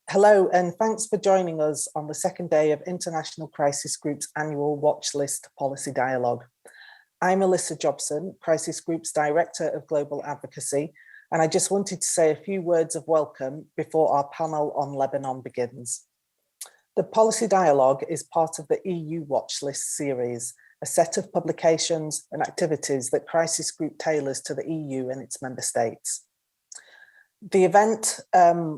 Hello, and thanks for joining us on the second day of International Crisis Group's annual Watch List Policy Dialogue. I'm Alyssa Jobson, Crisis Group's Director of Global Advocacy, and I just wanted to say a few words of welcome before our panel on Lebanon begins. The Policy Dialogue is part of the EU Watch List series, a set of publications and activities that Crisis Group tailors to the EU and its member states. The event,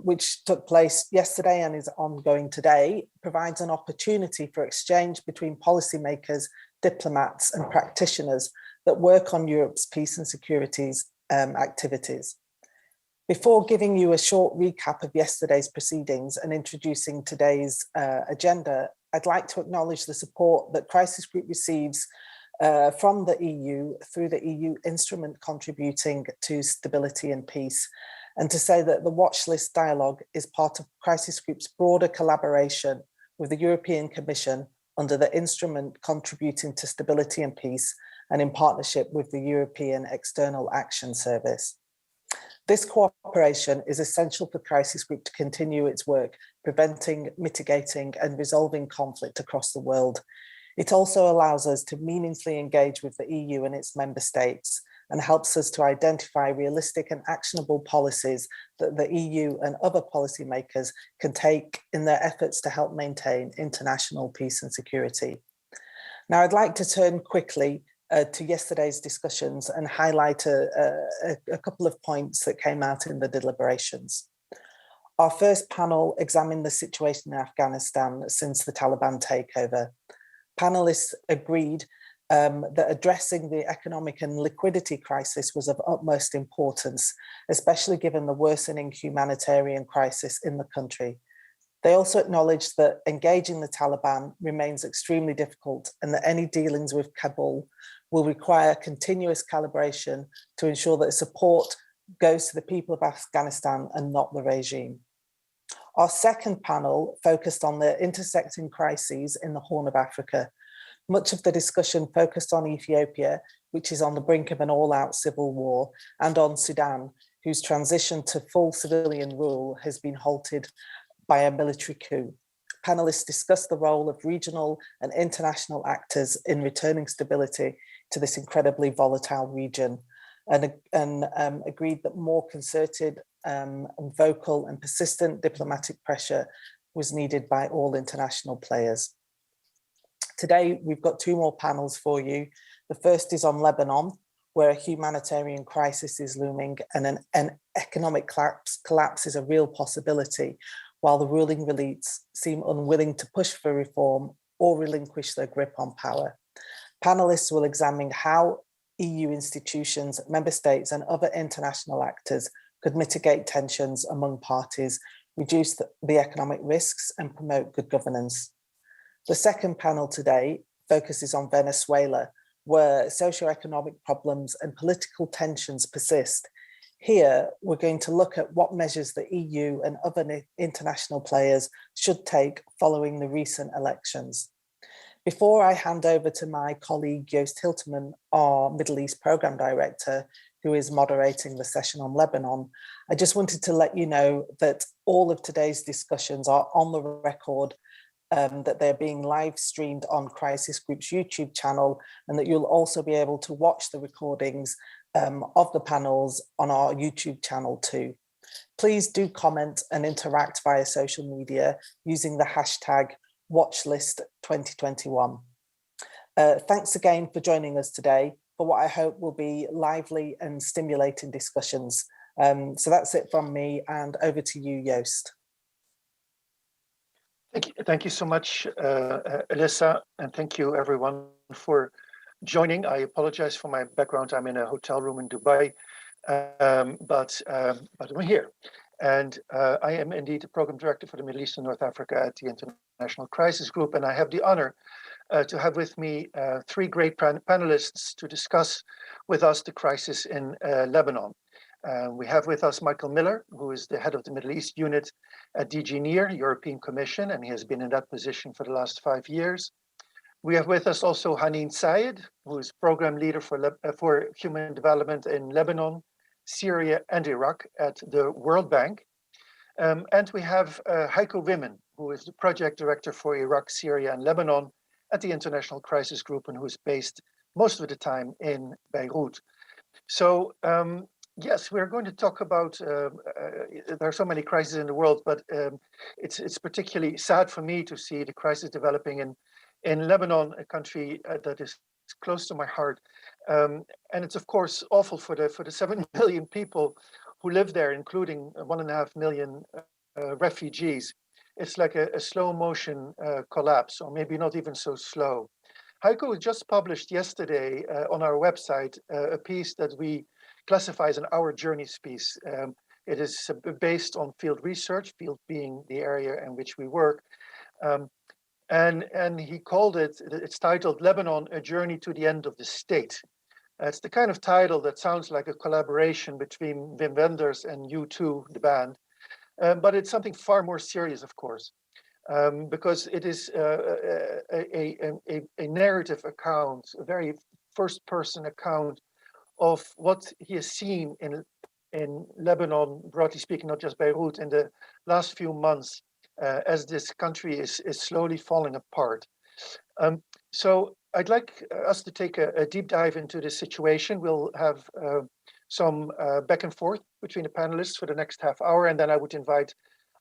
which took place yesterday and is ongoing today, provides an opportunity for exchange between policymakers, diplomats and practitioners that work on Europe's peace and security activities. Before giving you a short recap of yesterday's proceedings and introducing today's agenda, I'd like to acknowledge the support that Crisis Group receives from the EU through the EU instrument contributing to stability and peace, and to say that the Watch List Dialogue is part of Crisis Group's broader collaboration with the European Commission under the instrument contributing to stability and peace, and in partnership with the European External Action Service. This cooperation is essential for Crisis Group to continue its work preventing, mitigating and resolving conflict across the world. It also allows us to meaningfully engage with the EU and its member states, and helps us to identify realistic and actionable policies that the EU and other policymakers can take in their efforts to help maintain international peace and security. Now, I'd like to turn quickly to yesterday's discussions and highlight a couple of points that came out in the deliberations. Our first panel examined the situation in Afghanistan since the Taliban takeover. Panelists agreed that addressing the economic and liquidity crisis was of utmost importance, especially given the worsening humanitarian crisis in the country. They also acknowledged that engaging the Taliban remains extremely difficult and that any dealings with Kabul will require continuous calibration to ensure that support goes to the people of Afghanistan and not the regime. Our second panel focused on the intersecting crises in the Horn of Africa. Much of the discussion focused on Ethiopia, which is on the brink of an all-out civil war, and on Sudan, whose transition to full civilian rule has been halted by a military coup. Panelists discussed the role of regional and international actors in returning stability to this incredibly volatile region, and agreed that more concerted, vocal and persistent diplomatic pressure was needed by all international players. Today, we've got two more panels for you. The first is on Lebanon, where a humanitarian crisis is looming and an economic collapse is a real possibility, while the ruling elites seem unwilling to push for reform or relinquish their grip on power. Panelists will examine how EU institutions, member states and other international actors could mitigate tensions among parties, reduce the economic risks and promote good governance. The second panel today focuses on Venezuela, where socioeconomic problems and political tensions persist. Here, we're going to look at what measures the EU and other international players should take following the recent elections. Before I hand over to my colleague Joost Hilterman, our Middle East Programme Director, who is moderating the session on Lebanon, I just wanted to let you know that all of today's discussions are on the record, that they're being live streamed on Crisis Group's YouTube channel, and that you'll also be able to watch the recordings of the panels on our YouTube channel too. Please do comment and interact via social media using the hashtag WatchlistTwenty21. Thanks again for joining us today for what I hope will be lively and stimulating discussions. So that's it from me, and over to you, Joost. Thank you so much, Alyssa, and thank you everyone for joining. I apologize for my background. I'm in a hotel room in Dubai, but I'm here. And I am indeed the program director for the Middle East and North Africa at the International Crisis Group, and I have the honor to have with me three great panelists to discuss with us the crisis in Lebanon. We have with us Michael Miller, who is the head of the Middle East unit at DG NEAR, European Commission, and he has been in that position for the last 5 years. We have with us also Haneen Syed, who is program leader for human development in Lebanon, Syria, and Iraq at the World Bank. And we have Heiko Wimmen, who is the project director for Iraq, Syria, and Lebanon at the International Crisis Group, and who is based most of the time in Beirut. So yes, we're going to talk about, there are so many crises in the world, but it's particularly sad for me to see the crisis developing in Lebanon, a country that is close to my heart. And it's of course awful for the 7 million people who live there, including 1.5 million refugees. It's like a slow motion collapse, or maybe not even so slow. Heiko just published yesterday on our website a piece that we classify as an Our Journeys piece. It is based on field research, field being the area in which we work. And he called it, it's titled Lebanon, A Journey to the End of the State. It's the kind of title that sounds like a collaboration between Wim Wenders and U2, the band. But it's something far more serious, of course. Because it is a narrative account, a very first-person account of what he has seen in Lebanon, broadly speaking, not just Beirut, in the last few months, as this country is slowly falling apart. So I'd like us to take a deep dive into this situation. We'll have some back and forth between the panelists for the next half hour, and then I would invite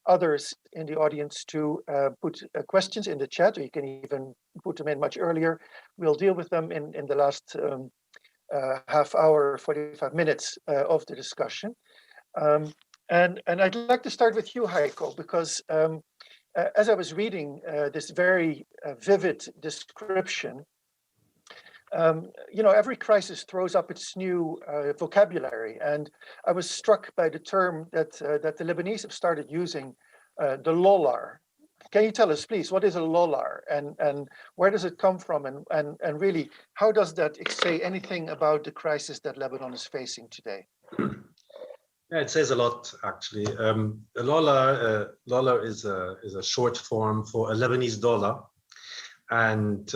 others in the audience to put questions in the chat, or you can even put them in much earlier. We'll deal with them in the last half hour, 45 minutes of the discussion. And I'd like to start with you, Heiko, because as I was reading this very vivid description, you know, every crisis throws up its new vocabulary, and I was struck by the term that the Lebanese have started using, the lollar. Can you tell us, please, what is a lollar, and where does it come from, and really, how does that say anything about the crisis that Lebanon is facing today? Yeah, it says a lot, actually. A lollar is a short form for a Lebanese dollar, and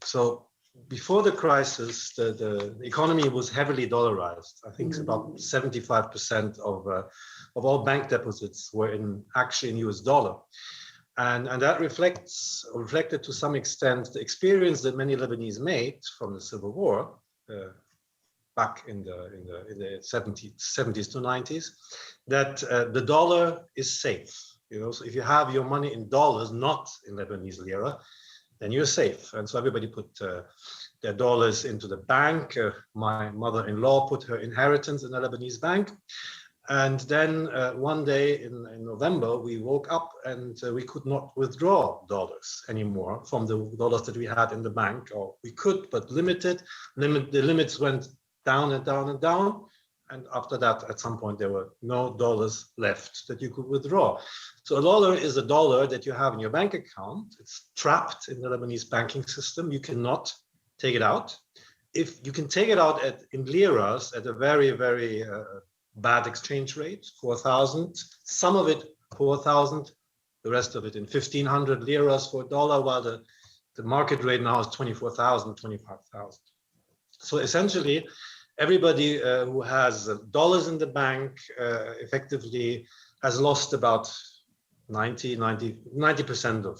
so. Before the crisis, the economy was heavily dollarized. I think about 75% of all bank deposits were actually in US dollar. And that reflected to some extent the experience that many Lebanese made from the Civil War back in the 70s to 90s, that the dollar is safe. You know, so if you have your money in dollars, not in Lebanese lira, then you're safe. And so everybody put their dollars into the bank. My mother-in-law put her inheritance in a Lebanese bank. And then one day in November, we woke up and we could not withdraw dollars anymore from the dollars that we had in the bank, or we could, but limited. The limits went down and down and down. And after that, at some point, there were no dollars left that you could withdraw. So a dollar is a dollar that you have in your bank account. It's trapped in the Lebanese banking system. You cannot take it out. If you can take it out in liras at a very, very bad exchange rate, 4,000, some of it 4,000, the rest of it in 1,500 liras for a dollar, while the market rate now is 24,000, 25,000. So essentially, everybody who has dollars in the bank effectively has lost about 90% of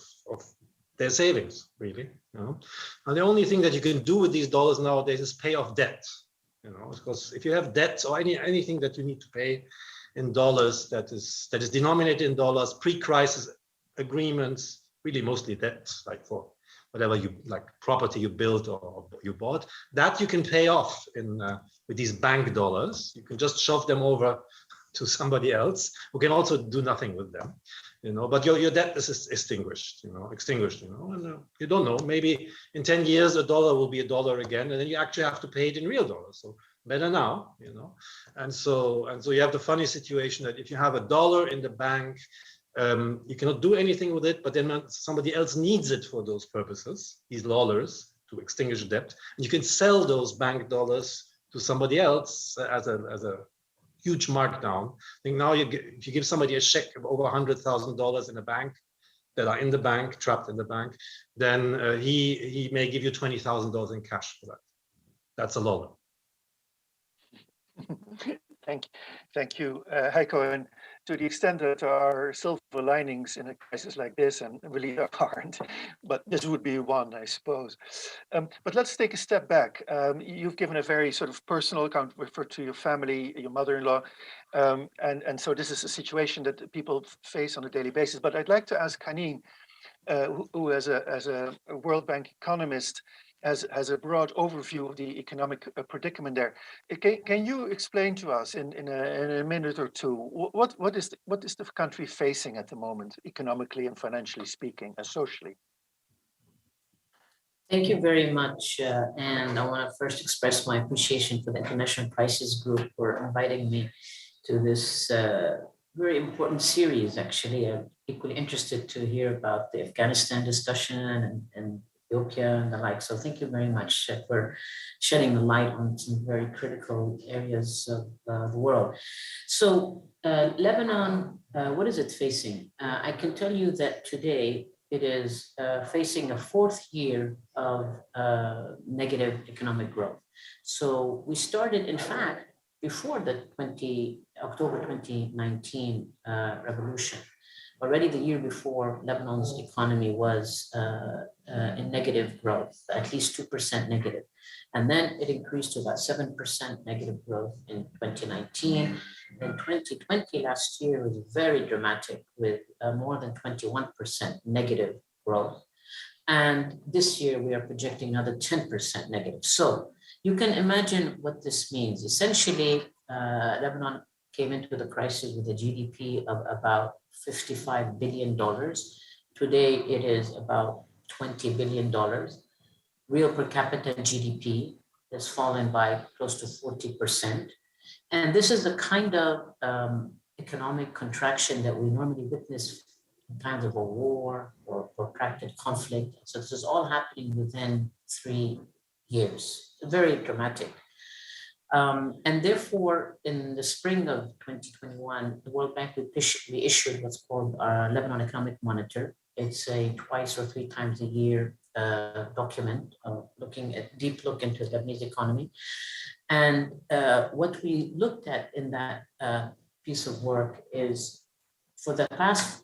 their savings, really. You know? And the only thing that you can do with these dollars nowadays is pay off debt. You know, because if you have debt or anything that you need to pay in dollars that is denominated in dollars, pre-crisis agreements, really mostly debt, like for whatever you like, property you built or you bought, that you can pay off with these bank dollars. You can just shove them over to somebody else who can also do nothing with them, you know. But your debt is extinguished, you know, and you don't know. Maybe in 10 years a dollar will be a dollar again, and then you actually have to pay it in real dollars. So better now, you know. And so you have the funny situation that if you have a dollar in the bank, you cannot do anything with it, but then somebody else needs it for those purposes, these dollars, to extinguish debt. And you can sell those bank dollars to somebody else as a huge markdown. I think now if you give somebody a check of over $100,000 in a bank, that are in the bank, trapped in the bank, then he may give you $20,000 in cash for that. That's a lot. Thank you, Heiko. to the extent that there are silver linings in a crisis like this, and really there aren't, but this would be one, I suppose. But let's take a step back. You've given a very sort of personal account, referred to your family, your mother-in-law, and so this is a situation that people face on a daily basis. But I'd like to ask Haneen, who as a World Bank economist has a broad overview of the economic predicament there. Can you explain to us in a minute or two what is the country facing at the moment, economically and financially speaking, and socially? Thank you very much. And I want to first express my appreciation for the International Crisis Group for inviting me to this very important series. Actually, I'm equally interested to hear about the Afghanistan discussion and Ethiopia and the like. So thank you very much for shedding the light on some very critical areas of the world. So Lebanon, what is it facing? I can tell you that today it is facing a fourth year of negative economic growth. So we started, in fact, before the October 2019 revolution. Already the year before, Lebanon's economy was in negative growth, at least 2% negative. And then it increased to about 7% negative growth in 2019. And 2020, last year, was very dramatic with more than 21% negative growth. And this year, we are projecting another 10% negative. So you can imagine what this means. Essentially, Lebanon came into the crisis with a GDP of about $55 billion. Today, it is about $20 billion. Real per capita GDP has fallen by close to 40%. And this is the kind of economic contraction that we normally witness in times of a war or protracted conflict. So this is all happening within 3 years, very dramatic. And therefore, in the spring of 2021, the World Bank issued what's called our Lebanon Economic Monitor. It's a twice or 3 times a year document looking at deep look into the Lebanese economy. And what we looked at in that piece of work is for the past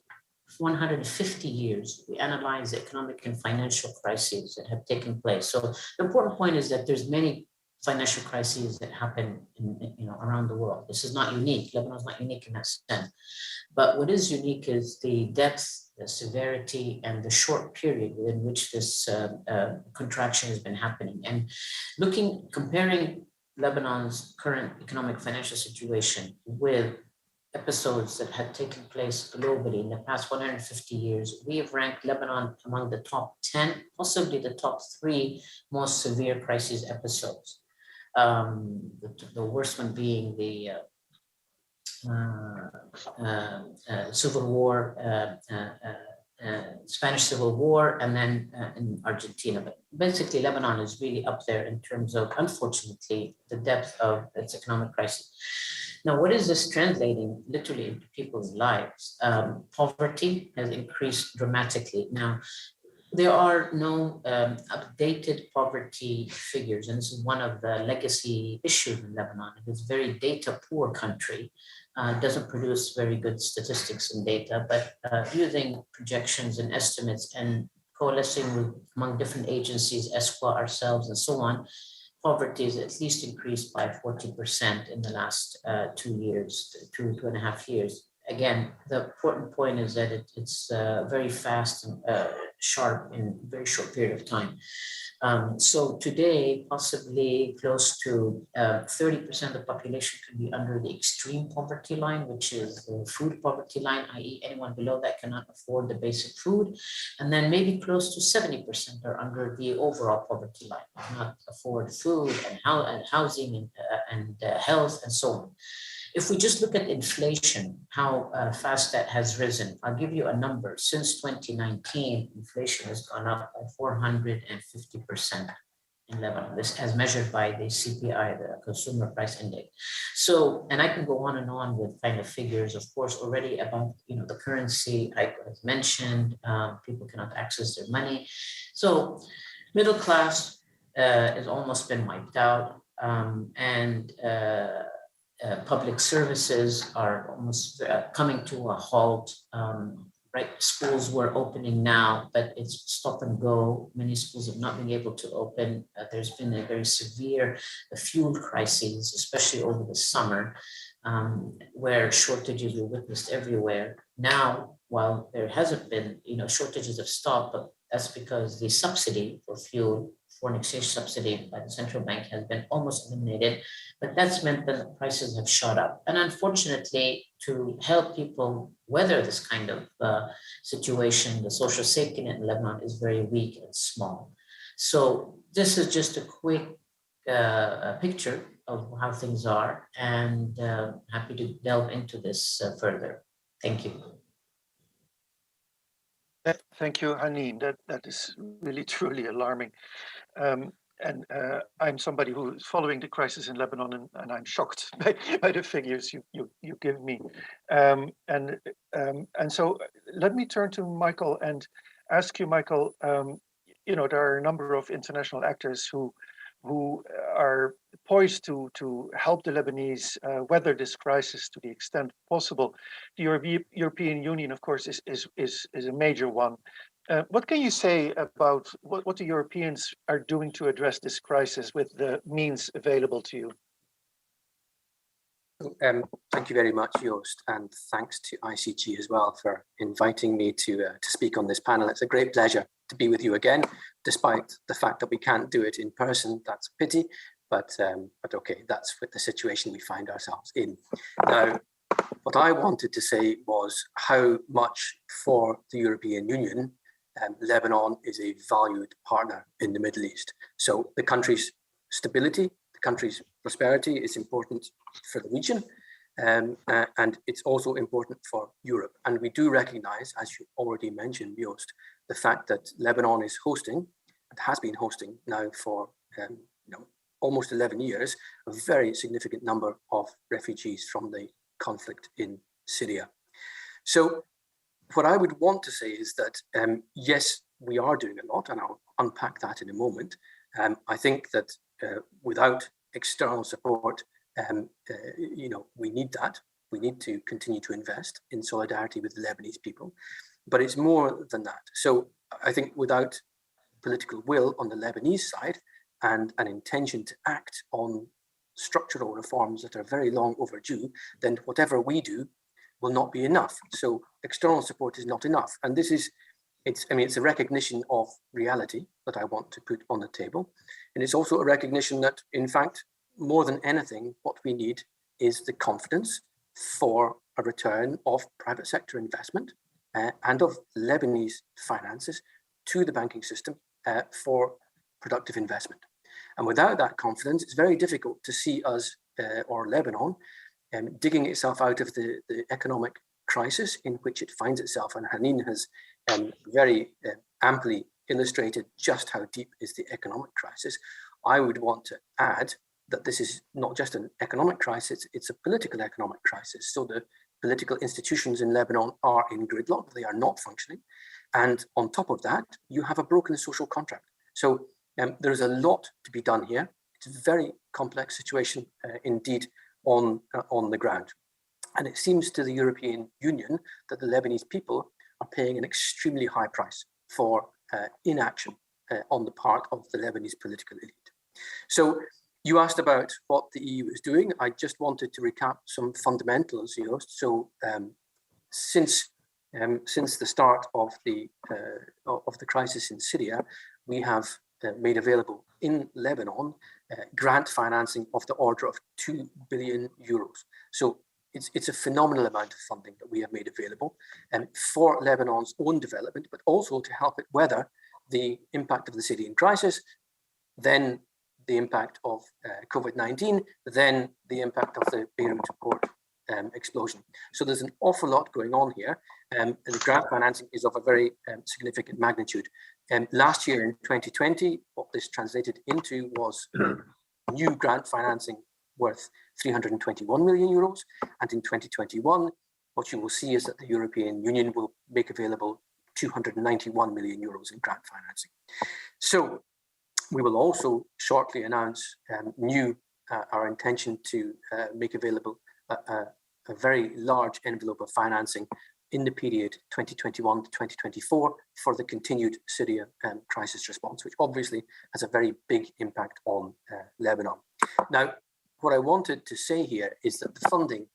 150 years, we analyzed the economic and financial crises that have taken place. So the important point is that there's many financial crises that happen around the world. This is not unique. Lebanon is not unique in that sense. But what is unique is the depth, the severity, and the short period within which this contraction has been happening. And comparing Lebanon's current economic financial situation with episodes that had taken place globally in the past 150 years, we have ranked Lebanon among the top 10, possibly the top 3 most severe crisis episodes. The worst one being the Civil War, Spanish Civil War, and then in Argentina. But basically, Lebanon is really up there in terms of, unfortunately, the depth of its economic crisis. Now, what is this translating literally into people's lives? Poverty has increased dramatically. Now, there are no updated poverty figures, and this is one of the legacy issues in Lebanon. It is a very data-poor country. Doesn't produce very good statistics and data, but using projections and estimates and coalescing among different agencies, ESQA, ourselves, and so on, poverty is at least increased by 40% in the last 2 years, 2.5 years. Again, the important point is that it's very fast and sharp in a very short period of time. So today, possibly close to 30% of the population could be under the extreme poverty line, which is the food poverty line, i.e. anyone below that cannot afford the basic food. And then maybe close to 70% are under the overall poverty line, cannot afford food and housing and health and so on. If we just look at inflation, how fast that has risen, I'll give you a number. Since 2019, inflation has gone up by 450% in Lebanon. This as measured by the CPI, the Consumer Price Index. So, and I can go on and on with kind of figures, of course, already about the currency I mentioned. People cannot access their money. So, middle class has almost been wiped out, and public services are almost coming to a halt. Right, schools were opening now, but it's stop and go. Many schools have not been able to open. There's been a very severe fuel crisis, especially over the summer, where shortages were witnessed everywhere. Now, while there hasn't been, shortages have stopped, but that's because the subsidy for fuel, foreign exchange subsidy by the central bank, has been almost eliminated. But that's meant that the prices have shot up. And unfortunately, to help people weather this kind of situation, the social safety net in Lebanon is very weak and small. So this is just a quick picture of how things are, and happy to delve into this further. Thank you. Thank you, Haneen. That is really truly alarming. And I'm somebody who is following the crisis in Lebanon, and I'm shocked by the figures you give me. And so let me turn to Michael and ask you, Michael. There are a number of international actors who are poised to help the Lebanese weather this crisis to the extent possible. The European Union, of course, is a major one. What can you say about what the Europeans are doing to address this crisis with the means available to you? Thank you very much, Joost, and thanks to ICG as well for inviting me to speak on this panel. It's a great pleasure to be with you again, despite the fact that we can't do it in person. That's a pity, but okay, that's with the situation we find ourselves in. Now, what I wanted to say was how much for the European Union Lebanon is a valued partner in the Middle East. So the country's stability, the country's prosperity is important for the region, and it's also important for Europe. And we do recognize, as you already mentioned, Joost, the fact that Lebanon is hosting, and has been hosting now for almost 11 years, a very significant number of refugees from the conflict in Syria. So what I would want to say is that, yes, we are doing a lot, and I'll unpack that in a moment. I think that without external support, we need that. We need to continue to invest in solidarity with the Lebanese people, but it's more than that. So I think without political will on the Lebanese side and an intention to act on structural reforms that are very long overdue, then whatever we do will not be enough. So external support is not enough. And it's a recognition of reality that I want to put on the table. And it's also a recognition that, in fact, more than anything, what we need is the confidence for a return of private sector investment and of Lebanese finances to the banking system for productive investment. And without that confidence, it's very difficult to see us or Lebanon digging itself out of the economic crisis in which it finds itself. And Haneen has very amply illustrated just how deep is the economic crisis. I would want to add that this is not just an economic crisis, it's a political economic crisis. So the political institutions in Lebanon are in gridlock, they are not functioning. And on top of that, you have a broken social contract. So there's a lot to be done here. It's a very complex situation indeed on the ground. And it seems to the European Union that the Lebanese people are paying an extremely high price for inaction on the part of the Lebanese political elite. So you asked about what the EU is doing. I just wanted to recap some fundamentals, Joost. So since the start of the crisis in Syria, we have made available in Lebanon grant financing of the order of 2 billion euros. So it's a phenomenal amount of funding that we have made available for Lebanon's own development, but also to help it weather the impact of the Syrian crisis, then the impact of COVID-19, then the impact of the Beirut port explosion. So there's an awful lot going on here, and the grant financing is of a very significant magnitude. Last year in 2020, what this translated into was new grant financing worth 321 million euros. And in 2021, what you will see is that the European Union will make available 291 million euros in grant financing. So we will also shortly announce new our intention to make available a very large envelope of financing in the period 2021 to 2024 for the continued Syria crisis response, which obviously has a very big impact on Lebanon. Now, what I wanted to say here is that the funding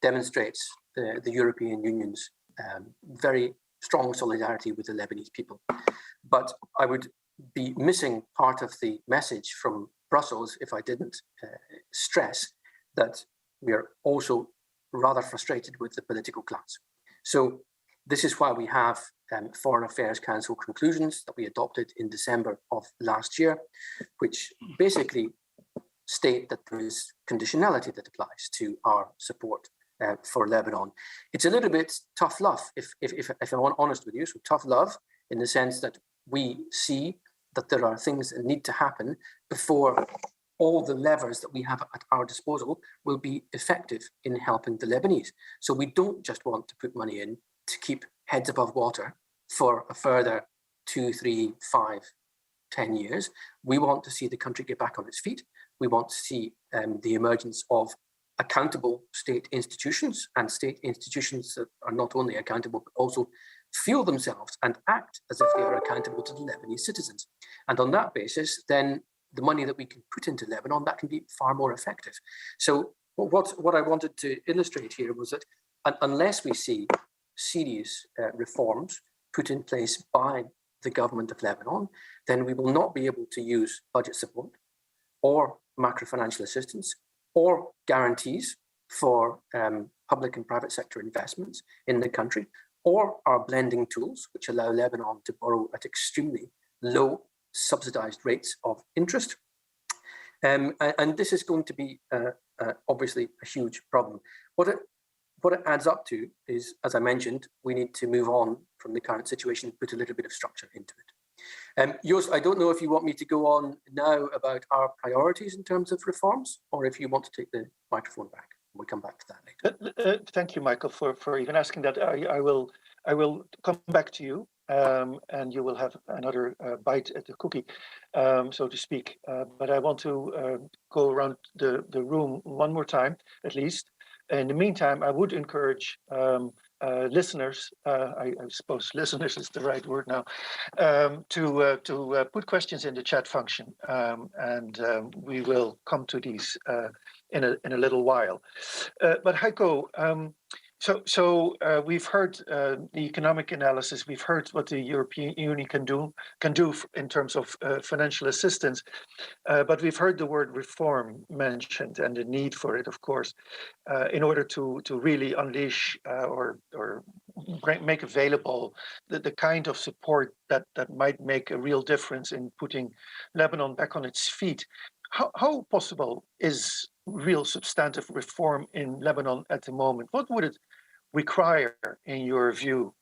demonstrates the European Union's very strong solidarity with the Lebanese people. But I would be missing part of the message from Brussels if I didn't stress that we are also rather frustrated with the political class. So this is why we have Foreign Affairs Council conclusions that we adopted in December of last year, which basically state that there is conditionality that applies to our support for Lebanon. It's a little bit tough love, if I'm honest with you, so tough love in the sense that we see that there are things that need to happen before all the levers that we have at our disposal will be effective in helping the Lebanese. So we don't just want to put money in to keep heads above water for a further 2, 3, 5, 10 years. We want to see the country get back on its feet. We want to see the emergence of accountable state institutions, and state institutions that are not only accountable, but also feel themselves and act as if they are accountable to the Lebanese citizens. And on that basis, then the money that we can put into Lebanon, that can be far more effective. So what I wanted to illustrate here was that unless we see serious reforms put in place by the government of Lebanon, then we will not be able to use budget support or macrofinancial assistance or guarantees for public and private sector investments in the country, or our blending tools, which allow Lebanon to borrow at extremely low subsidized rates of interest. And this is going to be obviously a huge problem. What it adds up to is, as I mentioned, we need to move on from the current situation, put a little bit of structure into it. Joost, I don't know if you want me to go on now about our priorities in terms of reforms, or if you want to take the microphone back. We'll come back to that later. Thank you, Michael, for even asking that. I will come back to you, and you will have another bite at the cookie, so to speak. But I want to go around the room one more time, at least. In the meantime, I would encourage listeners, I suppose listeners is the right word now, to put questions in the chat function, and we will come to these in a little while. But Heiko, so we've heard the economic analysis. We've heard what the European Union can do in terms of financial assistance, but we've heard the word reform mentioned and the need for it, of course, in order to really unleash or make available the kind of support that might make a real difference in putting Lebanon back on its feet. How possible is real substantive reform in Lebanon at the moment? What would it require, in your view?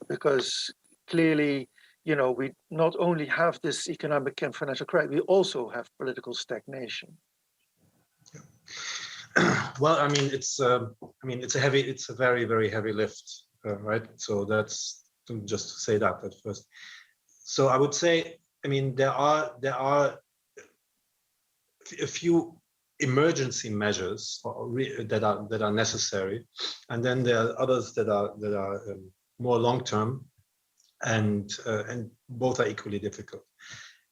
Because clearly, you know, we not only have this economic and financial crisis, we also have political stagnation. Well, I mean, it's a very, very heavy lift, right? So that's just to say that at first. So I would say, I mean, there are a few emergency measures that are necessary, and then there are others that are more long term, and both are equally difficult.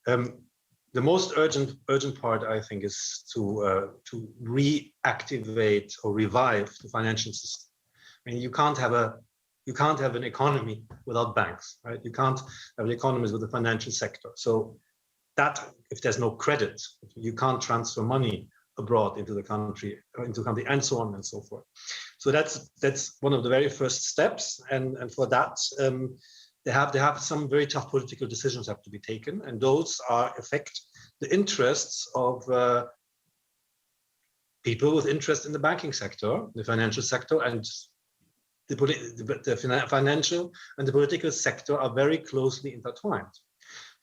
The most urgent part, I think, is to reactivate or revive the financial system. I mean, you can't have an economy without banks, right? You can't have an economy with the financial sector. So that, if there's no credit, you can't transfer money abroad into the country, and so on and so forth. So that's one of the very first steps, and for that they have some very tough political decisions have to be taken, and those affect the interests of people with interest in the banking sector, the financial sector, and the financial and the political sector are very closely intertwined.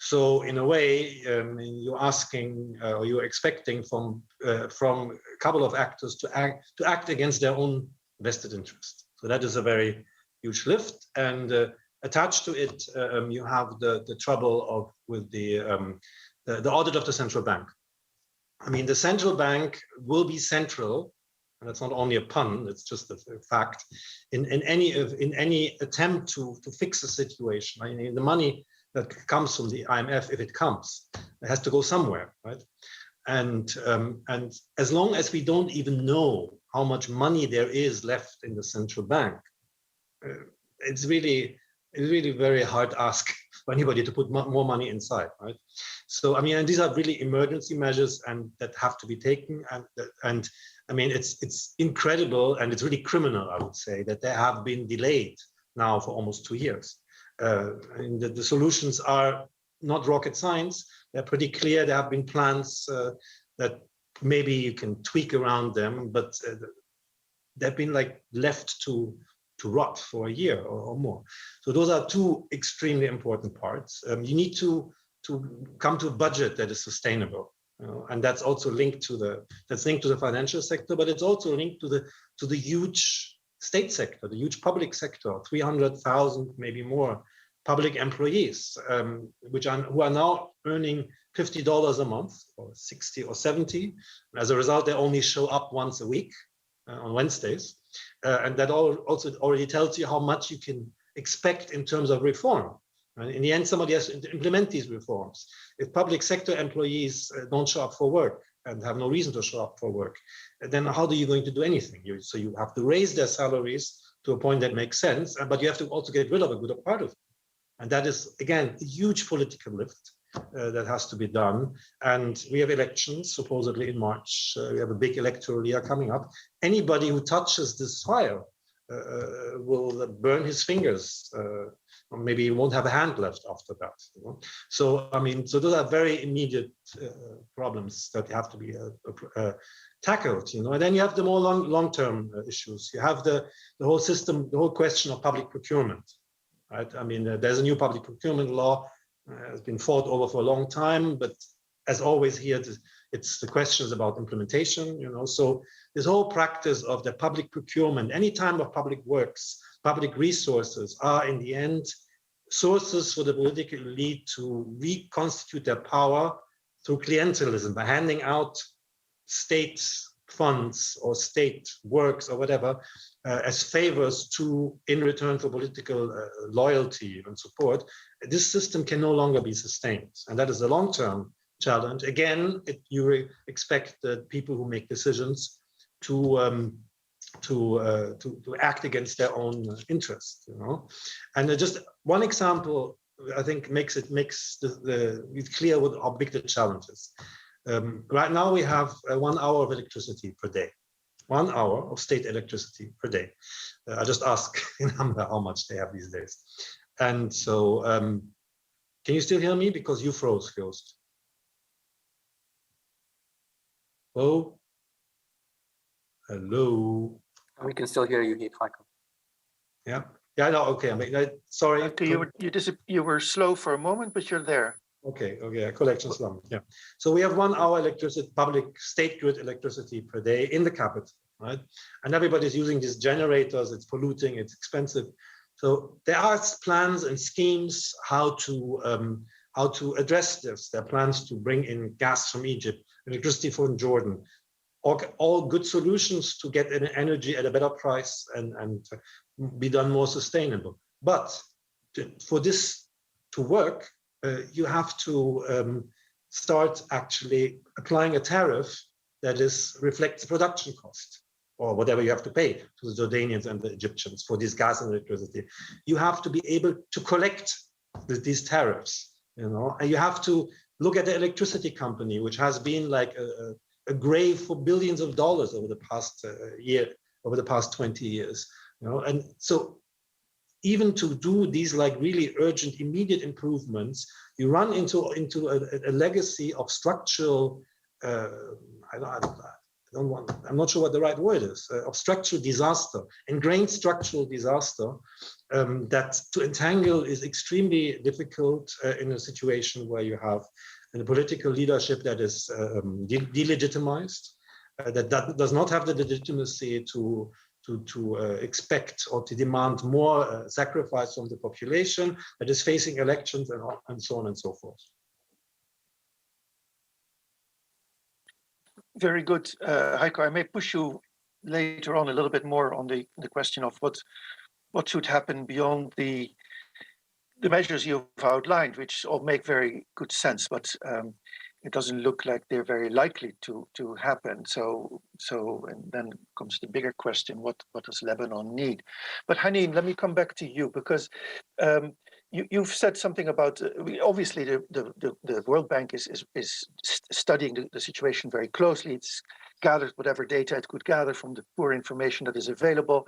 So in a way, you're asking or you're expecting from a couple of actors to act against their own vested interest. So that is a very huge lift, and attached to it, you have the trouble with the audit of the central bank. I mean, the central bank will be central, and that's not only a pun, it's just a fact, in any attempt to fix the situation. I mean, the money that comes from the IMF, if it comes, it has to go somewhere, right? And as long as we don't even know how much money there is left in the central bank, it's really very hard to ask for anybody to put more money inside, right? So I mean, and these are really emergency measures, and that have to be taken. And I mean, it's incredible, and it's really criminal, I would say, that they have been delayed now for almost 2 years. And the solutions are not rocket science. They're pretty clear. There have been plans that maybe you can tweak around them, but they've been like left to rot for a year or more. So those are two extremely important parts. You need to come to a budget that is sustainable, you know, and that's also linked to the financial sector, but it's also linked to the huge state sector, the huge public sector, 300,000, maybe more public employees, who are now earning $50 a month, or 60 or 70. As a result, they only show up once a week on Wednesdays. And that also already tells you how much you can expect in terms of reform. And in the end, somebody has to implement these reforms. If public sector employees don't show up for work and have no reason to show up for work, then how are you going to do anything? So you have to raise their salaries to a point that makes sense, but you have to also get rid of a good part of it. And that is, again, a huge political lift that has to be done. And we have elections, supposedly in March. We have a big electoral year coming up. Anybody who touches this file will burn his fingers, or maybe he won't have a hand left after that. You know? So, I mean, so those are very immediate problems that have to be tackled, you know. And then you have the more long-term issues. You have the whole system, the whole question of public procurement. Right? I mean, there's a new public procurement law, has been fought over for a long time, but as always here, it's the questions about implementation, you know. So this whole practice of the public procurement, any time of public works, public resources are in the end sources for the political elite to reconstitute their power through clientelism, by handing out state funds or state works or whatever as favors in return for political loyalty and support. This system can no longer be sustained, and that is a long-term challenge. Again, you expect the people who make decisions to act against their own interests, you know. And just one example, I think, makes it clear how big the challenge is. Right now we have 1 hour of electricity per day, 1 hour of state electricity per day. I just ask in number how much they have these days. And so, can you still hear me? Because you froze, Ghost. Oh, hello. We can still hear you, Michael. Yeah, no, okay. I mean, sorry. Okay, you were slow for a moment, but you're there. Okay, collection slump. Yeah. So we have 1 hour electricity, public state grid electricity per day in the capital, right? And everybody's using these generators. It's polluting. It's expensive. So there are plans and schemes how to address this. There are plans to bring in gas from Egypt, electricity from Jordan, all good solutions to get energy at a better price and be done more sustainable. But for this to work, you have to start actually applying a tariff that reflects production cost, or whatever you have to pay to the Jordanians and the Egyptians for this gas and electricity. You have to be able to collect these tariffs, you know, and you have to look at the electricity company, which has been like a grave for billions of dollars over the past over the past 20 years, you know. And so even to do these like really urgent, immediate improvements, you run into a legacy of structural, I'm not sure what the right word is, of structural disaster, ingrained structural disaster, that to entangle is extremely difficult in a situation where you have a political leadership that is delegitimized, that does not have the legitimacy to expect or to demand more sacrifice from the population, that is facing elections and so on and so forth. Very good, Heiko. I may push you later on a little bit more on the question of what should happen beyond the measures you've outlined, which all make very good sense, but it doesn't look like they're very likely to happen. So and then comes the bigger question: what does Lebanon need? But Haneen, let me come back to you, because you've said something about obviously the World Bank is studying the situation very closely. It's gathered whatever data it could gather from the poor information that is available.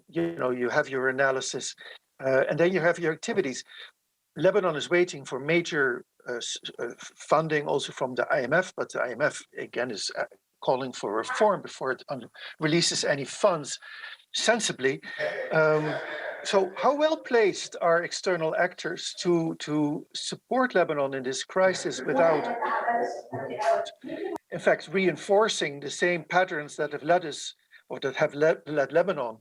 You have your analysis, and then you have your activities. Lebanon is waiting for major funding also from the IMF, but the IMF again is calling for reform before it releases any funds sensibly. So how well placed are external actors to support Lebanon in this crisis without, in fact, reinforcing the same patterns that have led us, or that have led Lebanon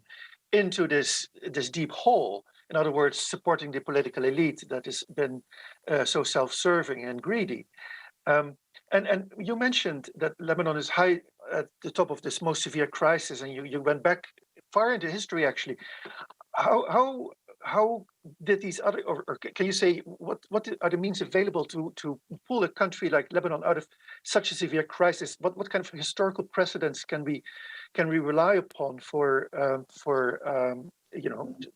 into this deep hole? In other words, supporting the political elite that has been so self-serving and greedy. And you mentioned that Lebanon is high at the top of this most severe crisis, and you went back far into history, actually. How did these other, or can you say what are the means available to pull a country like Lebanon out of such a severe crisis? What kind of historical precedents can we rely upon for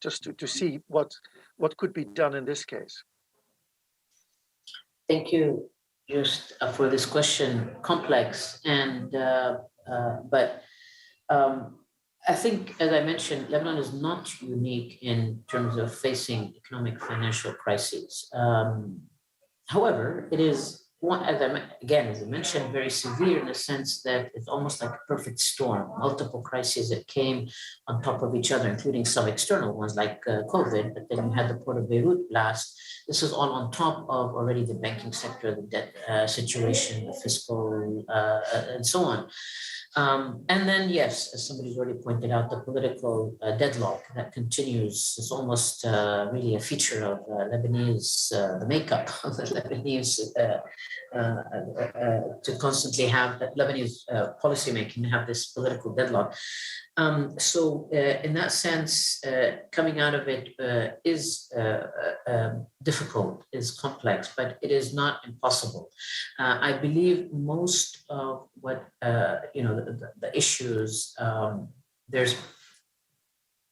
just to see what could be done in this case? Thank you, just for this question. Complex, and but I think, as I mentioned, Lebanon is not unique in terms of facing economic financial crises. However, it is one, as I mentioned, very severe in the sense that it's almost like a perfect storm, multiple crises that came on top of each other, including some external ones like COVID, but then you had the Port of Beirut blast. This is all on top of already the banking sector, the debt situation, the fiscal, and so on. And then, yes, as somebody's already pointed out, the political deadlock that continues is almost really a feature of Lebanese, the makeup of the Lebanese, to constantly have Lebanese policymaking have this political deadlock. So in that sense, coming out of it is difficult, is complex, but it is not impossible. I believe most of what, the issues, there's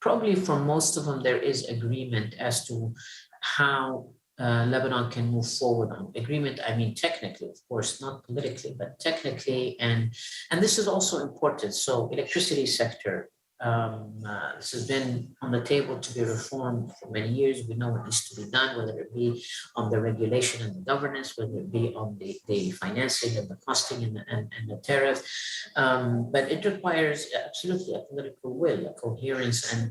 probably for most of them, there is agreement as to how Lebanon can move forward on. Agreement, I mean technically, of course, not politically, but technically, and this is also important. So electricity sector, this has been on the table to be reformed for many years. We know what needs to be done, whether it be on the regulation and the governance, whether it be on the financing and the costing and the tariff. But it requires absolutely a political will, a coherence and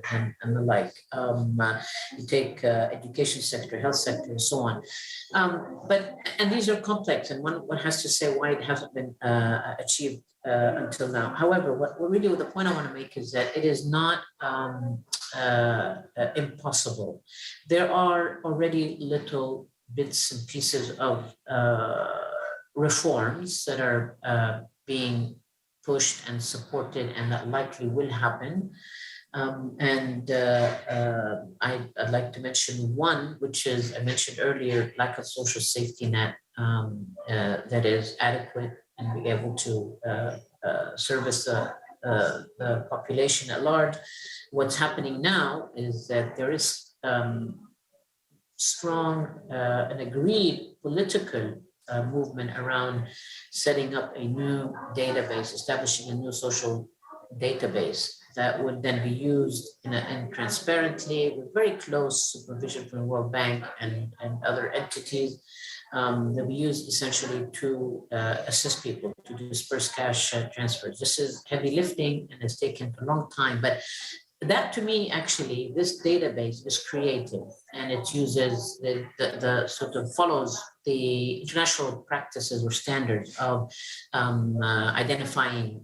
the like. You take education sector, health sector, and so on. And these are complex, and one has to say why it hasn't been achieved until now. However, the point I want to make is that it is not impossible. There are already little bits and pieces of reforms that are being pushed and supported, and that likely will happen. I'd like to mention one, which is, I mentioned earlier, lack of social safety net that is adequate and be able to service the population at large. What's happening now is that there is strong and agreed political movement around setting up a new database, establishing a new social database that would then be used in transparently with very close supervision from the World Bank and other entities. That we use essentially to assist people to disperse cash transfers. This is heavy lifting and has taken a long time, but that to me, actually, this database is creative, and it uses the sort of follows the international practices or standards of identifying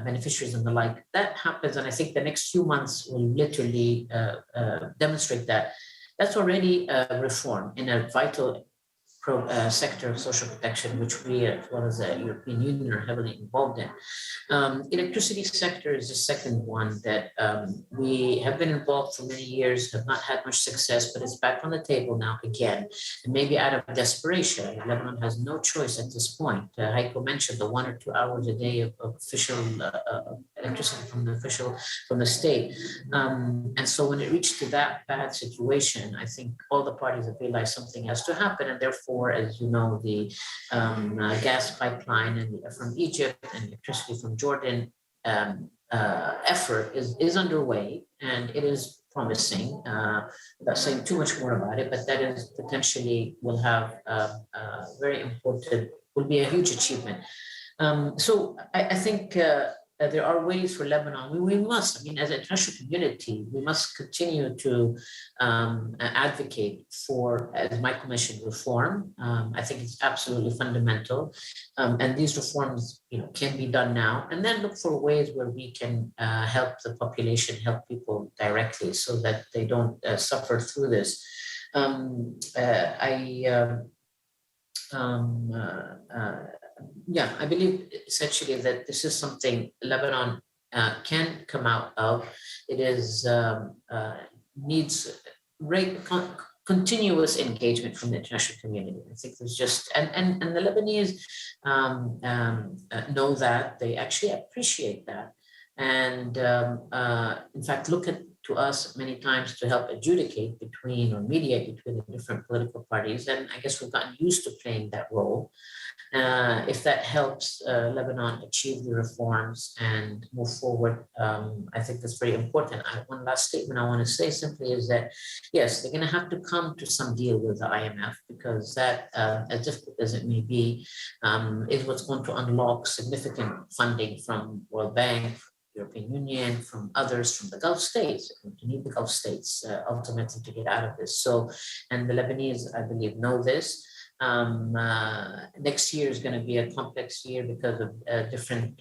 beneficiaries and the like. That happens, and I think the next few months will literally demonstrate that. That's already a reform in a vital sector of social protection, which we, as well as the European Union, are heavily involved in. Electricity sector is the second one that we have been involved for many years, have not had much success, but it's back on the table now again, and maybe out of desperation. Lebanon has no choice at this point. Heiko mentioned the 1 or 2 hours a day of official electricity from the state. And so when it reached to that bad situation, I think all the parties have realized something has to happen, and therefore, as you know, the gas pipeline from Egypt and electricity from Jordan effort is underway, and it is promising. Without saying too much more about it, but that is potentially will have very important, will be a huge achievement. So I think there are ways for Lebanon. We must, I mean, as an international community, we must continue to advocate for, as Michael mentioned, reform. I think it's absolutely fundamental. And these reforms, can be done now, and then look for ways where we can help the population, help people directly so that they don't suffer through this. I believe essentially that this is something Lebanon can come out of. It is needs continuous engagement from the international community. I think there's just and the Lebanese know that, they actually appreciate that, and in fact look to us many times to help adjudicate between or mediate between the different political parties, and I guess we've gotten used to playing that role. If that helps Lebanon achieve the reforms and move forward, I think that's very important. One last statement I want to say simply is that, yes, they're going to have to come to some deal with the IMF, because that, as difficult as it may be, is what's going to unlock significant funding from World Bank, European Union, from others, from the Gulf states. You need the Gulf states ultimately to get out of this. So, and the Lebanese, I believe, know this. Next year is going to be a complex year because of different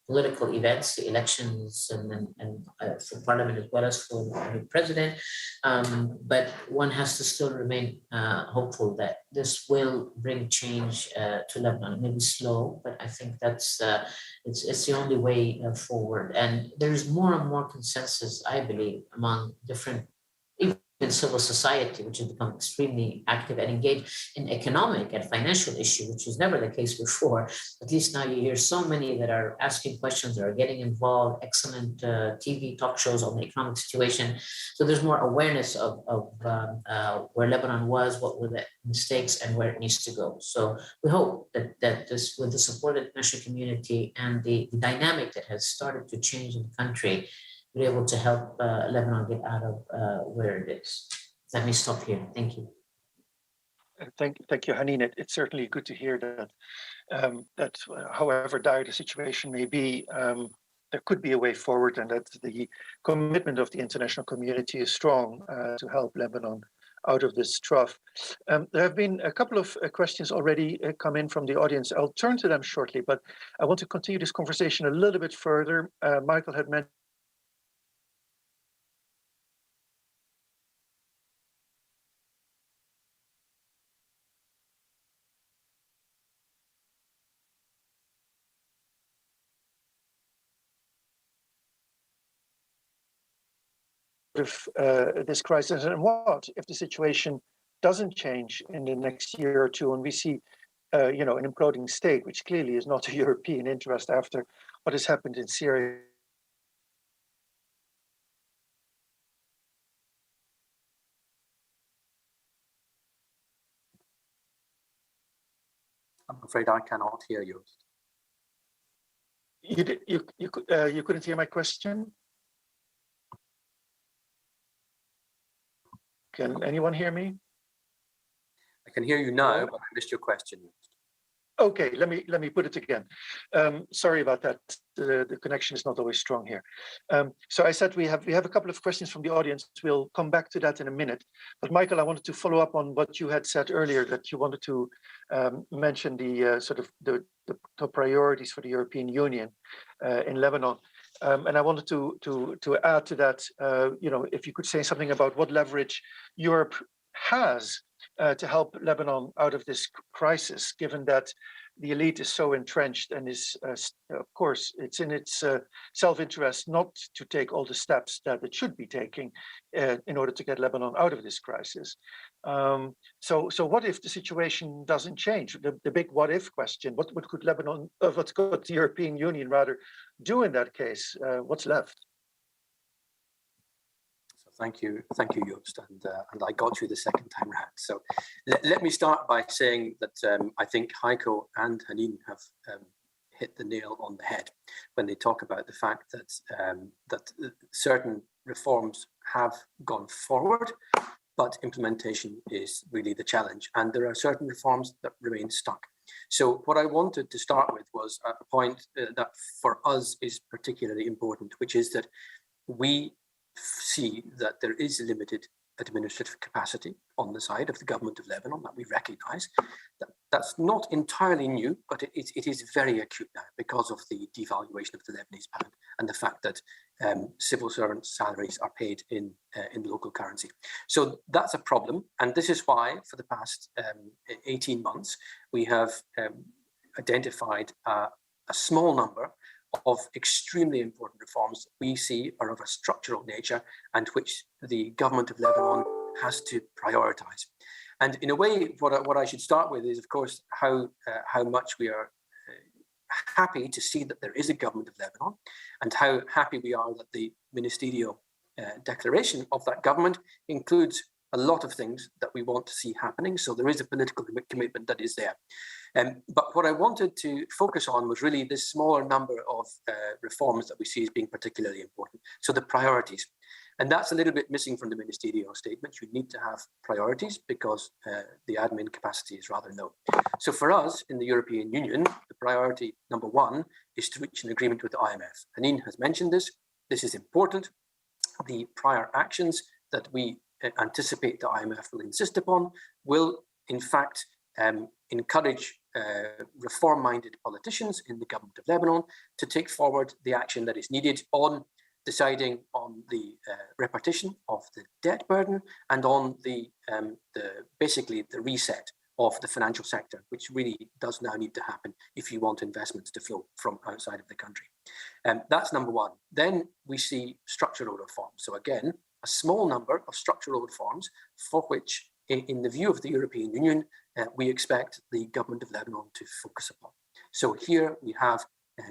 political events, the elections, and for parliament as well as for the new president. But one has to still remain hopeful that this will bring change to Lebanon. It may be slow, but I think that's it's the only way forward. And there's more and more consensus, I believe, among different in civil society, which has become extremely active and engaged in economic and financial issue, which was never the case before. At least now you hear so many that are asking questions, that are getting involved, excellent TV talk shows on the economic situation. So there's more awareness of where Lebanon was, what were the mistakes, and where it needs to go. So we hope that this, with the support of the international community and the dynamic that has started to change in the country, be able to help Lebanon get out of where it is. Let me stop here. Thank you. Thank you, Haneen. It's certainly good to hear that however dire the situation may be, there could be a way forward, and that the commitment of the international community is strong to help Lebanon out of this trough. There have been a couple of questions already come in from the audience. I'll turn to them shortly, but I want to continue this conversation a little bit further. Michael had mentioned this crisis, and what if the situation doesn't change in the next year or two, and we see an imploding state, which clearly is not a European interest after what has happened in Syria. I'm afraid I cannot hear you. You couldn't hear my question? Can anyone hear me? I can hear you now, but I missed your question. Okay, let me put it again. Sorry about that. The connection is not always strong here. So I said we have a couple of questions from the audience. We'll come back to that in a minute. But Michael, I wanted to follow up on what you had said earlier, that you wanted to mention the sort of the priorities for the European Union in Lebanon. And I wanted to add to that, if you could say something about what leverage Europe has to help Lebanon out of this crisis, given that the elite is so entrenched and is, of course, it's in its self-interest not to take all the steps that it should be taking in order to get Lebanon out of this crisis. So what if the situation doesn't change? The big what if question, what could Lebanon, what could the European Union rather do in that case? What's left? Thank you, Joost, and I got you the second time round. So let me start by saying that I think Heiko and Haneen have hit the nail on the head when they talk about the fact that that certain reforms have gone forward, but implementation is really the challenge, and there are certain reforms that remain stuck. So what I wanted to start with was a point that for us is particularly important, which is that we see that there is limited administrative capacity on the side of the government of Lebanon that we recognize. That's not entirely new, but it is very acute now because of the devaluation of the Lebanese pound and the fact that civil servants' salaries are paid in local currency. So that's a problem. And this is why for the past 18 months, we have identified a small number of extremely important reforms we see are of a structural nature and which the government of Lebanon has to prioritize. And in a way, what I should start with is, of course, how much we are happy to see that there is a government of Lebanon, and how happy we are that the ministerial declaration of that government includes a lot of things that we want to see happening. So there is a political commitment that is there. But what I wanted to focus on was really this smaller number of reforms that we see as being particularly important. So the priorities. And that's a little bit missing from the ministerial statement. You need to have priorities because the admin capacity is rather low. So for us in the European Union, the priority number one is to reach an agreement with the IMF. Haneen has mentioned this. This is important. The prior actions that we anticipate the IMF will insist upon will, in fact, encourage reform-minded politicians in the government of Lebanon to take forward the action that is needed on deciding on the repartition of the debt burden and on basically the reset of the financial sector, which really does now need to happen if you want investments to flow from outside of the country. That's number one. Then we see structural reforms. So again, a small number of structural reforms for which, in the view of the European Union, we expect the government of Lebanon to focus upon. So here we have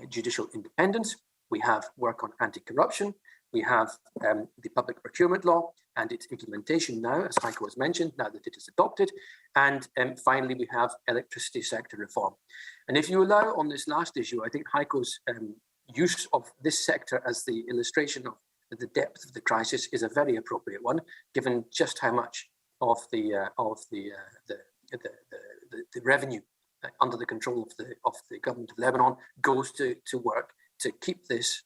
judicial independence, we have work on anti-corruption, we have the public procurement law and its implementation now, as Heiko has mentioned, now that it is adopted. And finally, we have electricity sector reform. And if you allow on this last issue, I think Heiko's use of this sector as the illustration of the depth of the crisis is a very appropriate one, given just how much of the revenue under the control of the government of Lebanon goes to work to keep this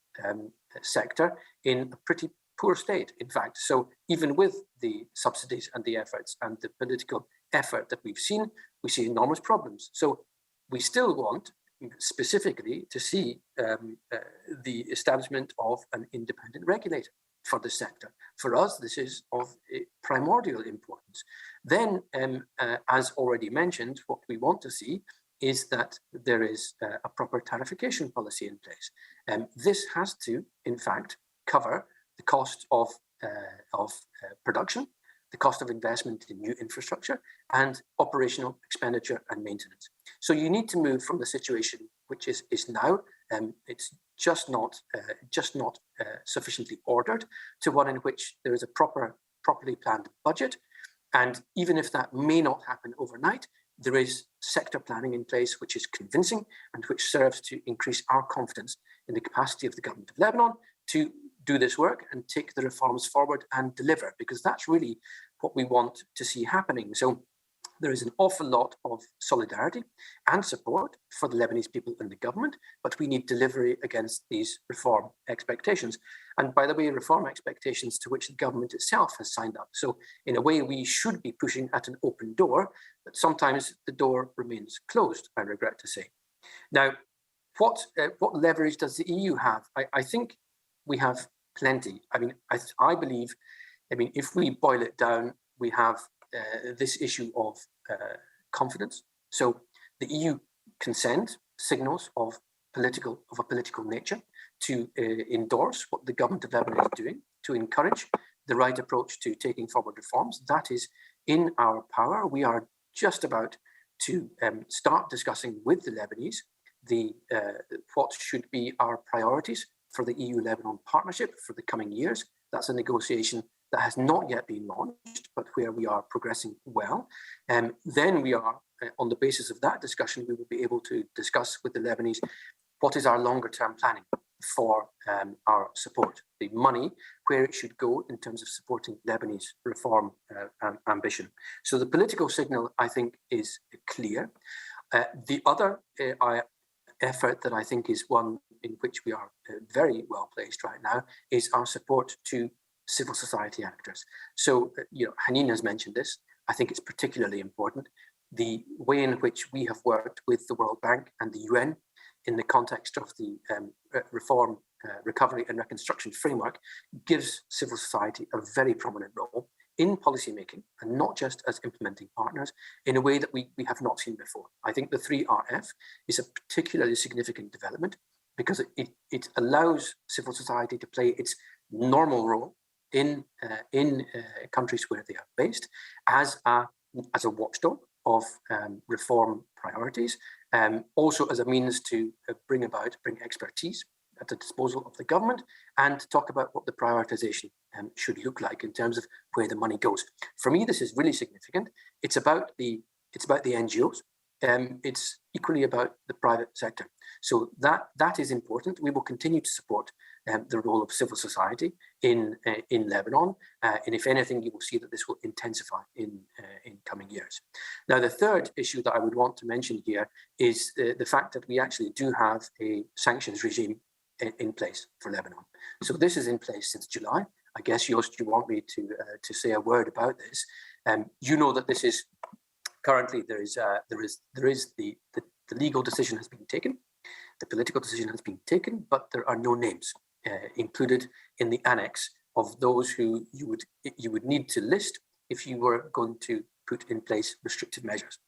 sector in a pretty poor state, in fact. So even with the subsidies and the efforts and the political effort that we've seen, we see enormous problems. So we still want specifically to see the establishment of an independent regulator for the sector. For us, this is of primordial importance. Then, as already mentioned, what we want to see is that there is a proper tarification policy in place. This has to, in fact, cover the cost of production, the cost of investment in new infrastructure, and operational expenditure and maintenance. So you need to move from the situation which is now, it's just not sufficiently ordered, to one in which there is a properly planned budget. And even if that may not happen overnight, there is sector planning in place which is convincing and which serves to increase our confidence in the capacity of the government of Lebanon to do this work and take the reforms forward and deliver, because that's really what we want to see happening. So there is an awful lot of solidarity and support for the Lebanese people and the government, but we need delivery against these reform expectations. And by the way, reform expectations to which the government itself has signed up. So in a way, we should be pushing at an open door, but sometimes the door remains closed, I regret to say. Now, what leverage does the EU have? I think we have plenty. I mean, I believe, if we boil it down, we have this issue of confidence. So the EU can send signals of a political nature to endorse what the government of Lebanon is doing, to encourage the right approach to taking forward reforms. That is in our power. We are just about to start discussing with the Lebanese what should be our priorities for the EU-Lebanon partnership for the coming years. That's a negotiation that has not yet been launched, but where we are progressing well. Then we are, on the basis of that discussion, we will be able to discuss with the Lebanese what is our longer term planning for our support, the money, where it should go in terms of supporting Lebanese reform ambition. So the political signal, I think, is clear. The other effort that I think is one in which we are very well placed right now is our support to civil society actors. So, Haneen has mentioned this. I think it's particularly important. The way in which we have worked with the World Bank and the UN in the context of the Reform, Recovery and Reconstruction Framework gives civil society a very prominent role in policymaking, and not just as implementing partners, in a way that we have not seen before. I think the 3RF is a particularly significant development because it allows civil society to play its normal role in countries where they are based as a watchdog of reform priorities, also as a means to bring expertise at the disposal of the government and talk about what the prioritization should look like in terms of where the money goes. For me, this is really significant. It's about the NGOs. It's equally about the private sector. So that is important. We will continue to support the role of civil society in Lebanon. And if anything, you will see that this will intensify in coming years. Now, the third issue that I would want to mention here is the fact that we actually do have a sanctions regime in place for Lebanon. So this is in place since July. I guess, Joost, you want me to say a word about this. You know that this is currently there is the legal decision has been taken, the political decision has been taken, but there are no names included in the annex of those who you would need to list if you were going to put in place restrictive measures.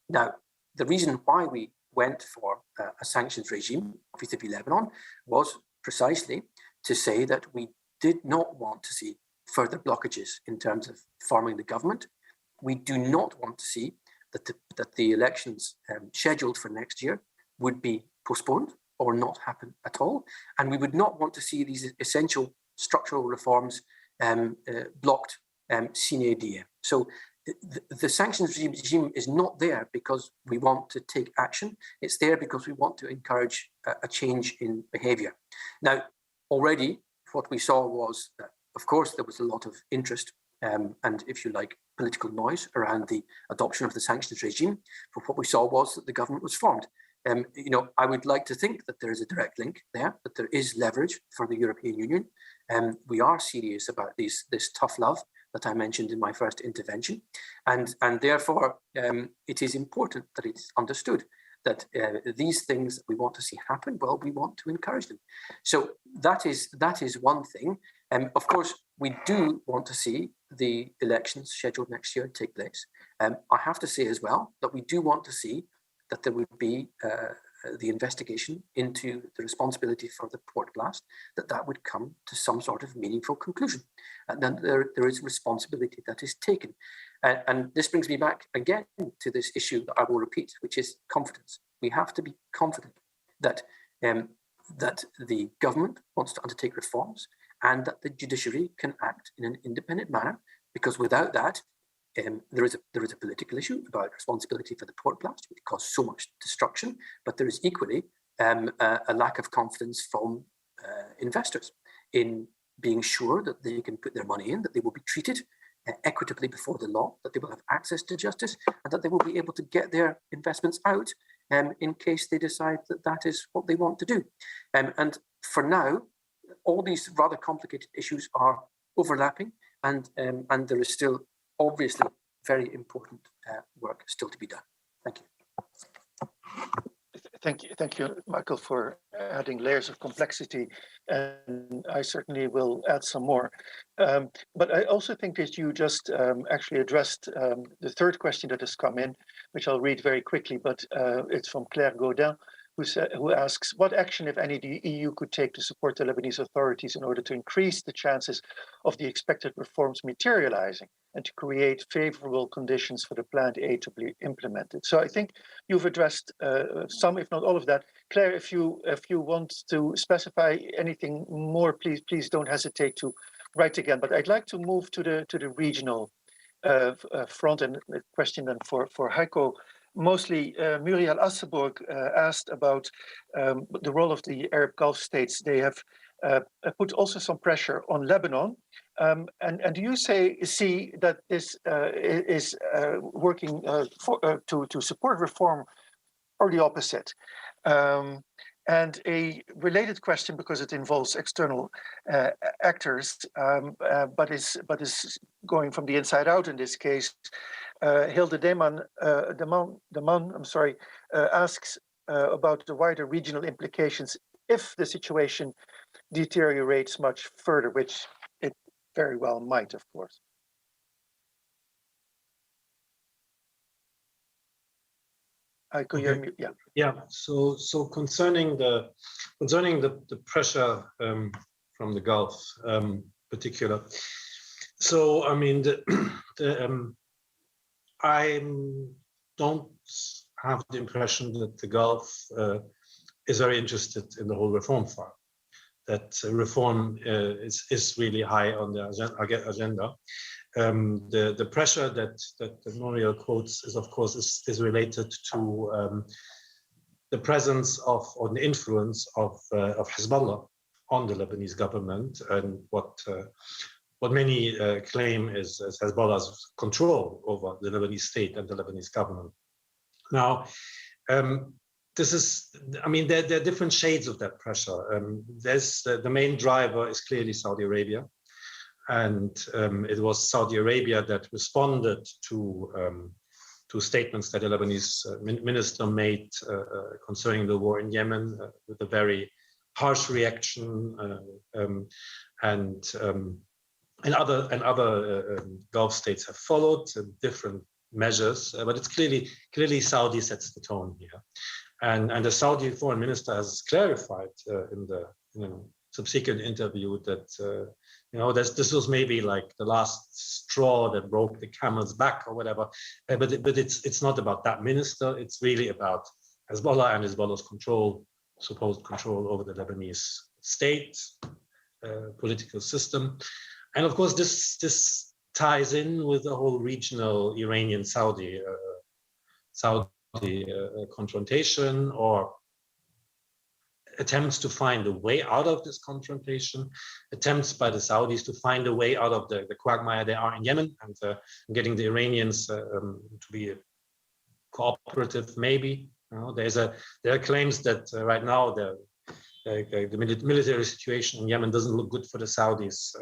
Now, the reason why we went for a sanctions regime vis-à-vis Lebanon was precisely to say that we did not want to see further blockages in terms of forming the government. We do not want to see that the elections scheduled for next year would be postponed or not happen at all. And we would not want to see these essential structural reforms blocked sine die. So the sanctions regime is not there because we want to take action. It's there because we want to encourage a change in behavior. Now, already what we saw was that, of course, there was a lot of interest and, if you like, political noise around the adoption of the sanctions regime. But what we saw was that the government was formed. I would like to think that there is a direct link there, that there is leverage for the European Union. We are serious about this tough love that I mentioned in my first intervention. And therefore, it is important that it's understood that these things that we want to see happen, well, we want to encourage them. So that is one thing. Of course, we do want to see the elections scheduled next year take place. I have to say as well that we do want to see that there would be the investigation into the responsibility for the port blast, that would come to some sort of meaningful conclusion. And then there is responsibility that is taken. And this brings me back again to this issue that I will repeat, which is confidence. We have to be confident that the government wants to undertake reforms and that the judiciary can act in an independent manner, because without that, there is a political issue about responsibility for the port blast, which caused so much destruction, but there is equally a lack of confidence from investors in being sure that they can put their money in, that they will be treated equitably before the law, that they will have access to justice, and that they will be able to get their investments out in case they decide that that is what they want to do. And for now, all these rather complicated issues are overlapping, and there is still obviously very important work still to be done. Thank you. Thank you, Michael, for adding layers of complexity, and I certainly will add some more. But I also think that you just actually addressed the third question that has come in, which I'll read very quickly, but it's from Claire Gaudin, who asks, what action, if any, the EU could take to support the Lebanese authorities in order to increase the chances of the expected reforms materializing and to create favorable conditions for the planned aid to be implemented? So I think you've addressed some, if not all of that. Claire, if you want to specify anything more, please don't hesitate to write again. But I'd like to move to the regional front, and a question then for Heiko. Mostly, Muriel Asseborg asked about the role of the Arab Gulf states. They have put also some pressure on Lebanon. And do you see that this is working to support reform, or the opposite? And a related question, because it involves external actors, but is going from the inside out in this case. Hilde Deman, asks about the wider regional implications if the situation deteriorates much further, which it very well might, of course. Okay. Yeah. So concerning the pressure from the Gulf, particular. So I mean, I don't have the impression that the Gulf is very interested in the whole reform file. That reform is really high on the agenda. The pressure that Muriel quotes is, of course, is related to the presence of, or the influence of Hezbollah on the Lebanese government, and what many claim is Hezbollah's control over the Lebanese state and the Lebanese government. Now, this is, I mean, there are different shades of that pressure. The main driver is clearly Saudi Arabia. And it was Saudi Arabia that responded to statements that the Lebanese minister made concerning the war in Yemen, with a very harsh reaction, and other Gulf states have followed different measures, but it's clearly Saudi sets the tone here, and the Saudi foreign minister has clarified in the subsequent interview that this was maybe like the last straw that broke the camel's back or whatever, but it's not about that minister. It's really about Hezbollah and Hezbollah's supposed control over the Lebanese state, political system, and of course this ties in with the whole regional Iranian-Saudi confrontation, or attempts to find a way out of this confrontation, attempts by the Saudis to find a way out of the quagmire they are in Yemen, and getting the Iranians to be cooperative, maybe. There are claims that right now the military situation in Yemen doesn't look good for the Saudis.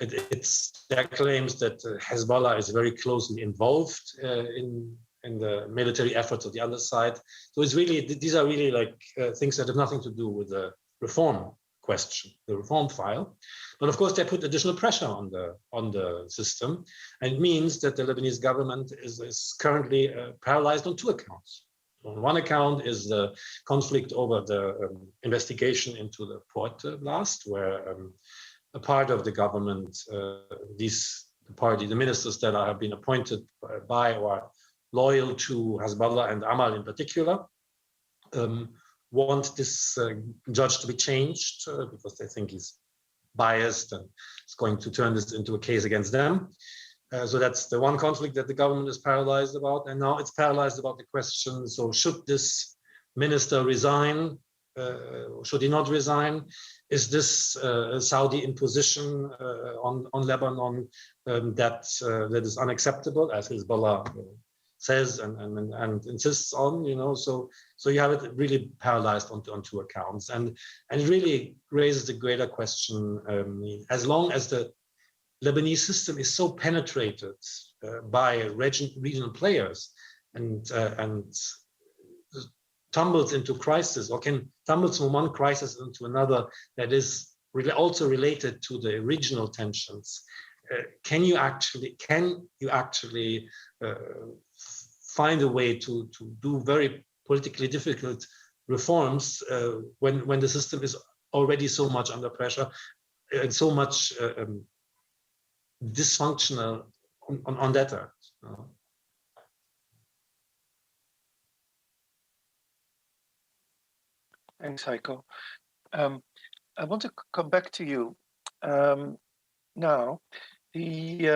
There are claims that Hezbollah is very closely involved in the military efforts of the other side. So these are really like things that have nothing to do with the reform question, the reform file. But of course, they put additional pressure on the system, and it means that the Lebanese government is currently paralyzed on two accounts. On one account is the conflict over the investigation into the port blast, where a part of the government, the ministers that have been appointed by or loyal to Hezbollah and Amal in particular, want this judge to be changed because they think he's biased and is going to turn this into a case against them. So that's the one conflict that the government is paralyzed about. And now it's paralyzed about the question, so should this minister resign? Should he not resign? Is this Saudi imposition on Lebanon that is unacceptable, as Hezbollah says and insists on? So you have it really paralyzed on two accounts, and it really raises the greater question. As long as the Lebanese system is so penetrated by regional players, and tumbles into crisis, or tumbles from one crisis into another that is also related to the regional tensions, can you actually find a way to do very politically difficult reforms when the system is already so much under pressure and so much dysfunctional on that end? Thanks, Heiko. I want to come back to you now. We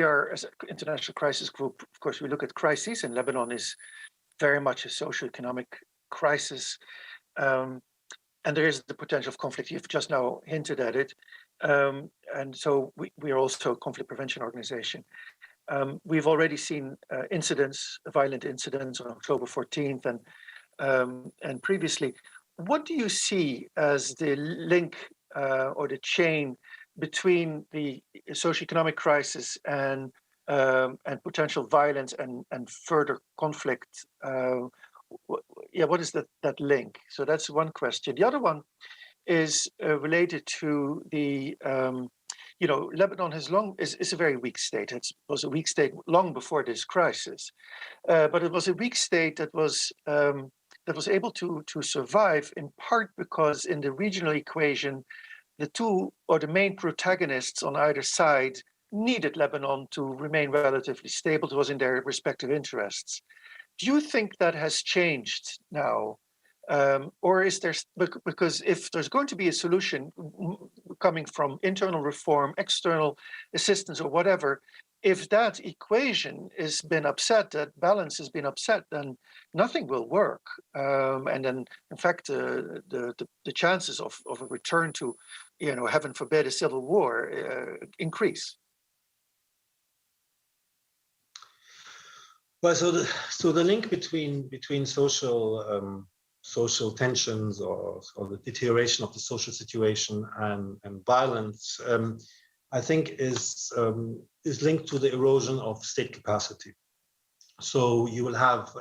are, as an international crisis group, of course, we look at crises, and Lebanon is very much a socio-economic crisis. And there is the potential of conflict. You've just now hinted at it. And so we are also a conflict prevention organization. We've already seen violent incidents on October 14th and previously. What do you see as the link or the chain between the socioeconomic crisis and potential violence and further conflict? What is that link? So that's one question. The other one is related to the, Lebanon is a very weak state. It was a weak state long before this crisis, but it was a weak state that was able to survive in part because in the regional equation, the two or the main protagonists on either side needed Lebanon to remain relatively stable. It was in their respective interests. Do you think that has changed now? Or is there, because if there's going to be a solution coming from internal reform, external assistance or whatever, if that equation has been upset, that balance has been upset, then nothing will work. And then, in fact, the chances of a return to, heaven forbid, a civil war increase. Well, so the link between social tensions or the deterioration of the social situation and violence, I think is linked to the erosion of state capacity. So you will have,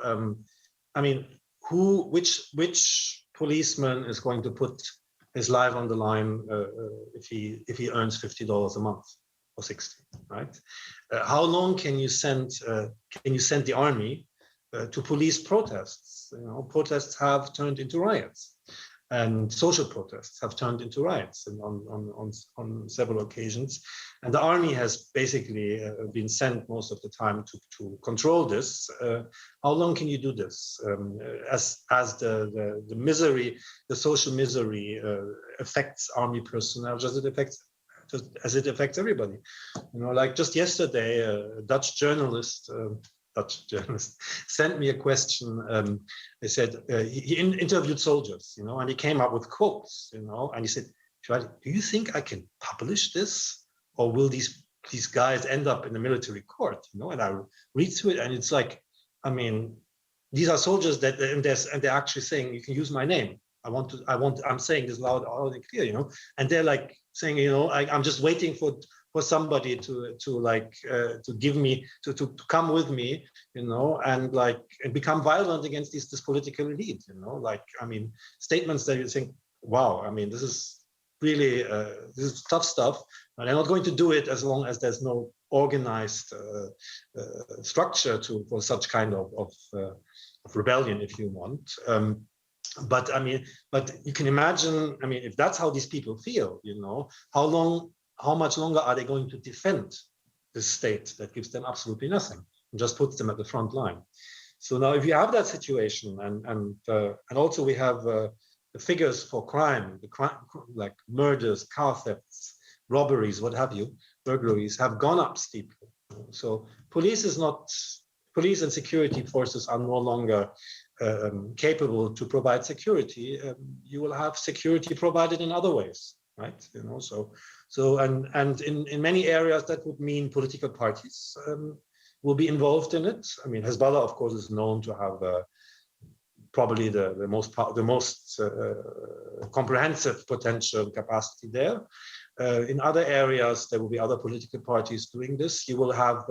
which policeman is going to put his life on the line if he earns $50 a month or 60, right? How long can you send the army to police protests? Protests have turned into riots, and social protests have turned into riots on several occasions. And the army has basically been sent most of the time to control this. How long can you do this? As the misery, the social misery affects army personnel, just as it affects everybody. Like just yesterday, a Dutch journalist sent me a question. They said he interviewed soldiers, and he came up with quotes, and he said, do you think I can publish this, or will these guys end up in the military court? And I read through it, and it's like, these are soldiers and they're actually saying, you can use my name. I'm saying this loud and clear, and they're like saying, I'm just waiting for somebody to give me to come with me, and become violent against this political elite, statements that you think, wow, this is really this is tough stuff, and they're not going to do it as long as there's no organized structure for such kind of rebellion, if you want. But you can imagine, if that's how these people feel, how much longer are they going to defend this state that gives them absolutely nothing and just puts them at the front line? So now, if you have that situation, and also we have the figures for crime, like murders, car thefts, robberies, what have you, burglaries, have gone up steeply. So police and security forces are no longer capable to provide security. You will have security provided in other ways, right? And in many areas that would mean political parties will be involved in it. Hezbollah, of course, is known to have probably the most comprehensive potential capacity there. In other areas, there will be other political parties doing this. You will have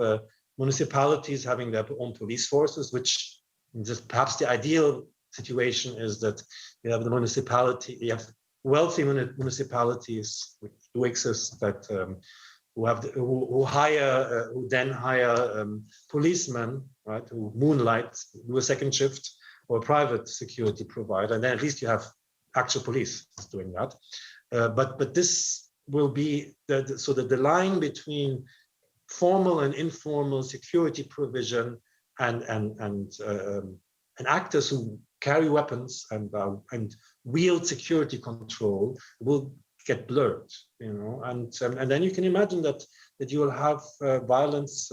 municipalities having their own police forces, which just perhaps the ideal situation is that you have the municipality, you have wealthy municipalities which do exist that who then hire policemen, right, who moonlight, do a second shift, or a private security provider, and then at least you have actual police doing that. But this will be so that the line between formal and informal security provision and actors who carry weapons and wield security control will get blurred, you know, and then you can imagine that you will have violence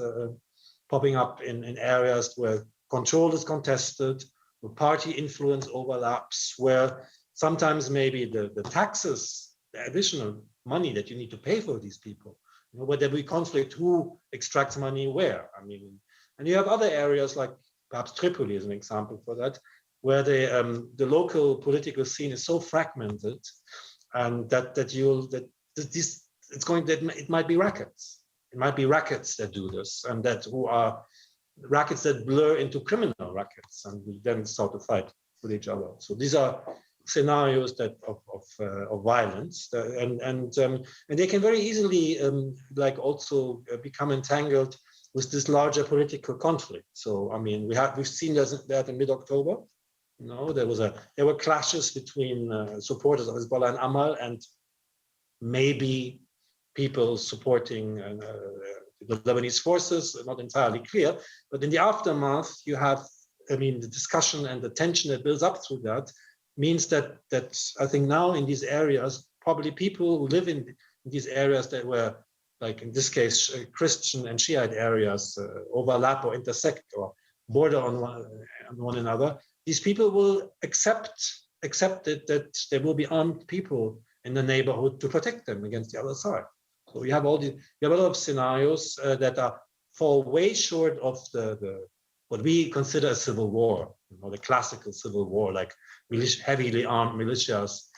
popping up in areas where control is contested, where party influence overlaps, where sometimes maybe the taxes, the additional money that you need to pay for these people, you know, where there will be conflict, who extracts money where. I mean, and you have other areas like perhaps Tripoli is an example for that, where the local political scene is so fragmented, and it might be rackets. It might be rackets that do this, and who are rackets that blur into criminal rackets, and we then start to fight with each other. So these are scenarios of violence, and they can very easily also become entangled with this larger political conflict. So I mean, we've seen that in mid-October. You know, there were clashes between supporters of Hezbollah and Amal, and maybe people supporting the Lebanese forces. Not entirely clear, but in the aftermath, you have, I mean, the discussion and the tension that builds up through that means that I think now in these areas, probably people who live in these areas that were, like in this case, Christian and Shiite areas overlap or intersect or border on one another. These people will accept it that there will be armed people in the neighborhood to protect them against the other side. So you have a lot of scenarios that fall way short of the what we consider a civil war, you know, the classical civil war, like heavily armed militias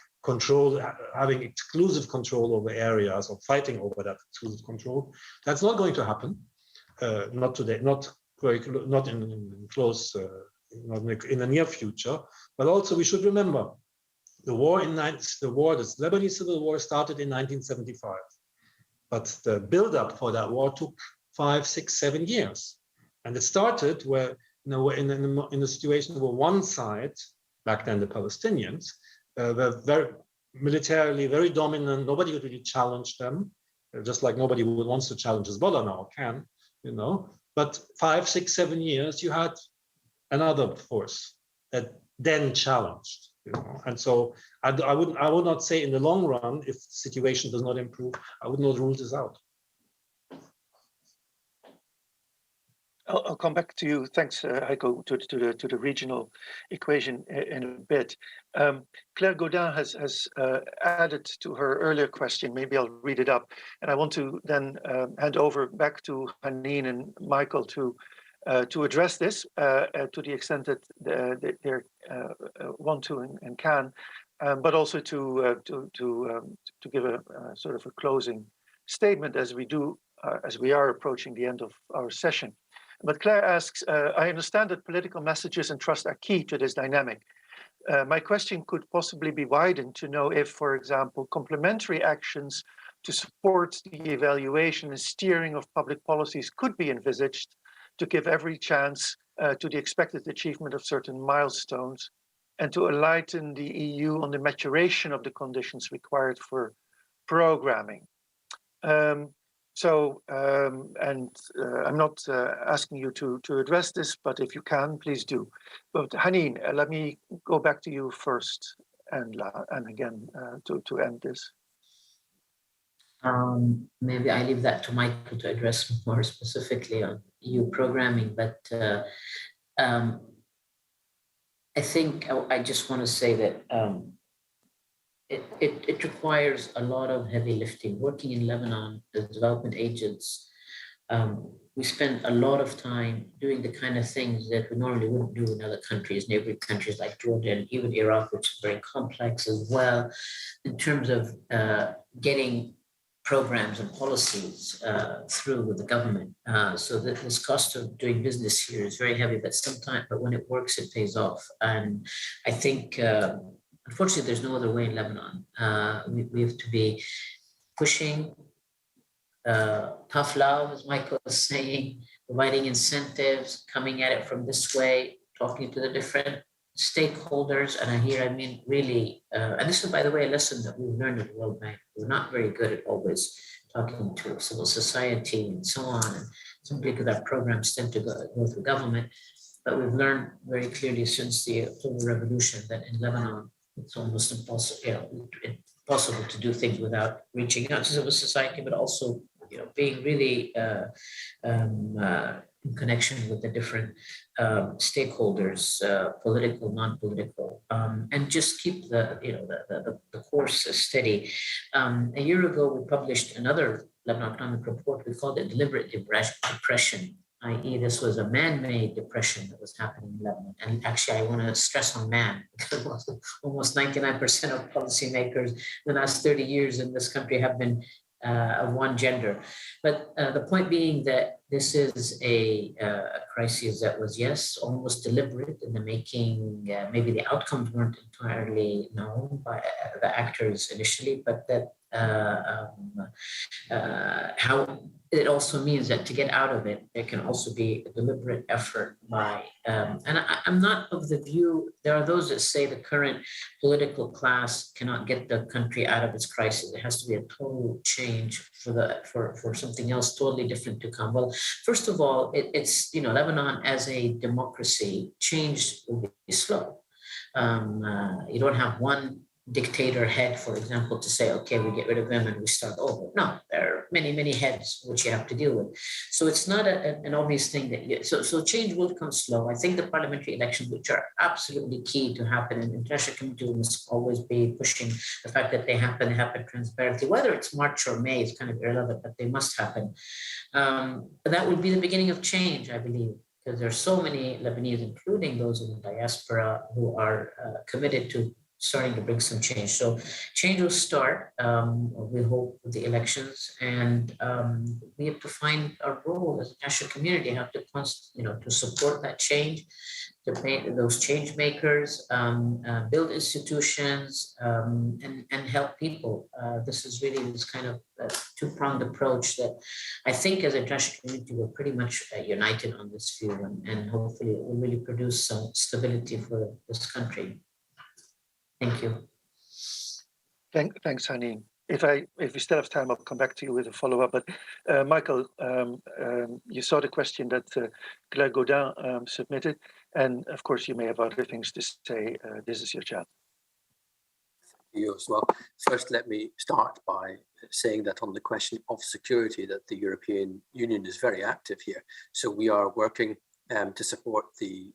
having exclusive control over areas or fighting over that exclusive control. That's not going to happen. Not today. Not in close. Not in the near future, but also we should remember the Lebanese civil war started in 1975, but the build-up for that war took 5, 6, 7 years, and it started where, you know, in a situation where one side, back then the Palestinians, were very militarily very dominant. Nobody would really challenge them, just like nobody wants to challenge Hezbollah now can, you know. But 5, 6, 7 years, you had another force that then challenged, you know. And so I would not say in the long run, if the situation does not improve, I would not rule this out. I'll come back to you. Thanks, Heiko, to the regional equation in a bit. Claire Godin has added to her earlier question. Maybe I'll read it up, and I want to then hand over back to Haneen and Michael to address this to the extent that they want to and can, but also to give a sort of a closing statement as we are approaching the end of our session. But Claire asks, I understand that political messages and trust are key to this dynamic. My question could possibly be widened to know if, for example, complementary actions to support the evaluation and steering of public policies could be envisaged to give every chance to the expected achievement of certain milestones, and to enlighten the EU on the maturation of the conditions required for programming. I'm not asking you to address this, but if you can, please do. But Haneen, let me go back to you first, and again to end this. Maybe I leave that to Michael to address more specifically on EU programming, but I think I just want to say that it requires a lot of heavy lifting. Working in Lebanon, the development agents, we spend a lot of time doing the kind of things that we normally wouldn't do in other countries, neighboring countries like Jordan, even Iraq, which is very complex as well, in terms of getting programs and policies through with the government. So that this cost of doing business here is very heavy, but when it works, it pays off. And I think, unfortunately, there's no other way in Lebanon. We have to be pushing tough love, as Michael was saying, providing incentives, coming at it from this way, talking to the different stakeholders. And I mean, really, and this is, by the way, a lesson that we've learned at the World Bank. We're not very good at always talking to civil society and so on. And simply because our programs tend to go through government. But we've learned very clearly since the October Revolution that in Lebanon, it's almost impossible, impossible to do things without reaching out to civil society, but also, being really in connection with the different stakeholders, political, non-political, and just keep the course steady. A year ago, we published another Lebanon Economic Report. We called it Deliberate Depression, i.e. this was a man-made depression that was happening in Lebanon. And actually, I want to stress on man, because almost 99% of policymakers in the last 30 years in this country have been of one gender. But the point being that this is a crisis that was, yes, almost deliberate in the making. Maybe the outcomes weren't entirely known by the actors initially, but that how it also means that to get out of it, there can also be a deliberate effort by, and I'm not of the view, there are those that say the current political class cannot get the country out of its crisis. It has to be a total change for something else totally different to come. Well, first of all, it's, Lebanon as a democracy, change will be slow. You don't have one dictator head, for example, to say, okay, we get rid of him and we start over. No, there are many, many heads which you have to deal with. So it's not an obvious thing that so change will come slow. I think the parliamentary elections, which are absolutely key to happen, and the international community must always be pushing the fact that they happen transparently, whether it's March or May is kind of irrelevant, but they must happen. But that would be the beginning of change, I believe, because there are so many Lebanese, including those in the diaspora, who are committed to starting to bring some change. So change will start, we hope, with the elections, and we have to find our role as a national community, have to, to support that change, to make those change makers, build institutions, and help people. This is really this kind of two-pronged approach that I think as a international community, we're pretty much united on this view, and hopefully it will really produce some stability for this country. Thank you. Thanks, Hani. If we still have time, I'll come back to you with a follow-up. But Michael, you saw the question that Claire Gaudin submitted, and of course you may have other things to say. This is your chance. Thank you as well. First, let me start by saying that on the question of security, that the European Union is very active here. So we are working to support the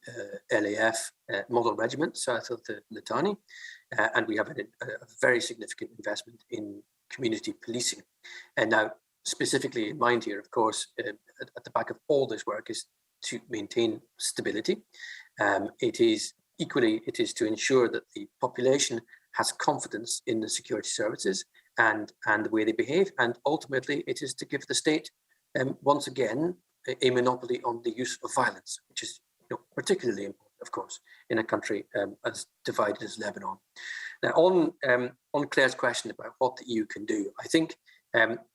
LAF model regiment south of the Litani. And we have a very significant investment in community policing. And now, specifically in mind here, of course, at the back of all this work is to maintain stability. It is to ensure that the population has confidence in the security services and the way they behave. And ultimately, it is to give the state, once again, a monopoly on the use of violence, which is particularly important, of course, in a country as divided as Lebanon. Now, on Claire's question about what the EU can do, I think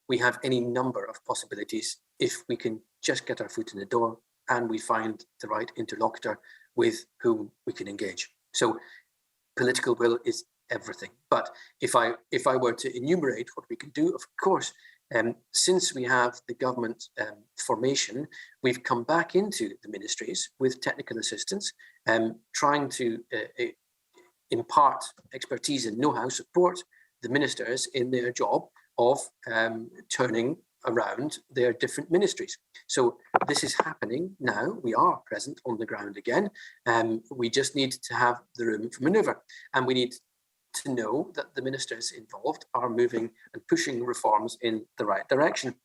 we have any number of possibilities if we can just get our foot in the door and we find the right interlocutor with whom we can engage. So political will is everything. But if I were to enumerate what we can do, of course, since we have the government formation, we've come back into the ministries with technical assistance, trying to impart expertise and know-how, support the ministers in their job of turning around their different ministries. So this is happening now. We are present on the ground again. We just need to have the room for manoeuvre, and we need to know that the ministers involved are moving and pushing reforms in the right direction.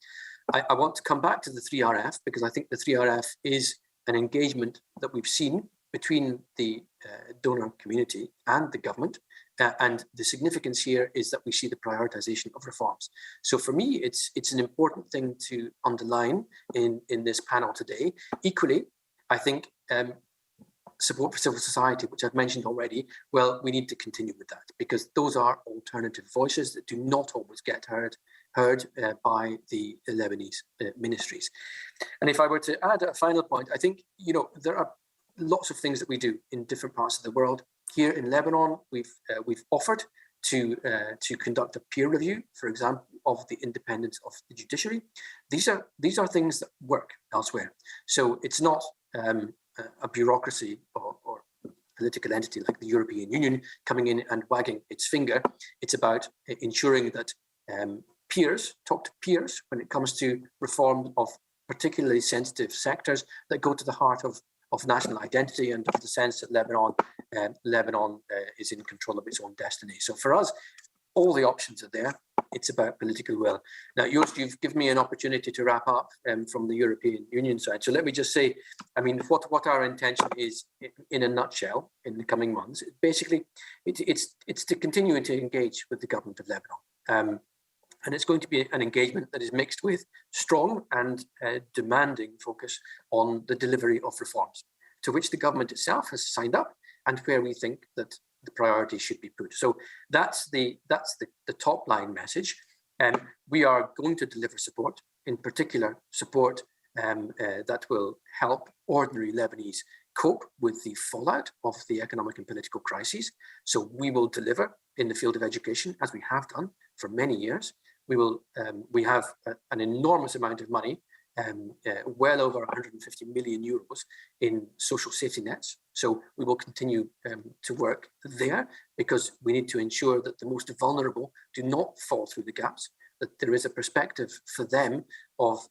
I want to come back to the 3RF because I think the 3RF is an engagement that we've seen between the donor community and the government. And the significance here is that we see the prioritization of reforms. So for me, it's an important thing to underline in this panel today. Equally, I think support for civil society, which I've mentioned already, well, we need to continue with that, because those are alternative voices that do not always get heard by the Lebanese ministries. And if I were to add a final point, I think, you know, there are lots of things that we do in different parts of the world. Here in Lebanon, we've offered to conduct a peer review, for example, of the independence of the judiciary. These are things that work elsewhere. So it's not a bureaucracy or political entity like the European Union coming in and wagging its finger. It's about ensuring that peers talk to peers when it comes to reform of particularly sensitive sectors that go to the heart of national identity and of the sense that Lebanon is in control of its own destiny. So for us, all the options are there. It's about political will. Now, Joost, you've given me an opportunity to wrap up from the European Union side. So let me just say, I mean, what our intention is in a nutshell in the coming months. Basically, it's to continue to engage with the government of Lebanon. And it's going to be an engagement that is mixed with strong and demanding focus on the delivery of reforms, to which the government itself has signed up and where we think that the priority should be put. So that's the top line message. And we are going to deliver support, in particular support that will help ordinary Lebanese cope with the fallout of the economic and political crises. So we will deliver in the field of education, as we have done for many years. We have an enormous amount of money, well over 150 million euros in social safety nets. So we will continue to work there, because we need to ensure that the most vulnerable do not fall through the gaps, that there is a perspective for them of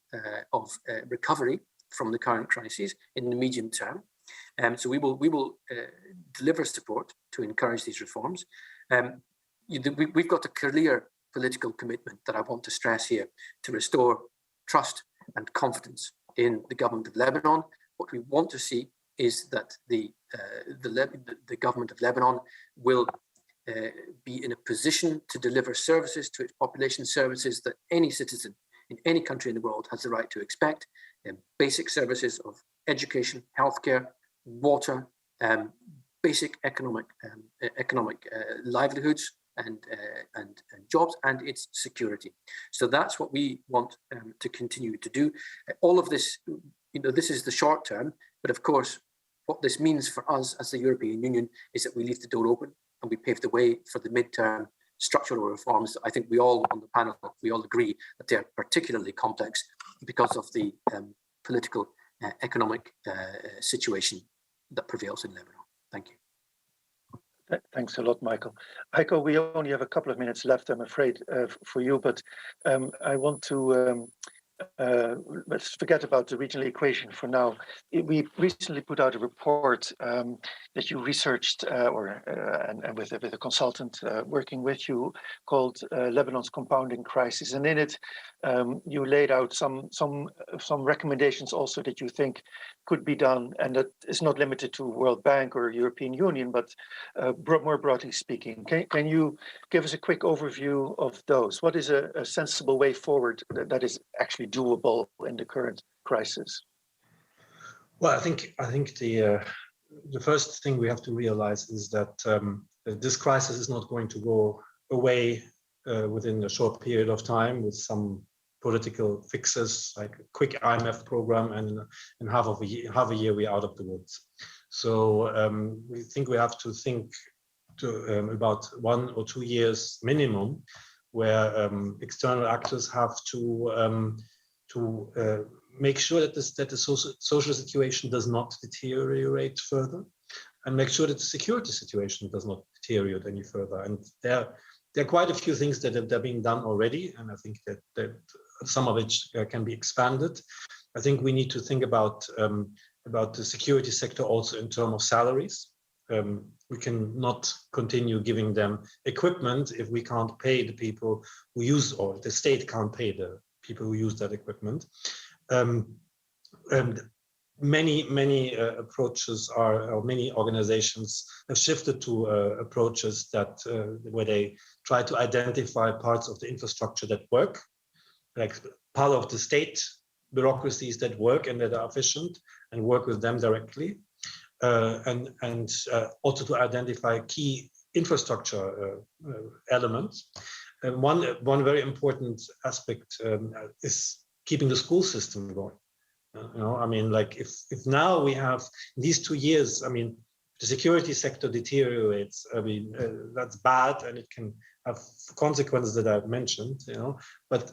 recovery from the current crisis in the medium term. So we will deliver support to encourage these reforms. We've got a clear political commitment that I want to stress here to restore trust and confidence in the government of Lebanon. What we want to see is that the government of Lebanon will be in a position to deliver services to its population, services that any citizen in any country in the world has the right to expect, basic services of education, healthcare, water, basic economic livelihoods, and jobs, and its security. So that's what we want to continue to do. All of this, you know, this is the short term, but of course, what this means for us as the European Union is that we leave the door open and we pave the way for the midterm structural reforms. I think we all on the panel, we all agree that they're particularly complex because of the political, economic situation that prevails in Lebanon. Thank you. Thanks a lot, Michael. Heiko, we only have a couple of minutes left, I'm afraid, for you, but I want to, let's forget about the regional equation for now. We recently put out a report that you researched and with a consultant working with you called Lebanon's Compounding Crisis. And in it, you laid out some recommendations also that you think could be done, and that is not limited to World Bank or European Union, but more broadly speaking. Can you give us a quick overview of those? What is a sensible way forward that is actually doable in the current crisis? Well, I think the first thing we have to realize is that this crisis is not going to go away within a short period of time with some political fixes like a quick IMF program, and in half a year we're out of the woods. So we think we have to think about 1 or 2 years minimum, where external actors have to make sure that the social situation does not deteriorate further, and make sure that the security situation does not deteriorate any further. And there are quite a few things that are being done already, and I think that some of it can be expanded. I think we need to think about the security sector also in terms of salaries. We cannot continue giving them equipment if we can't pay the people who use, or the state can't pay the people who use that equipment. And many approaches or many organizations have shifted to approaches that where they try to identify parts of the infrastructure that work, like part of the state bureaucracies that work and that are efficient, and work with them directly, and also to identify key infrastructure elements. And one very important aspect is keeping the school system going. I mean, like if now we have these 2 years, I mean, the security sector deteriorates. I mean, that's bad, and it can have consequences that I've mentioned. But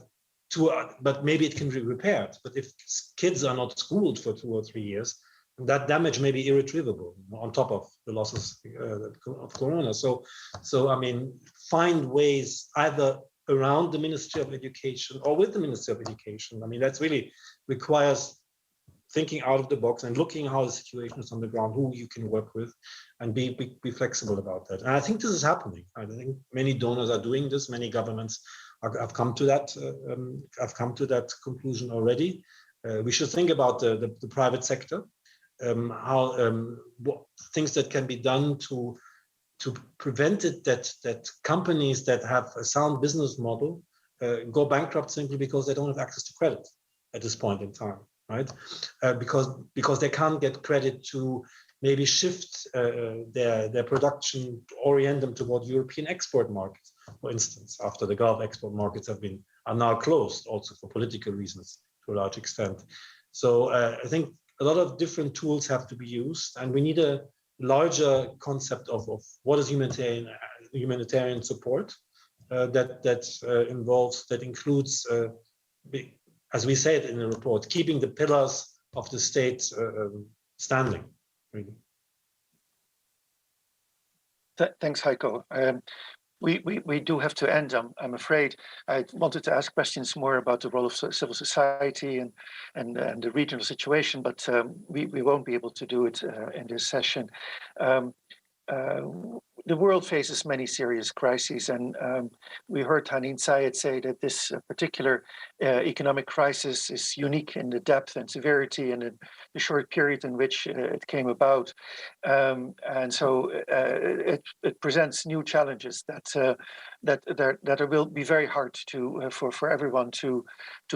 maybe it can be repaired. But if kids are not schooled for 2 or 3 years, that damage may be irretrievable on top of the losses of Corona. So I mean, find ways either around the Ministry of Education or with the Ministry of Education. I mean, that's really requires thinking out of the box and looking how the situation is on the ground, who you can work with, and be flexible about that. And I think this is happening. I think many donors are doing this. Many governments have come to that conclusion already. We should think about the private sector, what things that can be done to prevent it that companies that have a sound business model go bankrupt simply because they don't have access to credit at this point in time. Right, because they can't get credit to maybe shift their production, orient them toward European export markets, for instance, after the Gulf export markets are now closed, also for political reasons to a large extent. So I think a lot of different tools have to be used, and we need a larger concept of what is humanitarian support that includes. As we said in the report, keeping the pillars of the state standing. Really. Thanks, Heiko. We do have to end, I'm afraid. I wanted to ask questions more about the role of civil society and the regional situation, but we won't be able to do it in this session. The world faces many serious crises, and we heard Hanin Syed say that this particular economic crisis is unique in the depth and severity and in the short period in which it came about. And so it presents new challenges that will be very hard for everyone to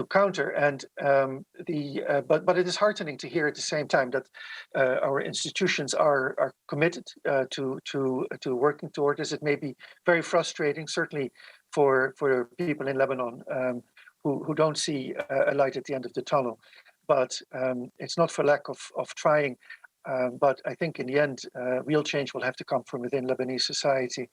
counter. And but it is heartening to hear at the same time that our institutions are committed to working toward this. It may be very frustrating, certainly for people in Lebanon who don't see a light at the end of the tunnel. But it's not for lack of trying. But I think in the end, real change will have to come from within Lebanese society.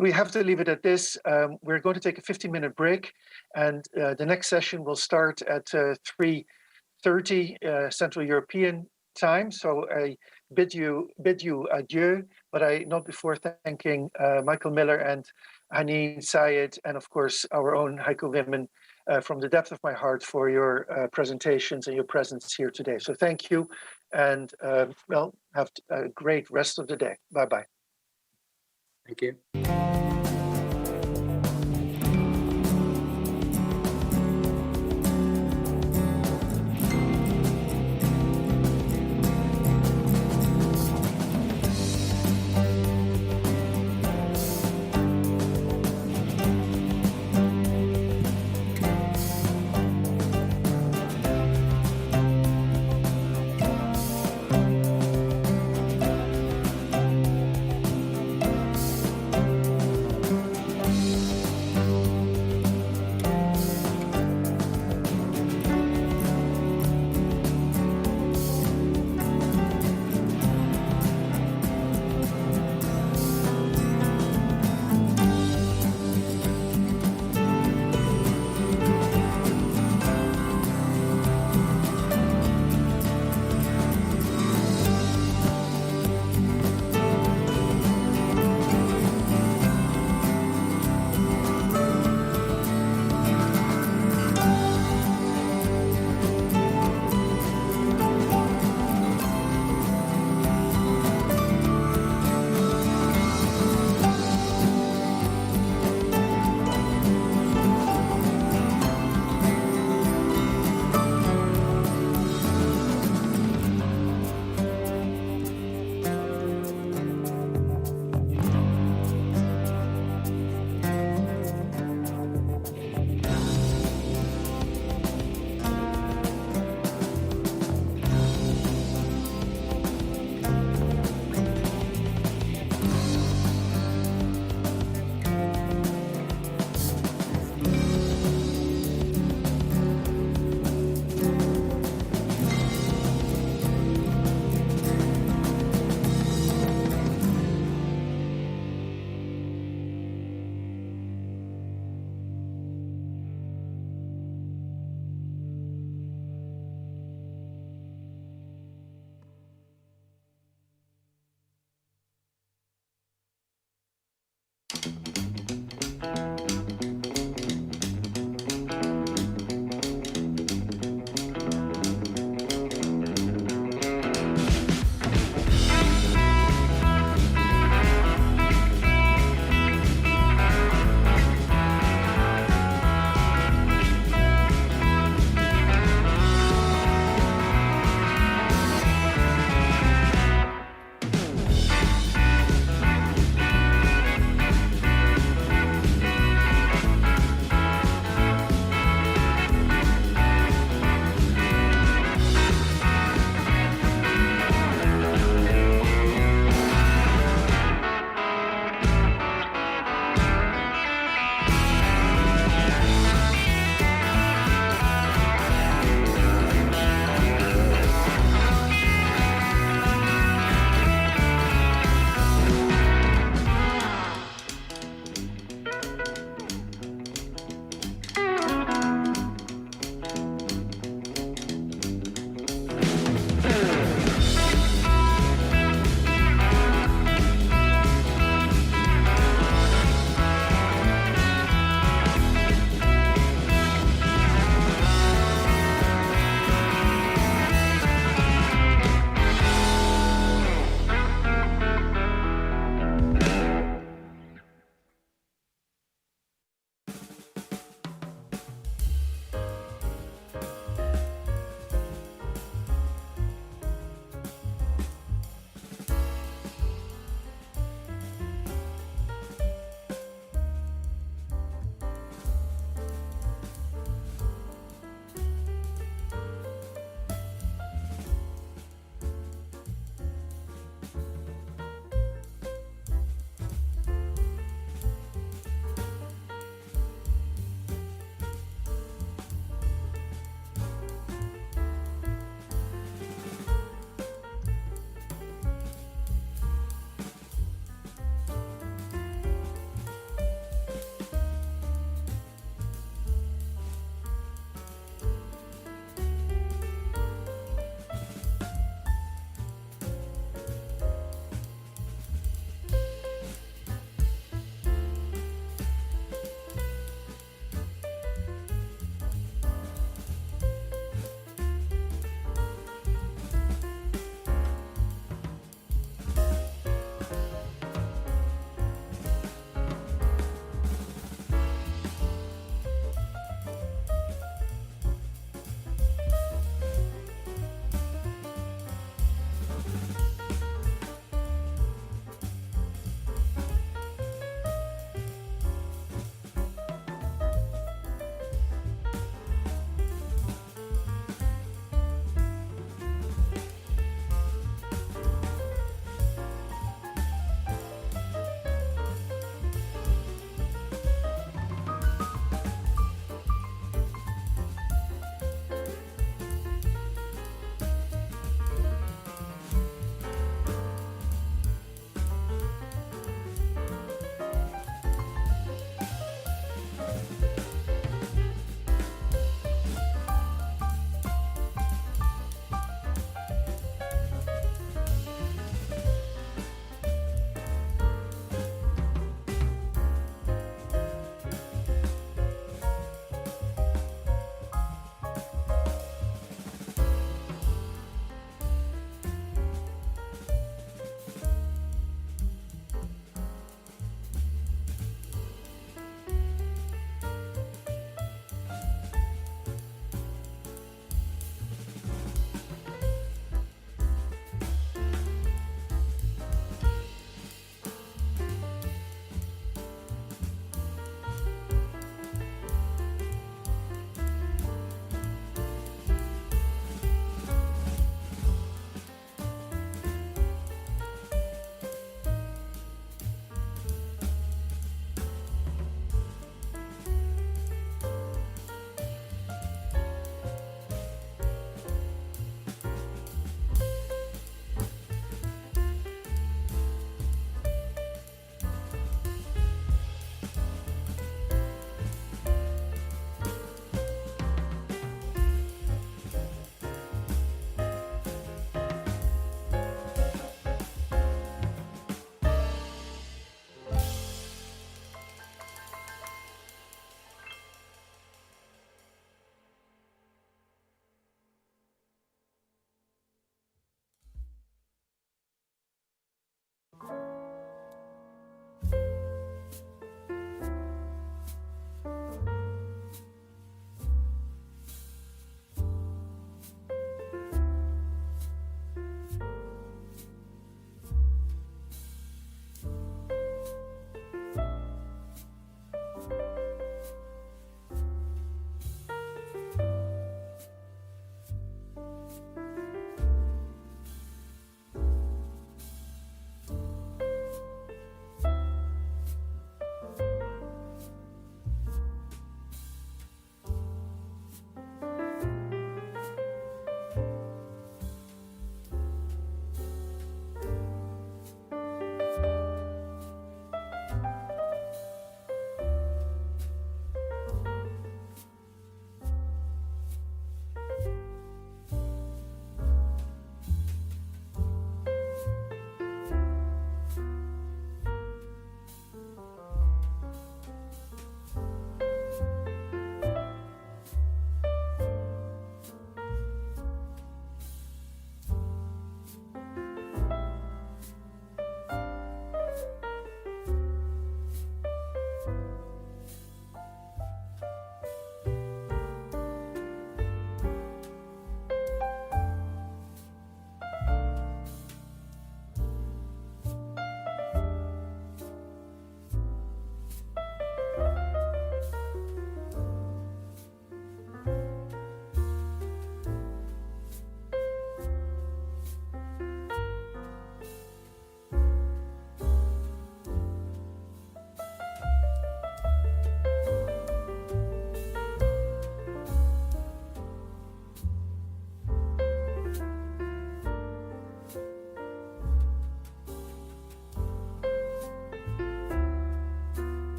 We have to leave it at this. We're going to take a 15-minute break, and the next session will start at 3:30 Central European time. So I bid you adieu, but not before thanking Michael Miller and Hanin Syed, and of course our own Heiko Wimmen, from the depth of my heart for your presentations and your presence here today. So thank you, and well, have a great rest of the day. Bye-bye. Thank you.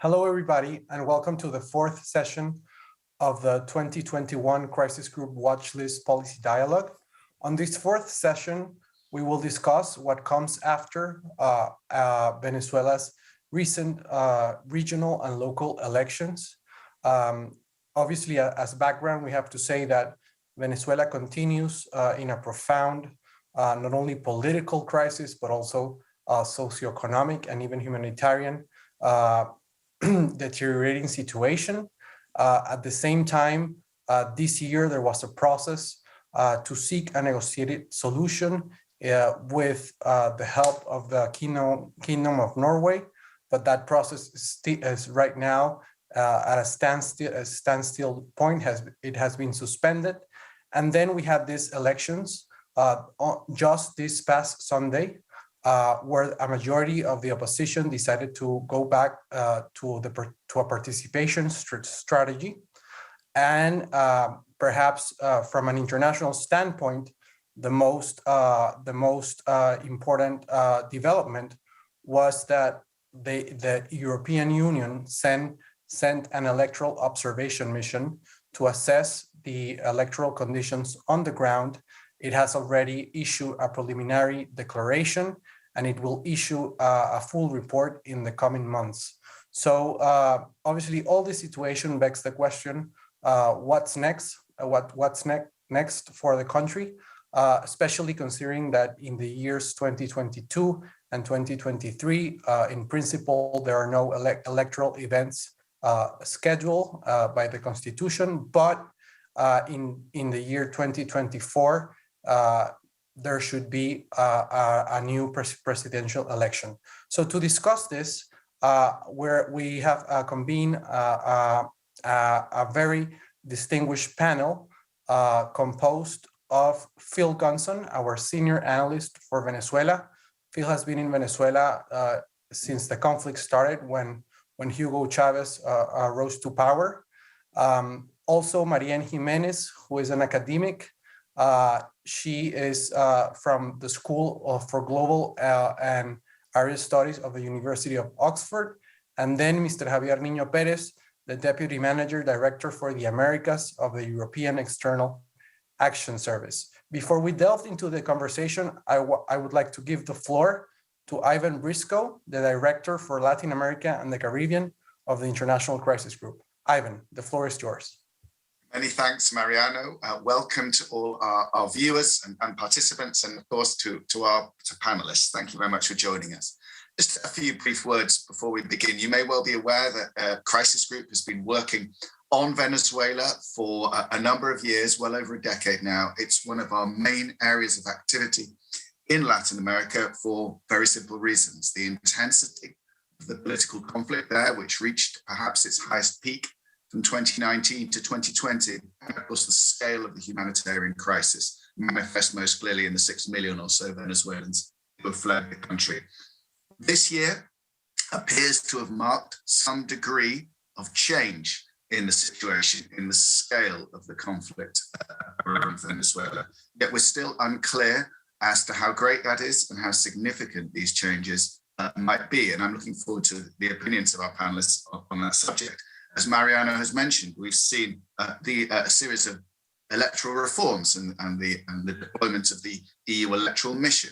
Hello, everybody, and welcome to the fourth session of the 2021 Crisis Group Watch List Policy Dialogue. On this fourth session, we will discuss what comes after Venezuela's recent regional and local elections. Obviously, as background, we have to say that Venezuela continues in a profound, not only political crisis, but also socioeconomic and even humanitarian deteriorating situation. At the same time, this year there was a process to seek a negotiated solution with the help of the Kingdom of Norway, but that process is right now at a standstill point. It has been suspended, and then we had these elections just this past Sunday, where a majority of the opposition decided to go back to a participation strategy. And perhaps from an international standpoint, the most important development was that the European Union sent an electoral observation mission to assess the electoral conditions on the ground. It has already issued a preliminary declaration, and it will issue a full report in the coming months. So obviously, all this situation begs the question: what's next? What's next for the country? Especially considering that in the years 2022 and 2023, in principle, there are no electoral events scheduled by the Constitution, but in the year 2024. There should be a new presidential election. So to discuss this, we have convened a very distinguished panel composed of Phil Gunson, our senior analyst for Venezuela. Phil has been in Venezuela since the conflict started when Hugo Chavez rose to power. Also, Marianne Jimenez, who is an academic. She is from the School for Global and Area Studies of the University of Oxford. And then Mr. Javier Niño Perez, the Deputy Manager Director for the Americas of the European External Action Service. Before we delve into the conversation, I would like to give the floor to Ivan Briscoe, the Director for Latin America and the Caribbean of the International Crisis Group. Ivan, the floor is yours. Many thanks, Mariano. Welcome to all our viewers and participants, and of course to panelists. Thank you very much for joining us. Just a few brief words before we begin. You may well be aware that Crisis Group has been working on Venezuela for a number of years, well over a decade now. It's one of our main areas of activity in Latin America for very simple reasons. The intensity of the political conflict there, which reached perhaps its highest peak from 2019 to 2020, and of course the scale of the humanitarian crisis manifests most clearly in the 6 million or so Venezuelans who have fled the country. This year appears to have marked some degree of change in the situation, in the scale of the conflict around Venezuela. Yet we're still unclear as to how great that is and how significant these changes might be. And I'm looking forward to the opinions of our panelists on that subject. As Mariano has mentioned, we've seen a series of electoral reforms and the deployment of the EU electoral mission.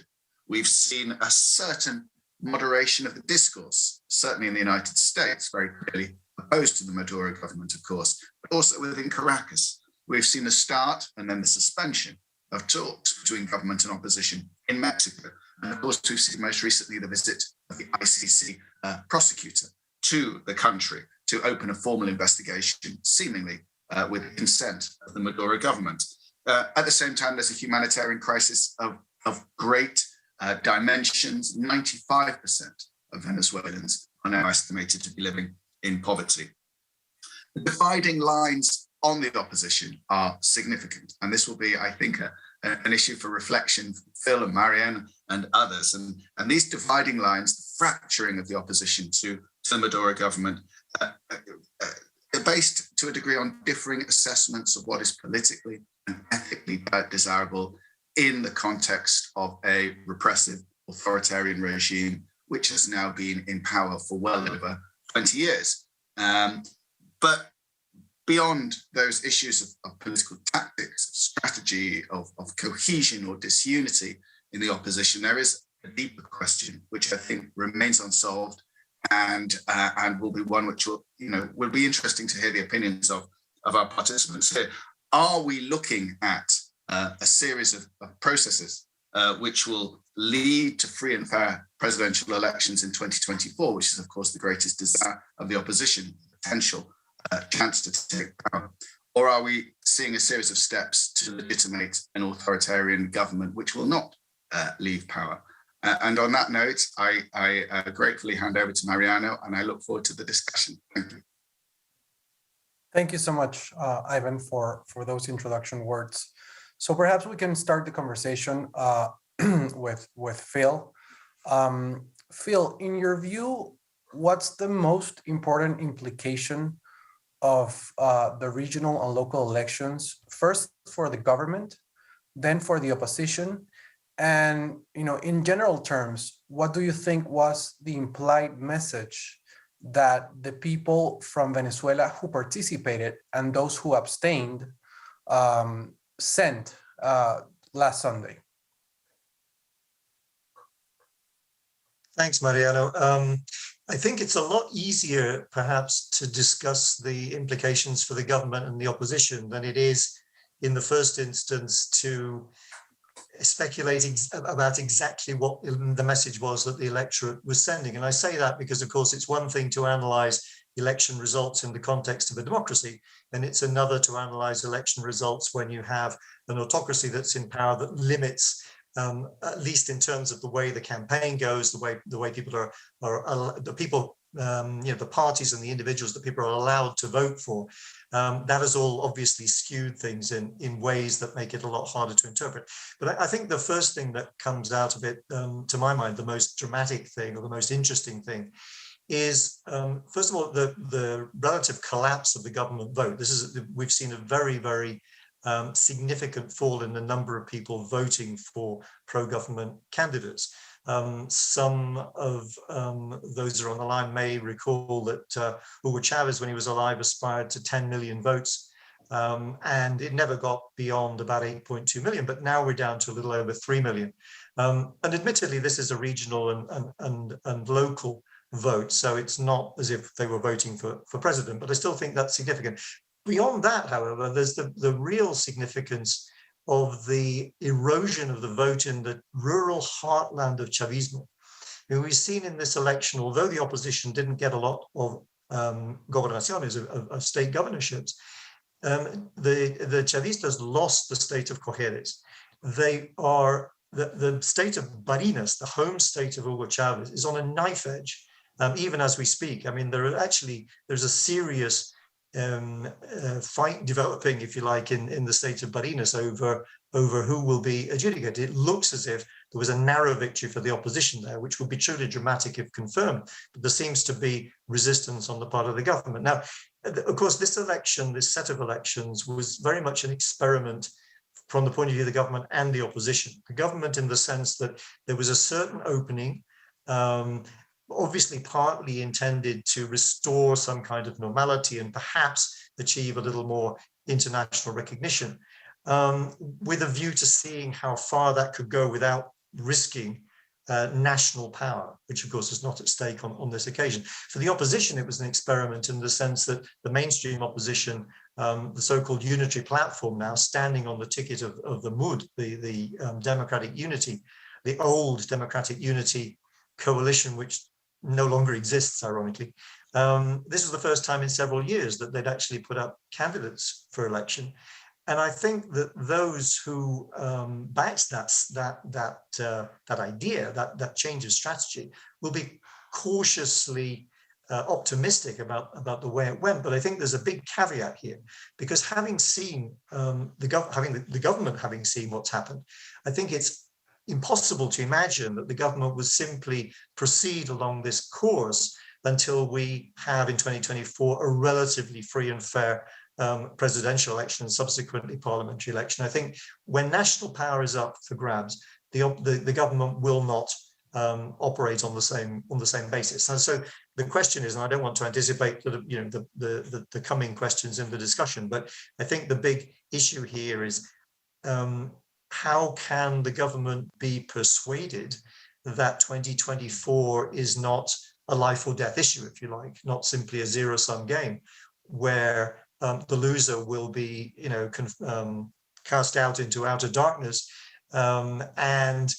We've seen a certain moderation of the discourse, certainly in the United States, very clearly opposed to the Maduro government, of course, but also within Caracas. We've seen the start and then the suspension of talks between government and opposition in Mexico. And of course, we've seen most recently the visit of the ICC prosecutor to the country to open a formal investigation, seemingly with consent of the Maduro government. At the same time, there's a humanitarian crisis of great dimensions. 95% of Venezuelans are now estimated to be living in poverty. The dividing lines on the opposition are significant, and this will be, I think, an issue for reflection from Phil and Marianne and others. And these dividing lines, the fracturing of the opposition to the Maduro government, are based to a degree on differing assessments of what is politically and ethically desirable in the context of a repressive authoritarian regime, which has now been in power for well over 20 years. But beyond those issues of political tactics, of strategy, of cohesion or disunity in the opposition, there is a deeper question, which I think remains unsolved, and will be one which will be interesting to hear the opinions of our participants here. Are we looking at a series of processes which will lead to free and fair presidential elections in 2024, which is, of course, the greatest desire of the opposition, potential chance to take power? Or are we seeing a series of steps to legitimate an authoritarian government which will not leave power? And on that note, I gratefully hand over to Mariano, and I look forward to the discussion. Thank you. Thank you so much, Ivan, for those introduction words. So perhaps we can start the conversation with Phil. Phil, in your view, what's the most important implication of the regional and local elections, first for the government, then for the opposition? And, in general terms, what do you think was the implied message that the people from Venezuela who participated and those who abstained sent last Sunday? Thanks, Mariano. I think it's a lot easier, perhaps, to discuss the implications for the government and the opposition than it is, in the first instance, to speculating about exactly what the message was that the electorate was sending. And I say that because, of course, it's one thing to analyze election results in the context of a democracy, and it's another to analyze election results when you have an autocracy that's in power that limits, at least in terms of the way the campaign goes, the way people are the people, the parties and the individuals that people are allowed to vote for. That has all obviously skewed things in ways that make it a lot harder to interpret. But I think the first thing that comes out of it, to my mind, the most dramatic thing or the most interesting thing is, first of all, the relative collapse of the government vote. We've seen a very, very significant fall in the number of people voting for pro-government candidates. Some of those who are on the line may recall that Hugo Chavez, when he was alive, aspired to 10 million votes, and it never got beyond about 8.2 million, but now we're down to a little over 3 million. And admittedly, this is a regional and local vote, so it's not as if they were voting for president, but I still think that's significant. Beyond that, however, there's the real significance of the erosion of the vote in the rural heartland of Chavismo. We've seen in this election, although the opposition didn't get a lot of gobernaciones, of state governorships, the Chavistas lost the state of Cojedes. They are, the state of Barinas, the home state of Hugo Chavez, is on a knife edge, even as we speak. I mean, there's a serious fight developing, if you like, in the state of Barinas over who will be adjudicated. It looks as if there was a narrow victory for the opposition there, which would be truly dramatic if confirmed, but there seems to be resistance on the part of the government. Now, of course, this set of elections was very much an experiment from the point of view of the government and the opposition. The government, in the sense that there was a certain opening, obviously partly intended to restore some kind of normality and perhaps achieve a little more international recognition, with a view to seeing how far that could go without risking national power, which of course is not at stake on this occasion. For the opposition, it was an experiment in the sense that the mainstream opposition, the so-called unitary platform, now standing on the ticket of the MUD, the Democratic Unity, the old Democratic Unity coalition, which no longer exists, ironically. This was the first time in several years that they'd actually put up candidates for election. And I think that those who backed that idea, that change of strategy, will be cautiously optimistic about the way it went. But I think there's a big caveat here, because having seen the government having seen what's happened, I think it's impossible to imagine that the government would simply proceed along this course until we have in 2024 a relatively free and fair presidential election and subsequently parliamentary election. I think when national power is up for grabs, the government will not operate on the same basis. And so the question is, and I don't want to anticipate the coming questions in the discussion, but I think the big issue here is how can the government be persuaded that 2024 is not a life or death issue, if you like, not simply a zero-sum game where the loser will be, cast out into outer darkness and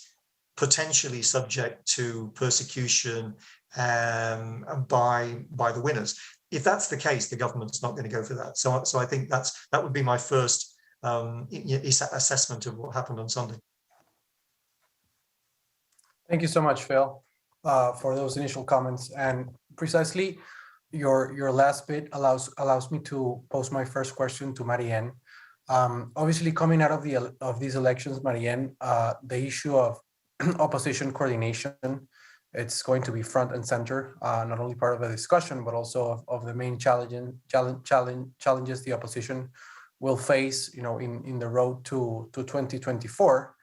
potentially subject to persecution by the winners. If that's the case, the government's not going to go for that. So I think that would be my first assessment of what happened on Sunday. Thank you so much, Phil, for those initial comments. And precisely your last bit allows me to pose my first question to Marianne. Obviously, coming out of these elections, Marianne, the issue of opposition coordination, it's going to be front and center, not only part of the discussion, but also of the main challenges the opposition will face, in the road to 2024,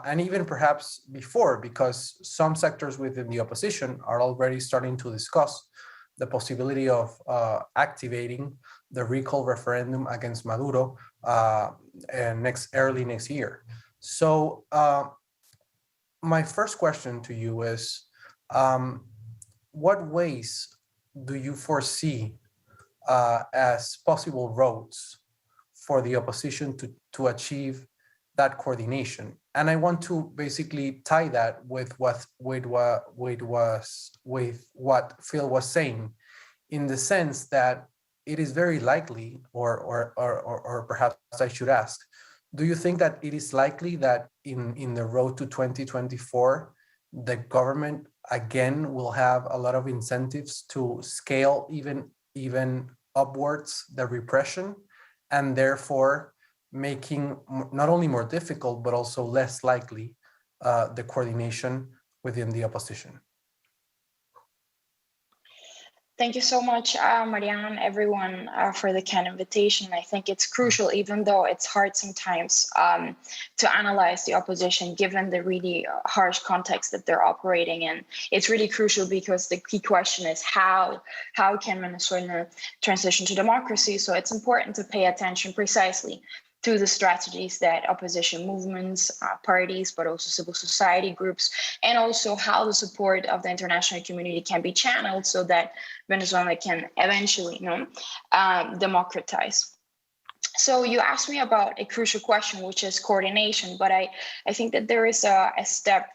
and even perhaps before, because some sectors within the opposition are already starting to discuss the possibility of activating the recall referendum against Maduro early next year. So my first question to you is, what ways do you foresee as possible roads for the opposition to achieve that coordination? And I want to basically tie that with what Phil was saying, in the sense that it is very likely, or perhaps I should ask, do you think that it is likely that in the road to 2024, the government again will have a lot of incentives to scale even upwards the repression, and therefore making not only more difficult, but also less likely the coordination within the opposition? Thank you so much, Marianne, everyone, for the kind invitation. I think it's crucial, even though it's hard sometimes to analyze the opposition, given the really harsh context that they're operating in. It's really crucial because the key question is how can Venezuela transition to democracy? So it's important to pay attention precisely to the strategies that opposition movements, parties, but also civil society groups, and also how the support of the international community can be channeled so that Venezuela can eventually democratize. So you asked me about a crucial question, which is coordination, but I think that there is a step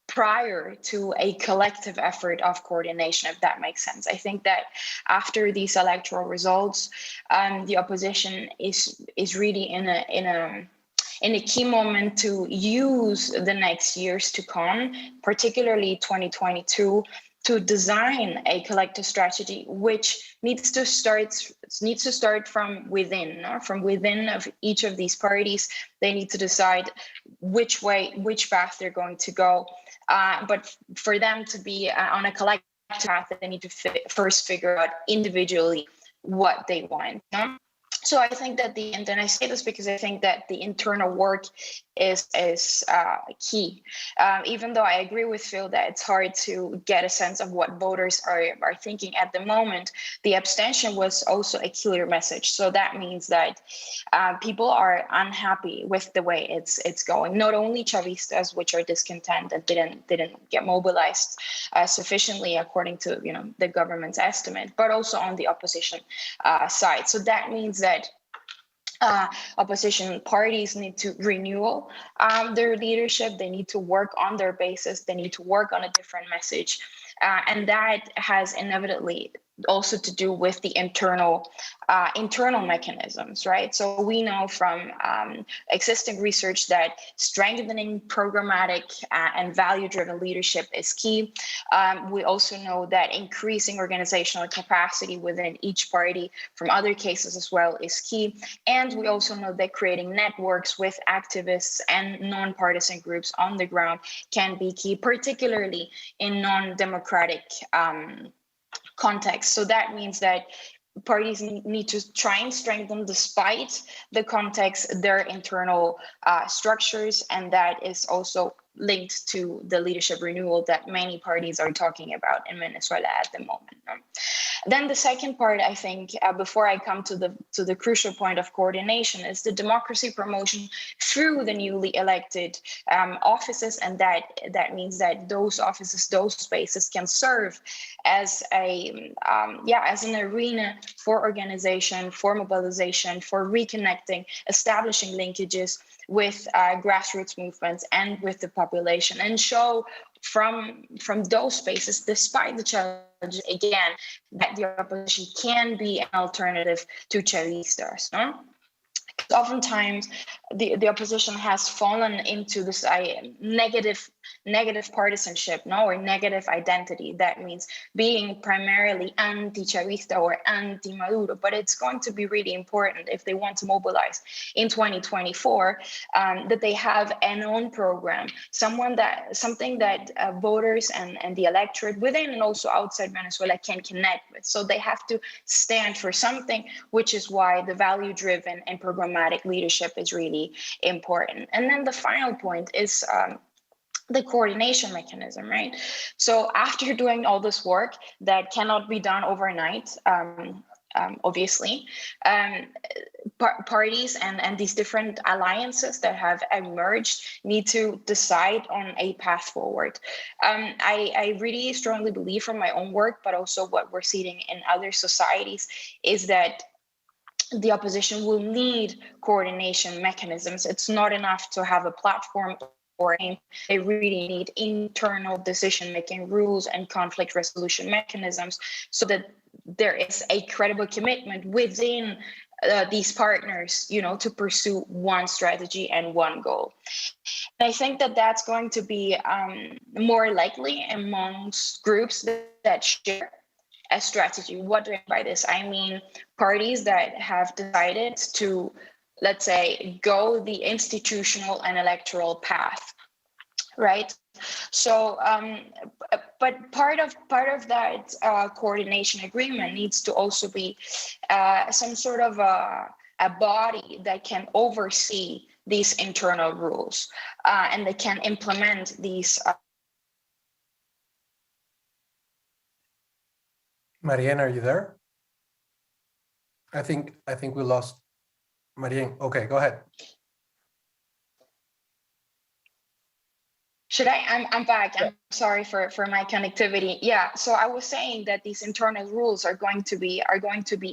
prior to a collective effort of coordination, if that makes sense. I think that after these electoral results, the opposition is really in a key moment to use the next years to come, particularly 2022, to design a collective strategy, which needs to start from within, from within of each of these parties. They need to decide which path they're going to go. But for them to be on a collective path, they need to first figure out individually what they want. So I think that and I say this because I think that the internal work is key. Even though I agree with Phil that it's hard to get a sense of what voters are thinking at the moment, the abstention was also a clear message. So that means that people are unhappy with the way it's going. Not only Chavistas, which are discontent and didn't get mobilized sufficiently according to the government's estimate, but also on the opposition side. So that means that opposition parties need to renew their leadership. They need to work on their basis. They need to work on a different message. And that has inevitably also to do with the internal mechanisms, right? So we know from existing research that strengthening programmatic and value-driven leadership is key. We also know that increasing organizational capacity within each party from other cases as well is key. And we also know that creating networks with activists and non-partisan groups on the ground can be key, particularly in non-democratic context. So that means that parties need to try and strengthen, despite the context, their internal structures, and that is also linked to the leadership renewal that many parties are talking about in Venezuela at the moment. Then the second part, I think, before I come to the crucial point of coordination, is the democracy promotion through the newly elected offices, and that means that those offices, those spaces, can serve as as an arena for organization, for mobilization, for reconnecting, establishing linkages with grassroots movements and with the population, and show from those spaces, despite the challenges, again, that the opposition can be an alternative to Chavistas. No? Oftentimes, the opposition has fallen into this negative partisanship, or negative identity. That means being primarily anti-Chavista or anti-Maduro. But it's going to be really important if they want to mobilize in 2024 that they have an own program, something that voters and the electorate within and also outside Venezuela can connect with. So they have to stand for something, which is why the value-driven and programmatic leadership is really important. And then the final point is the coordination mechanism, right? So after doing all this work that cannot be done overnight, obviously, parties and these different alliances that have emerged need to decide on a path forward. I really strongly believe from my own work, but also what we're seeing in other societies, is that the opposition will need coordination mechanisms. It's not enough to have a platform or aim. They really need internal decision-making rules and conflict resolution mechanisms so that there is a credible commitment within these partners, to pursue one strategy and one goal. And I think that that's going to be more likely amongst groups that share a strategy. What do I mean by this? I mean parties that have decided to, let's say, go the institutional and electoral path, right? So, but part of that coordination agreement needs to also be some sort of a body that can oversee these internal rules and that can implement these. Marianne, are you there? I think we lost Marianne. Okay, go ahead. Should I? I'm back. I'm sorry for my connectivity. Yeah. So I was saying that these internal rules are going to be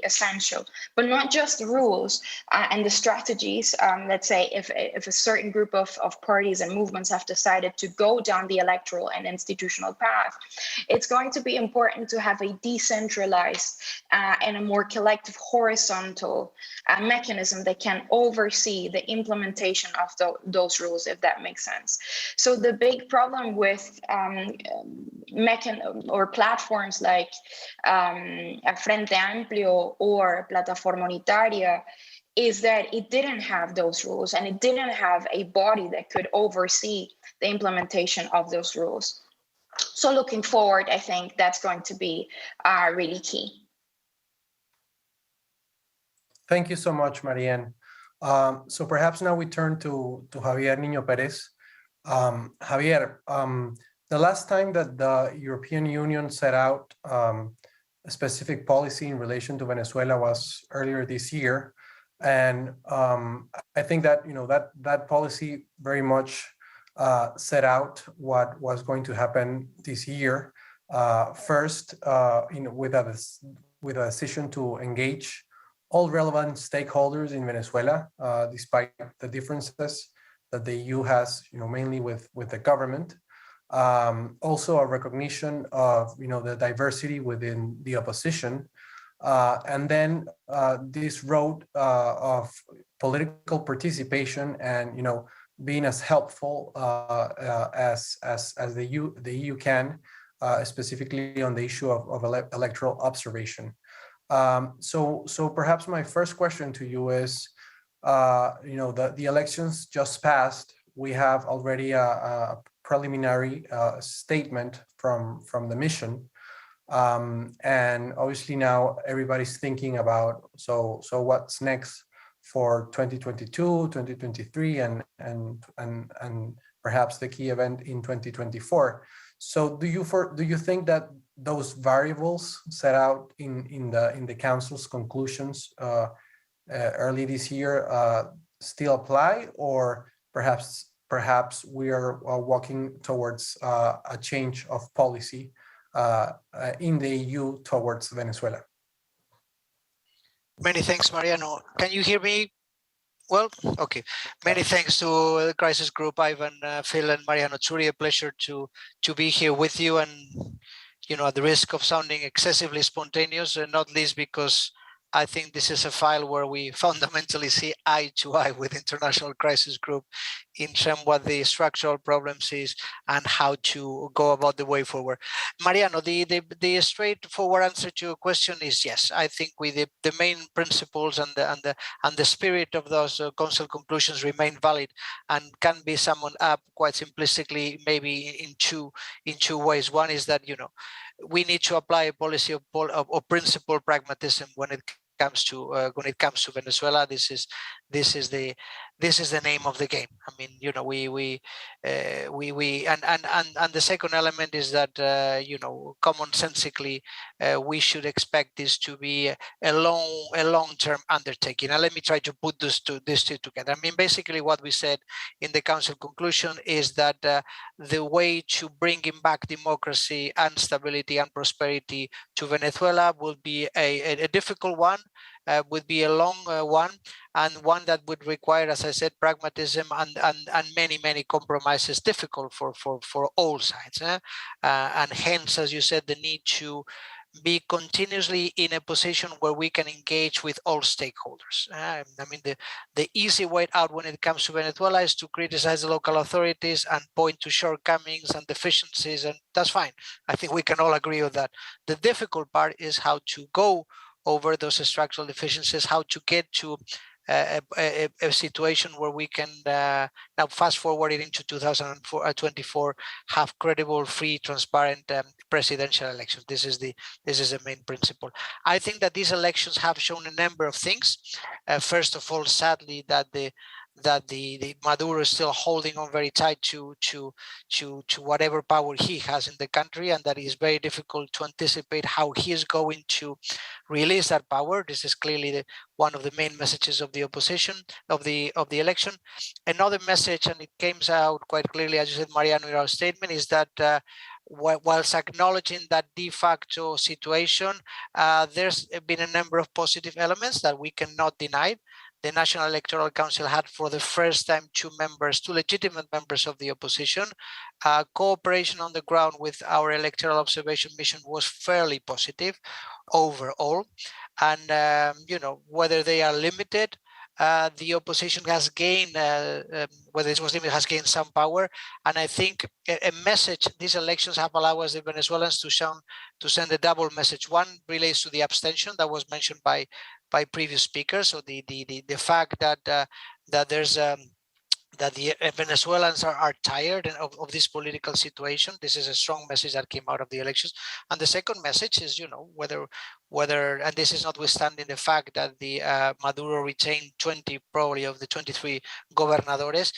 essential, but not just the rules and the strategies. Let's say if a certain group of parties and movements have decided to go down the electoral and institutional path, it's going to be important to have a decentralized and a more collective horizontal mechanism that can oversee the implementation of those rules, if that makes sense. So the big problem with or platforms like Frente Amplio or Plataforma Unitaria is that it didn't have those rules and it didn't have a body that could oversee the implementation of those rules. So looking forward, I think that's going to be really key. Thank you so much, Marianne. So perhaps now we turn to Javier Niño Pérez. Javier, the last time that the European Union set out a specific policy in relation to Venezuela was earlier this year, and I think that that policy very much set out what was going to happen this year. First, with a decision to engage all relevant stakeholders in Venezuela, despite the differences that the EU has, mainly with the government. Also a recognition of, the diversity within the opposition. And then this road of political participation and, being as helpful as the EU can, specifically on the issue of electoral observation. So perhaps my first question to you is, the elections just passed. We have already a preliminary statement from the mission, and obviously now everybody's thinking about so what's next for 2022, 2023, and perhaps the key event in 2024. So do you think that those variables set out in the council's conclusions early this year still apply, or perhaps we are walking towards a change of policy in the EU towards Venezuela? Many thanks, Mariano. Can you hear me? Well, okay. Many thanks to the crisis group, Ivan, Phil, and Mariano. It's really a pleasure to be here with you, and at the risk of sounding excessively spontaneous, and not least because I think this is a file where we fundamentally see eye to eye with International Crisis Group in terms of what the structural problems is and how to go about the way forward. Mariano, the straightforward answer to your question is yes. I think the main principles and the spirit of those council conclusions remain valid and can be summed up quite simplistically, maybe in two ways. One is that we need to apply a policy of principle pragmatism when it comes to Venezuela. This is the name of the game. I mean, and the second element is that commonsensically we should expect this to be a long-term undertaking. And let me try to put these two together. I mean, basically what we said in the council conclusion is that the way to bringing back democracy and stability and prosperity to Venezuela will be a difficult one, would be a long one, and one that would require, as I said, pragmatism and many compromises, difficult for all sides. And hence, as you said, the need to be continuously in a position where we can engage with all stakeholders. I mean, the easy way out when it comes to Venezuela is to criticize the local authorities and point to shortcomings and deficiencies, and that's fine. I think we can all agree on that. The difficult part is how to go over those structural deficiencies, how to get to a situation where we can now fast forward it into 2024, have credible, free, transparent presidential elections. This is the main principle. I think that these elections have shown a number of things. First of all, sadly, that the Maduro is still holding on very tight to whatever power he has in the country, and that is very difficult to anticipate how he is going to release that power. This is clearly one of the main messages of the opposition of the election. Another message, and it came out quite clearly, as you said, Mariano, in our statement, is that whilst acknowledging that de facto situation, there's been a number of positive elements that we cannot deny. The National Electoral Council had for the first time two legitimate members of the opposition. Cooperation on the ground with our electoral observation mission was fairly positive overall. And, whether they are limited, the opposition has gained, whether it was limited, has gained some power. And I think a message, these elections have allowed us, the Venezuelans, to send a double message. One relates to the abstention that was mentioned by previous speakers. So the fact that there's that the Venezuelans are tired of this political situation. This is a strong message that came out of the elections. And the second message is, whether, and this is notwithstanding the fact that the Maduro retained 20 probably of the 23 gobernadores,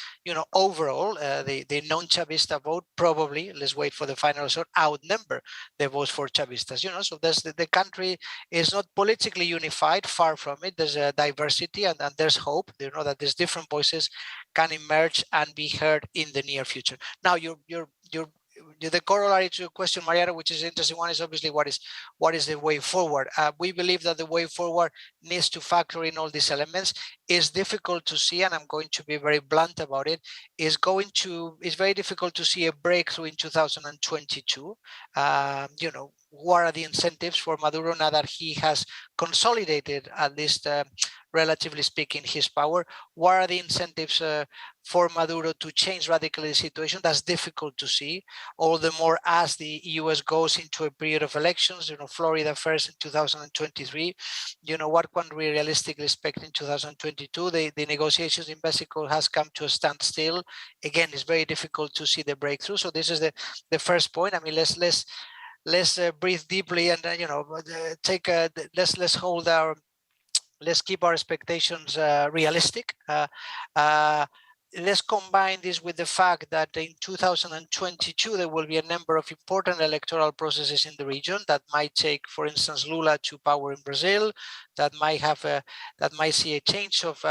overall, the non-Chavista vote probably, let's wait for the final result, outnumber the votes for Chavistas. So there's the country is not politically unified, far from it. There's a diversity and there's hope. That there's different voices can emerge and be heard in the near future. Now, the corollary to your question, Mariano, which is an interesting one, is obviously what is the way forward. We believe that the way forward needs to factor in all these elements. It's difficult to see, and I'm going to be very blunt about it. It's very difficult to see a breakthrough in 2022. What are the incentives for Maduro now that he has consolidated, at least relatively speaking, his power? What are the incentives for Maduro to change radically the situation? That's difficult to see, all the more as the US goes into a period of elections, Florida first in 2023. What can we realistically expect in 2022? The negotiations in Mexico has come to a standstill. Again, it's very difficult to see the breakthrough. So this is the first point. I mean, let's breathe deeply and let's keep our expectations realistic. let's combine this with the fact that in 2022, there will be a number of important electoral processes in the region that might take, for instance, Lula to power in Brazil, that might have that might see a change of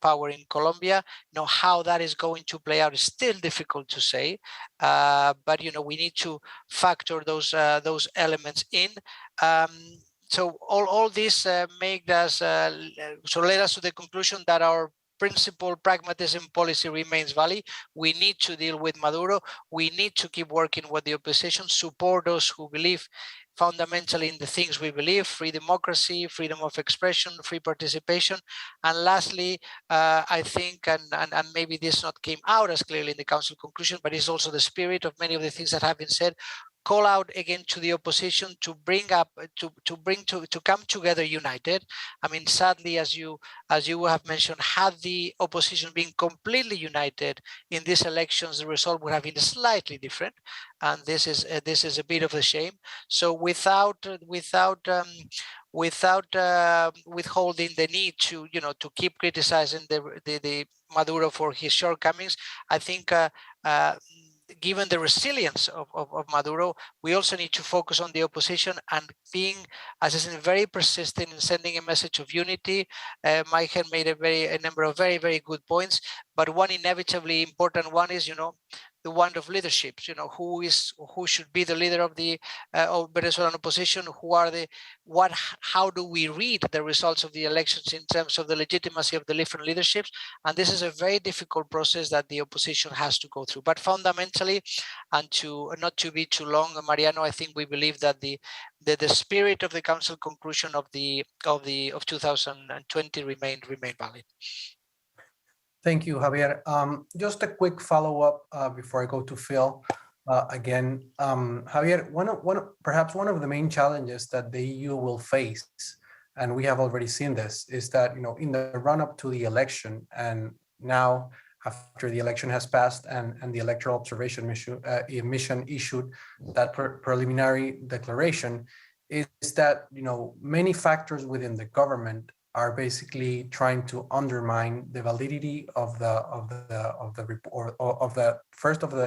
power in Colombia. How that is going to play out is still difficult to say, but we need to factor those elements in. So all this make us so led us to the conclusion that our principal pragmatism policy remains valid. We need to deal with Maduro. We need to keep working with the opposition, support those who believe fundamentally in the things we believe: free democracy, freedom of expression, free participation. And lastly, I think, and maybe this not came out as clearly in the council conclusion, but it's also the spirit of many of the things that have been said, call out again to the opposition to bring up, to come together united. I mean, sadly, as you have mentioned, had the opposition been completely united in these elections, the result would have been slightly different, and this is a bit of a shame. So without withholding the need to to keep criticizing the Maduro for his shortcomings, I think. Given the resilience of Maduro, we also need to focus on the opposition and being, as I said, very persistent in sending a message of unity. Mike had made a number of very, very good points, but one inevitably important one is, the one of leadership. Who should be the leader of the Venezuelan opposition? How do we read the results of the elections in terms of the legitimacy of the different leaderships? And this is a very difficult process that the opposition has to go through. But fundamentally, and to not to be too long, Mariano, I think we believe that the spirit of the council conclusion of 2020 remain valid. Thank you, Javier. Just a quick follow-up before I go to Phil again. Javier, perhaps one of the main challenges that the EU will face, and we have already seen this, is that in the run-up to the election, and now after the election has passed and the electoral observation mission issued that preliminary declaration, is that many factors within the government are basically trying to undermine the validity of the report, of the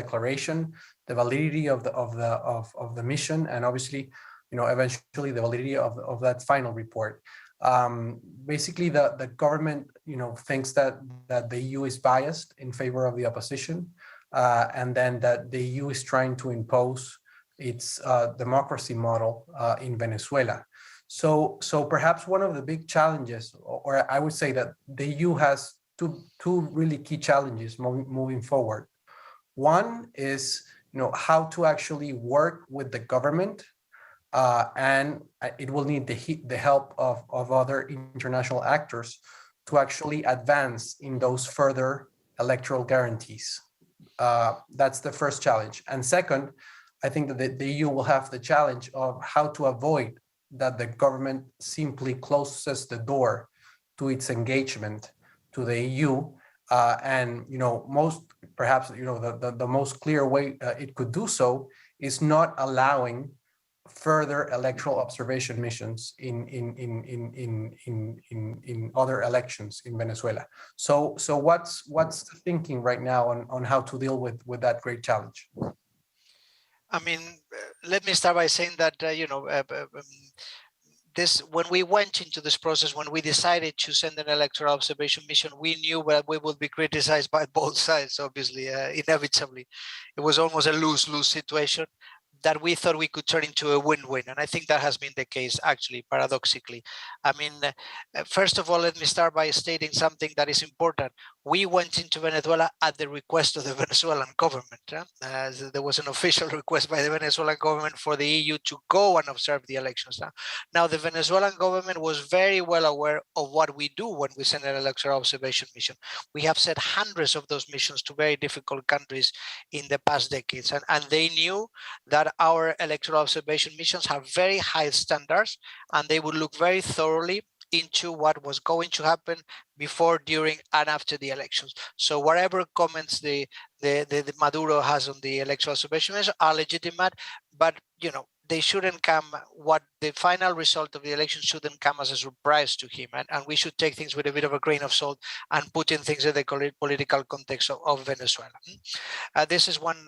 declaration, the validity of the mission, and obviously, eventually the validity of that final report. Basically, the government, thinks that the EU is biased in favor of the opposition, and then that the EU is trying to impose its democracy model in Venezuela. So perhaps one of the big challenges, or I would say that the EU has two really key challenges moving forward. One is, how to actually work with the government, and it will need the help of other international actors to actually advance in those further electoral guarantees. That's the first challenge. And second, I think that the EU will have the challenge of how to avoid that the government simply closes the door to its engagement to the EU, and the most clear way it could do so is not allowing further electoral observation missions in other elections in Venezuela. So what's the thinking right now on how to deal with that great challenge? I mean, let me start by saying that, when we went into this process, when we decided to send an electoral observation mission, we knew that we would be criticized by both sides, obviously, inevitably. It was almost a lose-lose situation that we thought we could turn into a win-win. And I think that has been the case, actually, paradoxically. I mean, first of all, let me start by stating something that is important. We went into Venezuela at the request of the Venezuelan government. There was an official request by the Venezuelan government for the EU to go and observe the elections. Now, the Venezuelan government was very well aware of what we do when we send an electoral observation mission. We have sent hundreds of those missions to very difficult countries in the past decades. And they knew that our electoral observation missions have very high standards, and they would look very thoroughly into what was going to happen before, during, and after the elections. So whatever comments the Maduro has on the electoral observation measure are legitimate, but they shouldn't come, what the final result of the election shouldn't come as a surprise to him. And we should take things with a bit of a grain of salt and put in things in the political context of Venezuela. This is one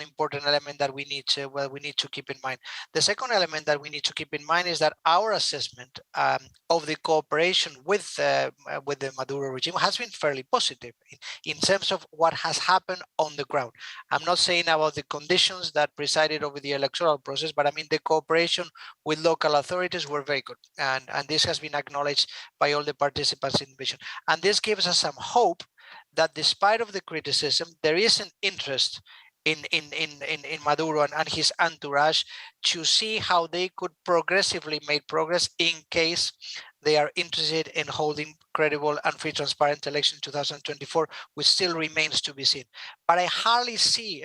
important element that we need to keep in mind. The second element that we need to keep in mind is that our assessment of the cooperation with the Maduro regime has been fairly positive in terms of what has happened on the ground. I'm not saying about the conditions that presided over the electoral process, but I mean the cooperation with local authorities were very good, and this has been acknowledged by all the participants in the mission. And this gives us some hope that despite of the criticism, there is an interest in Maduro and his entourage to see how they could progressively make progress in case they are interested in holding credible and free, transparent election in 2024, which still remains to be seen. But I hardly see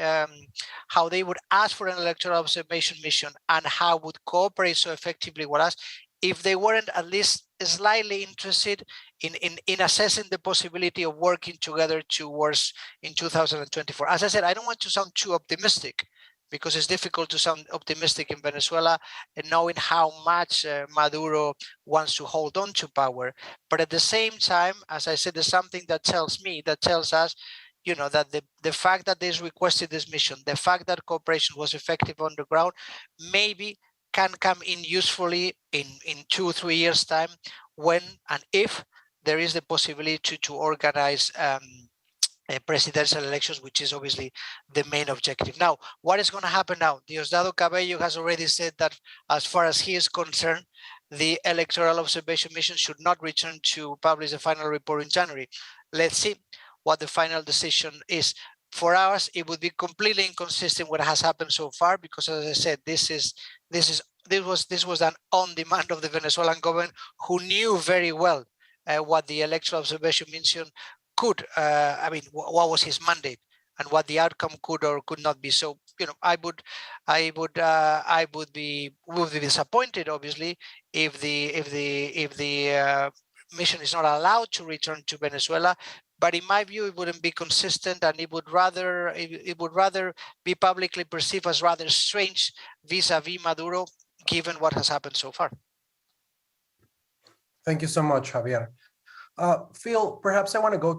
how they would ask for an electoral observation mission and how would cooperate so effectively with us if they weren't at least slightly interested in assessing the possibility of working together towards in 2024. As I said, I don't want to sound too optimistic, because it's difficult to sound optimistic in Venezuela and knowing how much Maduro wants to hold on to power. But at the same time, as I said, there's something that tells us, you know, that the fact that they requested this mission, the fact that cooperation was effective on the ground, maybe can come in usefully in 2 or 3 years' time, when and if there is the possibility to organize presidential elections, which is obviously the main objective. Now, what is going to happen now? Diosdado Cabello has already said that as far as he is concerned, the electoral observation mission should not return to publish the final report in January. Let's see what the final decision is. For us, it would be completely inconsistent with what has happened so far, because as I said, this was done on demand of the Venezuelan government, who knew very well what the electoral observation mission could, what was his mandate and what the outcome could or could not be. So, you know, I would be disappointed, obviously, if the mission is not allowed to return to Venezuela. But in my view, it wouldn't be consistent, and it would rather be publicly perceived as rather strange vis-a-vis Maduro, given what has happened so far. Thank you so much, Javier. Phil, perhaps I want to go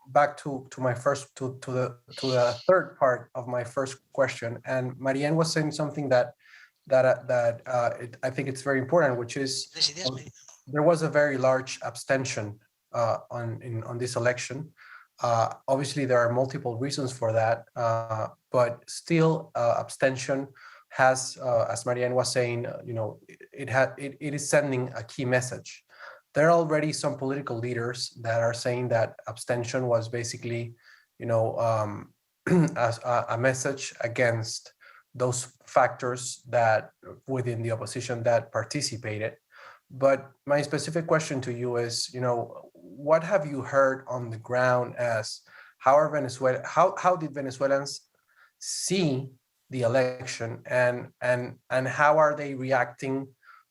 back to the third part of my first question. And Marianne was saying something that I think it's very important, which is there was a very large abstention on this election. Obviously, there are multiple reasons for that, but still, abstention has, as Marianne was saying, it is sending a key message. There are already some political leaders that are saying that abstention was basically, as a message against those factors that within the opposition that participated. But my specific question to you is, what have you heard on the ground as how did Venezuelans see the election, and how are they reacting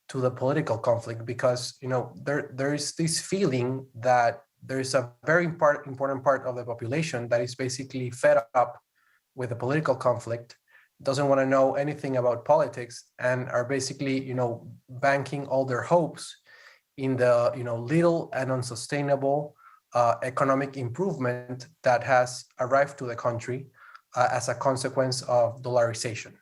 to the political conflict? Because there is this feeling that there is a very important part of the population that is basically fed up with the political conflict, doesn't want to know anything about politics, and are basically banking all their hopes in the little and unsustainable economic improvement that has arrived to the country as a consequence of dollarization.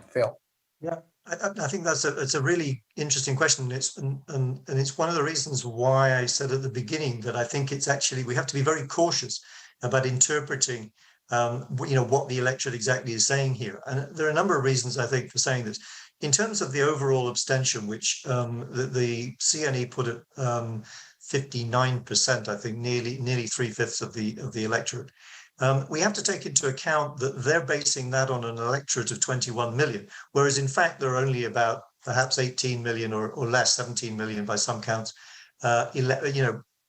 Phil. Yeah, I think it's a really interesting question. It's one of the reasons why I said at the beginning that I think it's actually, we have to be very cautious about interpreting what the electorate exactly is saying here. And there are a number of reasons, I think, for saying this. In terms of the overall abstention, which the CNE put at 59%, I think, nearly 3/5 of the electorate. We have to take into account that they're basing that on an electorate of 21 million, whereas in fact there are only about perhaps 18 million or less, 17 million by some counts,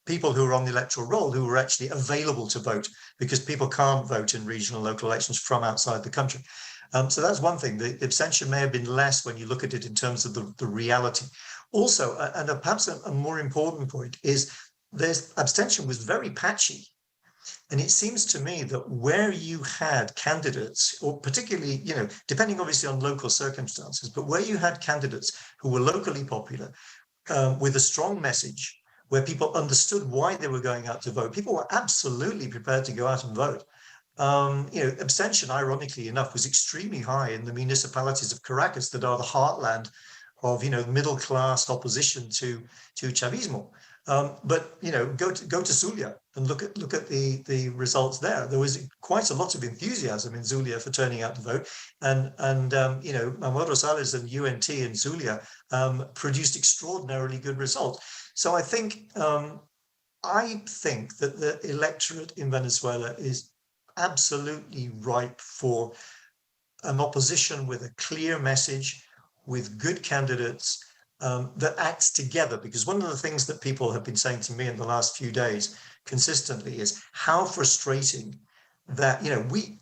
people who are on the electoral roll who are actually available to vote, because people can't vote in regional local elections from outside the country. So that's one thing. The abstention may have been less when you look at it in terms of the reality. Also, and perhaps a more important point is, abstention was very patchy And it seems to me that where you had candidates, or particularly, depending obviously on local circumstances, but where you had candidates who were locally popular with a strong message, where people understood why they were going out to vote, people were absolutely prepared to go out and vote. Abstention, ironically enough, was extremely high in the municipalities of Caracas that are the heartland of middle-class opposition to Chavismo. But go to Zulia and look at the results there. There was quite a lot of enthusiasm in Zulia for turning out to vote, and Manuel Rosales and UNT in Zulia produced extraordinarily good results. So I think that the electorate in Venezuela is absolutely ripe for an opposition with a clear message, with good candidates, that acts together. Because one of the things that people have been saying to me in the last few days consistently is how frustrating that,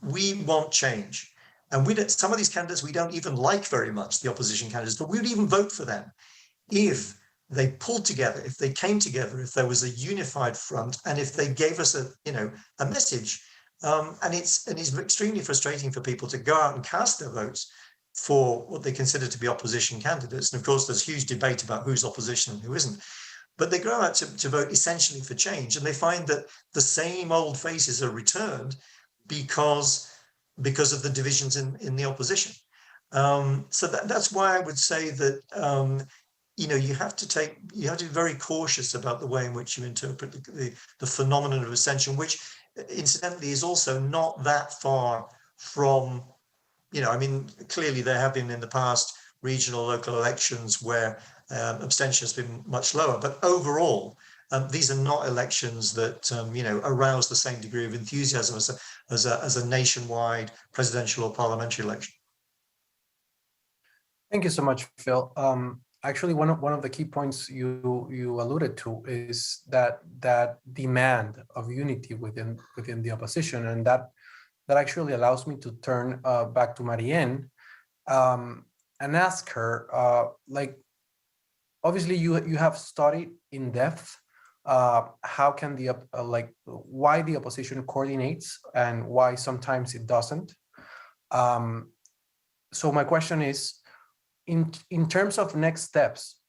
we want change. And some of these candidates we don't even like very much, the opposition candidates, but we would even vote for them if they pulled together, if they came together, if there was a unified front, and if they gave us a message. And it's extremely frustrating for people to go out and cast their votes for what they consider to be opposition candidates. And of course, there's huge debate about who's opposition and who isn't. But they go out to vote essentially for change, and they find that the same old faces are returned because of the divisions in the opposition. So that's why I would say that you have to be very cautious about the way in which you interpret the phenomenon of abstention, which incidentally is also not that far from, clearly there have been in the past regional local elections where abstention has been much lower, but overall these are not elections that arouse the same degree of enthusiasm as a nationwide presidential or parliamentary election. Thank you so much, Phil. Actually, one of the key points you alluded to is that demand of unity within the opposition, and that actually allows me to turn back to Marianne and ask her, obviously you have studied in depth how can why the opposition coordinates and why sometimes it doesn't. So my question is, in terms of next steps,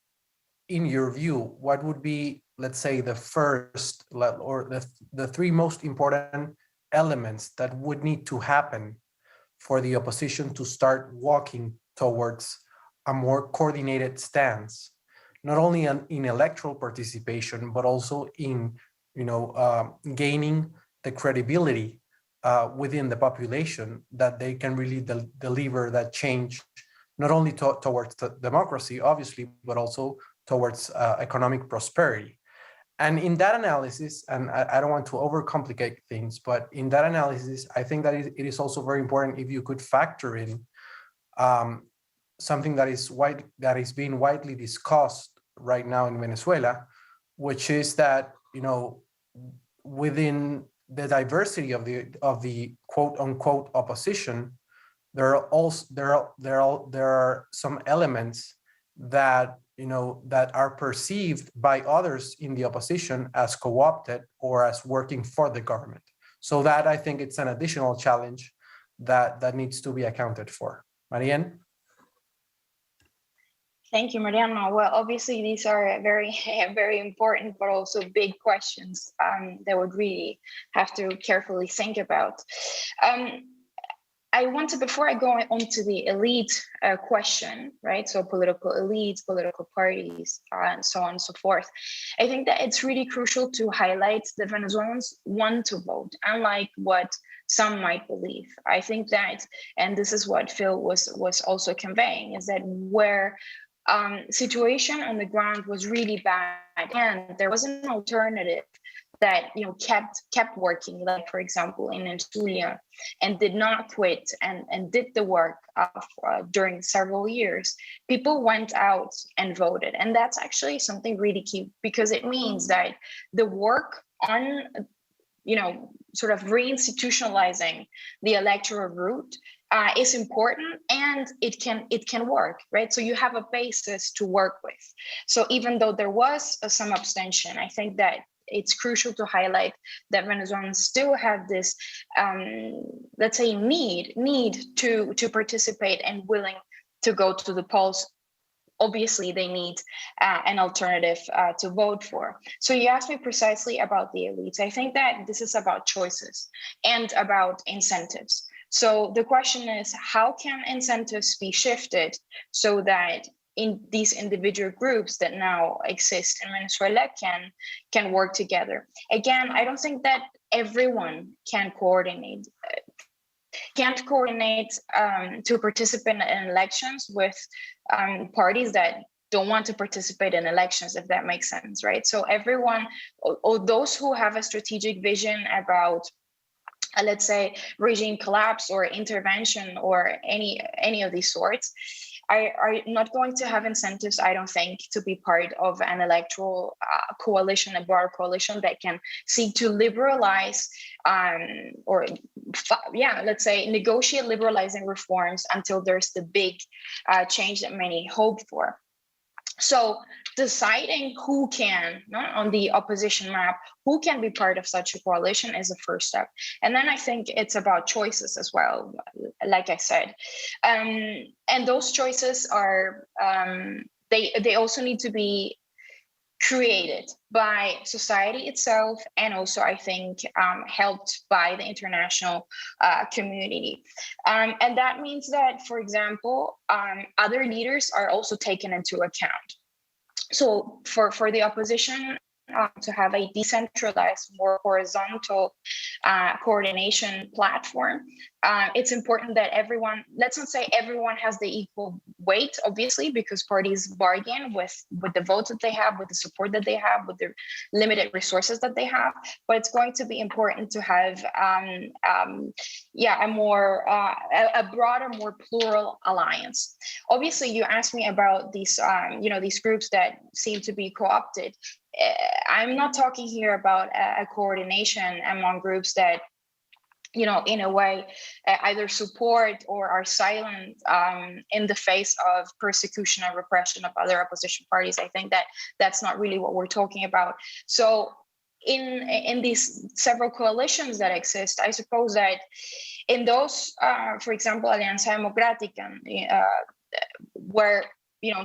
in your view, what would be, let's say, the first or the three most important elements that would need to happen for the opposition to start walking towards a more coordinated stance, not only in electoral participation, but also in gaining the credibility within the population that they can really deliver that change, not only towards democracy, obviously, but also towards economic prosperity. And in that analysis, and I don't want to overcomplicate things, but in that analysis, I think that it is also very important if you could factor in something that is being widely discussed right now in Venezuela, which is that within the diversity of the quote unquote opposition, there are some elements that that are perceived by others in the opposition as co-opted or as working for the government. So that, I think, it's an additional challenge that needs to be accounted for. Marianne? Thank you, Mariano. Well, obviously, these are very, very important, but also big questions that would really have to carefully think about. I want to, before I go on to the elite question, right? So political elites, political parties, and so on and so forth. I think that it's really crucial to highlight that Venezuelans want to vote, unlike what some might believe. I think that, and this is what Phil was also conveying, is that where situation on the ground was really bad and there was an alternative that kept working, like for example in Zulia, and did not quit and did the work during several years, people went out and voted. And that's actually something really key, because it means that the work on sort of reinstitutionalizing the electoral route is important, and it can work, right? So you have a basis to work with. So even though there was some abstention, I think that it's crucial to highlight that Venezuelans still have this, let's say, need to participate and willing to go to the polls. Obviously, they need an alternative to vote for. So you asked me precisely about the elites. I think that this is about choices and about incentives. So the question is, how can incentives be shifted so that in these individual groups that now exist in Venezuela can work together? Again, I don't think that everyone can't coordinate to participate in elections with parties that don't want to participate in elections, if that makes sense, right? So everyone, or those who have a strategic vision about, let's say, regime collapse or intervention or any of these sorts, are not going to have incentives, I don't think, to be part of an electoral coalition, a broader coalition that can seek to liberalize let's say, negotiate liberalizing reforms until there's the big change that many hope for. So deciding who can, on the opposition map, who can be part of such a coalition is the first step. And then I think it's about choices as well, like I said. And those choices are, they also need to be created by society itself, and also I think helped by the international community. And that means that, for example, other leaders are also taken into account. So for the opposition to have a decentralized, more horizontal coordination platform, it's important that everyone, let's not say everyone has the equal weight, obviously, because parties bargain with the votes that they have, with the support that they have, with the limited resources that they have. But it's going to be important to have a broader, more plural alliance. Obviously, you asked me about these, these groups that seem to be co-opted. I'm not talking here about a coordination among groups that, in a way, either support or are silent in the face of persecution and repression of other opposition parties. I think that that's not really what we're talking about. So in these several coalitions that exist, I suppose that in those, for example, Alianza Democrática, where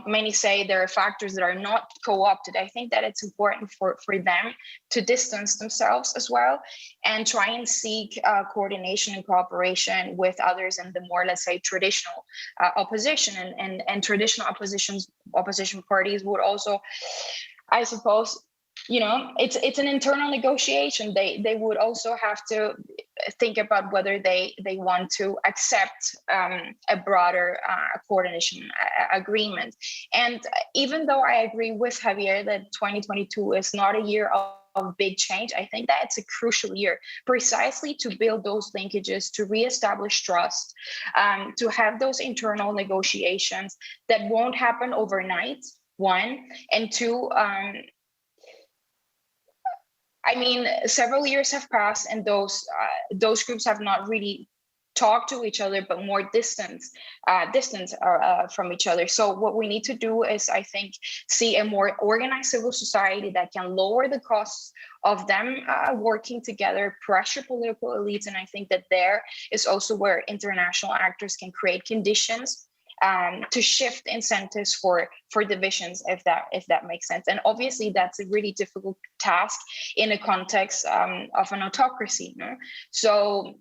many say there are factors that are not co-opted, I think that it's important for them to distance themselves as well and try and seek coordination and cooperation with others in the more, let's say, traditional opposition. And traditional opposition parties would also, I suppose, it's an internal negotiation. They would also have to think about whether they want to accept a broader coordination agreement. And even though I agree with Javier that 2022 is not a year of big change, I think that it's a crucial year precisely to build those linkages, to reestablish trust, to have those internal negotiations that won't happen overnight, one, and two, several years have passed, and those groups have not really talked to each other, but more distant from each other. So what we need to do is, I think, see a more organized civil society that can lower the costs of them working together, pressure political elites, and I think that there is also where international actors can create conditions to shift incentives for divisions, if that makes sense. And obviously that's a really difficult task in a context of an autocracy. So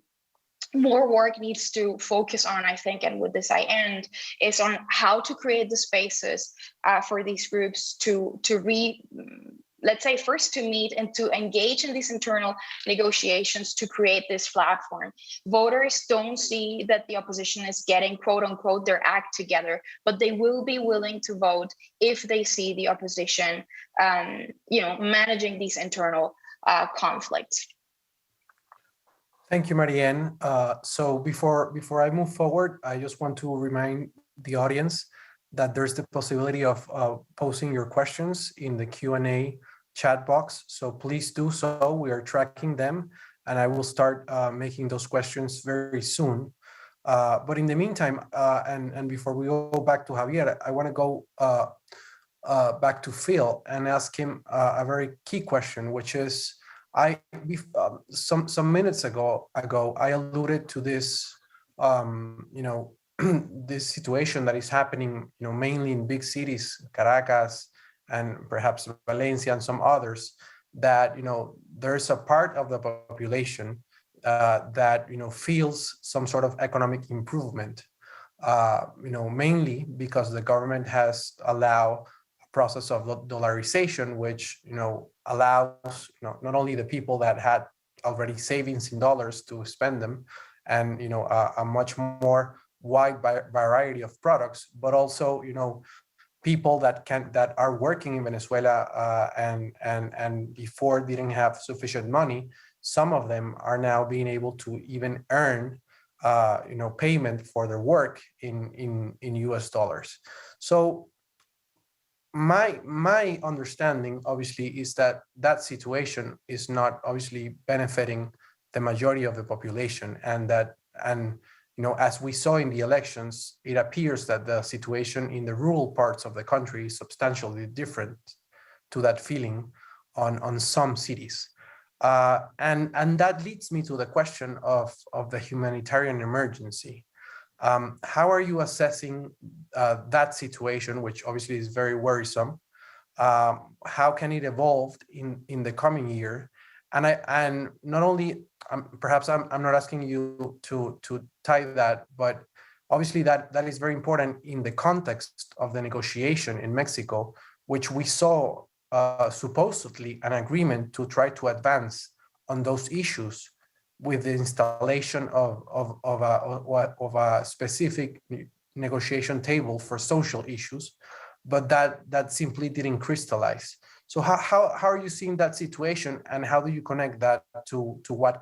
more work needs to focus on, I think, and with this I end, is on how to create the spaces for these groups to let's say, first to meet and to engage in these internal negotiations to create this platform. Voters don't see that the opposition is getting, quote unquote, their act together, but they will be willing to vote if they see the opposition, managing these internal conflicts. Thank you, Marianne. So before I move forward, I just want to remind the audience that there's the possibility of posing your questions in the Q&A chat box. So please do so. We are tracking them, and I will start making those questions very soon. But in the meantime, and before we go back to Javier, I want to go back to Phil and ask him a very key question, which is, some minutes ago I alluded to this, this situation that is happening, mainly in big cities, Caracas and perhaps Valencia and some others, that there's a part of the population that feels some sort of economic improvement, mainly because the government has allowed a process of dollarization, which allows not only the people that had already savings in dollars to spend them, and a much more wide variety of products, but also people that are working in Venezuela and before didn't have sufficient money. Some of them are now being able to even earn payment for their work in US dollars. So my understanding obviously is that situation is not obviously benefiting the majority of the population, and as we saw in the elections, it appears that the situation in the rural parts of the country is substantially different to that feeling on some cities. And that leads me to the question of the humanitarian emergency. How are you assessing that situation, which obviously is very worrisome? How can it evolve in the coming year? And not only, perhaps I'm not asking you to tie that, but obviously that is very important in the context of the negotiation in Mexico, which we saw supposedly an agreement to try to advance on those issues with the installation of a specific negotiation table for social issues, but that simply didn't crystallize. So how are you seeing that situation, and how do you connect that to the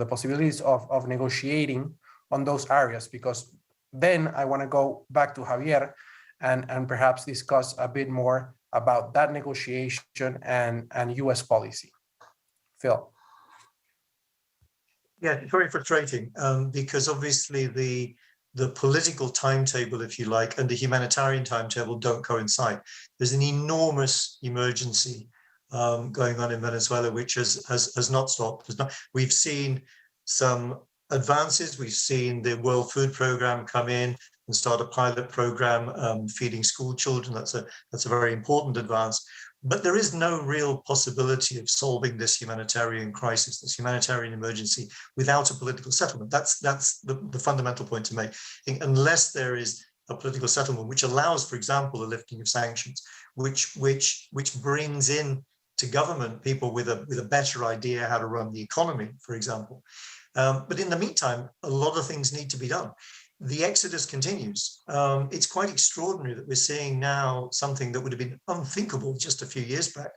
possibilities of negotiating on those areas? Because then I want to go back to Javier and perhaps discuss a bit more about that negotiation and US policy. Phil. Yeah, it's very frustrating because obviously the political timetable, if you like, and the humanitarian timetable don't coincide. There's an enormous emergency going on in Venezuela, which has not stopped. We've seen some advances. We've seen the World Food Programme come in and start a pilot program feeding school children. That's a very important advance. But there is no real possibility of solving this humanitarian crisis, this humanitarian emergency, without a political settlement. That's the fundamental point to make. I think unless there is a political settlement which allows, for example, the lifting of sanctions, which brings in to government people with a better idea how to run the economy, for example. But in the meantime, a lot of things need to be done. The exodus continues. It's quite extraordinary that we're seeing now something that would have been unthinkable just a few years back,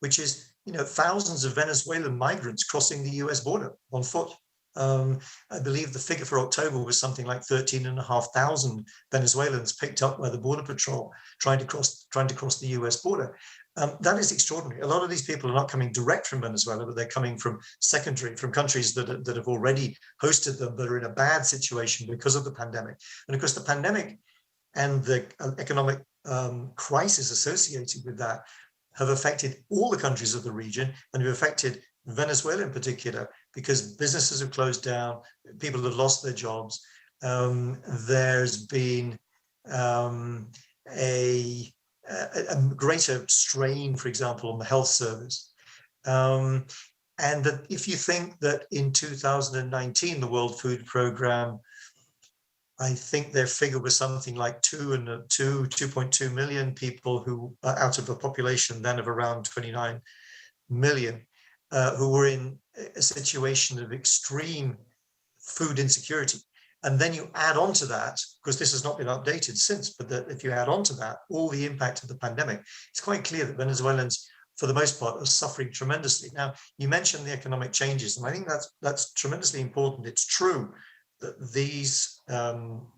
which is, thousands of Venezuelan migrants crossing the US border on foot. I believe the figure for October was something like 13,500 Venezuelans picked up by the Border Patrol trying to cross the US border. That is extraordinary. A lot of these people are not coming direct from Venezuela, but they're coming from countries that have already hosted them, that are in a bad situation because of the pandemic. And of course, the pandemic and the economic crisis associated with that have affected all the countries of the region, and have affected Venezuela in particular, because businesses have closed down, people have lost their jobs. There's been a greater strain, for example, on the health service. And that if you think that in 2019, the World Food Programme, I think their figure was something like 2.2 million people who out of a population then of around 29 million, who were in a situation of extreme food insecurity. And then you add on to that, because this has not been updated since, but that if you add on to that all the impact of the pandemic, it's quite clear that Venezuelans, for the most part, are suffering tremendously. Now, you mentioned the economic changes, and I think that's tremendously important. It's true that these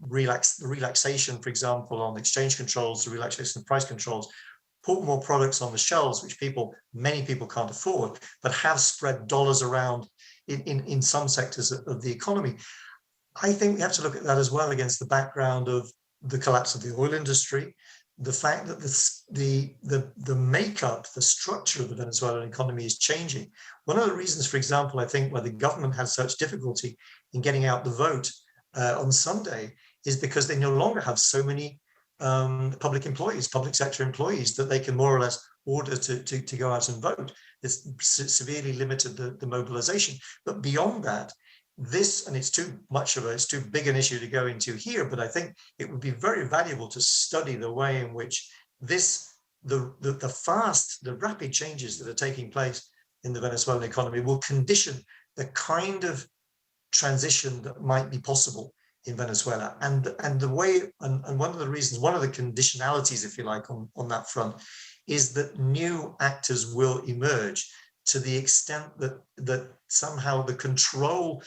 relaxation, for example, on exchange controls, the relaxation of price controls, put more products on the shelves, which many people can't afford, but have spread dollars around in some sectors of the economy. I think we have to look at that as well against the background of the collapse of the oil industry, the fact that the makeup, the structure of the Venezuelan economy is changing. One of the reasons, for example, I think why the government has such difficulty in getting out the vote on Sunday is because they no longer have so many public employees, public sector employees that they can more or less order to go out and vote. It's severely limited the mobilization. But beyond that, this, and it's too big an issue to go into here, but I think it would be very valuable to study the way in which the rapid changes that are taking place in the Venezuelan economy will condition the kind of transition that might be possible in Venezuela. And the way, and one of the reasons, one of the conditionalities, if you like, on that front, is that new actors will emerge to the extent that somehow the control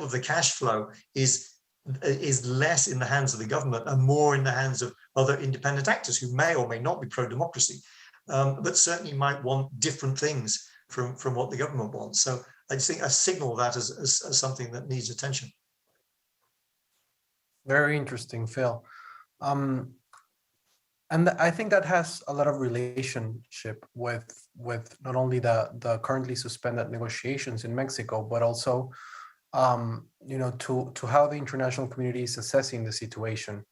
of the cash flow is less in the hands of the government and more in the hands of other independent actors who may or may not be pro-democracy, but certainly might want different things from what the government wants. So I just think I signal that as something that needs attention. Very interesting, Phil. And I think that has a lot of relationship with not only the currently suspended negotiations in Mexico, but also to how the international community is assessing the situation.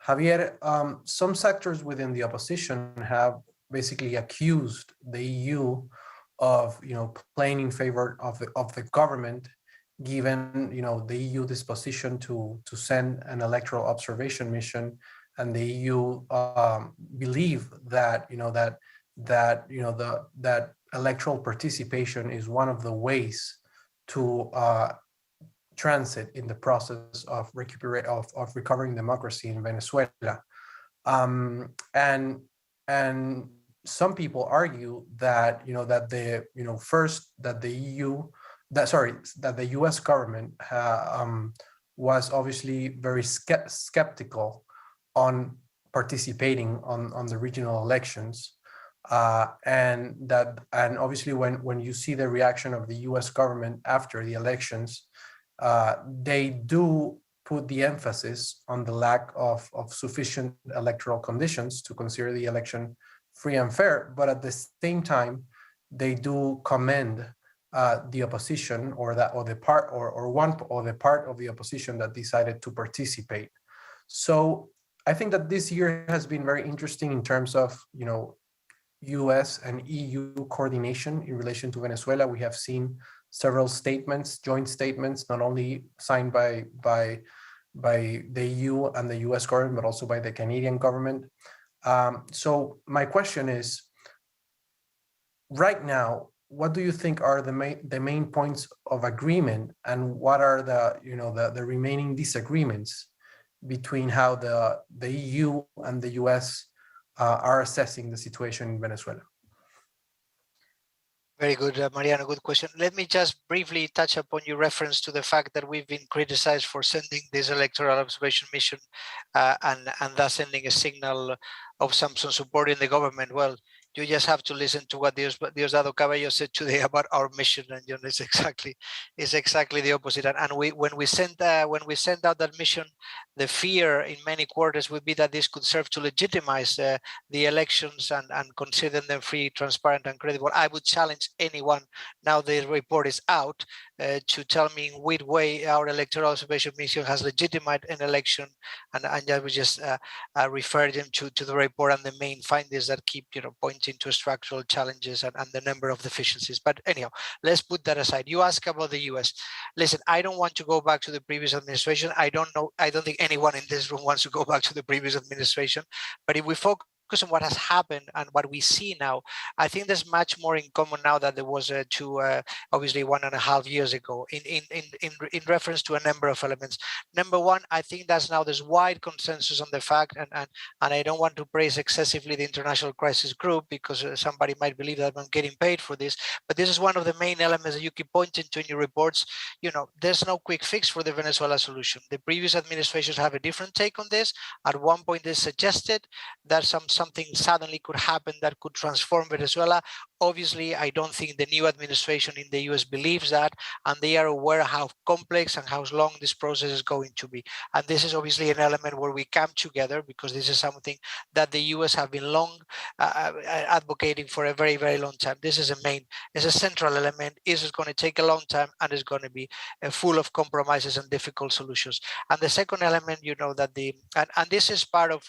Javier, some sectors within the opposition have basically accused the EU of playing in favor of the government, given the EU disposition to send an electoral observation mission. And the EU believe that that electoral participation is one of the ways to transit in the process of recovering democracy in Venezuela. And some people argue that that the US government was obviously very skeptical on participating on the regional elections, and obviously when you see the reaction of the US government after the elections, they do put the emphasis on the lack of sufficient electoral conditions to consider the election free and fair, but at the same time they do commend the opposition or the part of the opposition that decided to participate. So I think that this year has been very interesting in terms of, US and EU coordination in relation to Venezuela. We have seen several statements, joint statements, not only signed by the EU and the US government, but also by the Canadian government. So my question is, right now, what do you think are the main points of agreement, and what are the remaining disagreements between how the EU and the US are assessing the situation in Venezuela? Very good, Mariano, good question. Let me just briefly touch upon your reference to the fact that we've been criticized for sending this electoral observation mission and thus sending a signal of some support in the government. Well, you just have to listen to what Diosdado Cabello said today about our mission, and it's exactly the opposite. And when we send out that mission, the fear in many quarters would be that this could serve to legitimize the elections and consider them free, transparent, and credible. I would challenge anyone, now the report is out, to tell me in which way our electoral observation mission has legitimized an election, and I would just refer them to the report and the main findings that keep pointing to structural challenges and the number of deficiencies. But anyhow, let's put that aside. You ask about the US. Listen, I don't want to go back to the previous administration. I don't think anyone in this room wants to go back to the previous administration. But if we focus on what has happened and what we see now, I think there's much more in common now than there was obviously 1.5 years ago in reference to a number of elements. Number one, I think there's wide consensus on the fact, and I don't want to praise excessively the International Crisis Group, because somebody might believe that I'm getting paid for this, but this is one of the main elements that you keep pointing to in your reports. There's no quick fix for the Venezuela solution. The previous administrations have a different take on this. At one point, they suggested that some something suddenly could happen that could transform Venezuela. Obviously, I don't think the new administration in the US believes that, and they are aware how complex and how long this process is going to be. And this is obviously an element where we come together, because this is something that the US have been long advocating for a very, very long time. This is a central element. Is going to take a long time, and is going to be full of compromises and difficult solutions. And the second element, you know, that and this is part of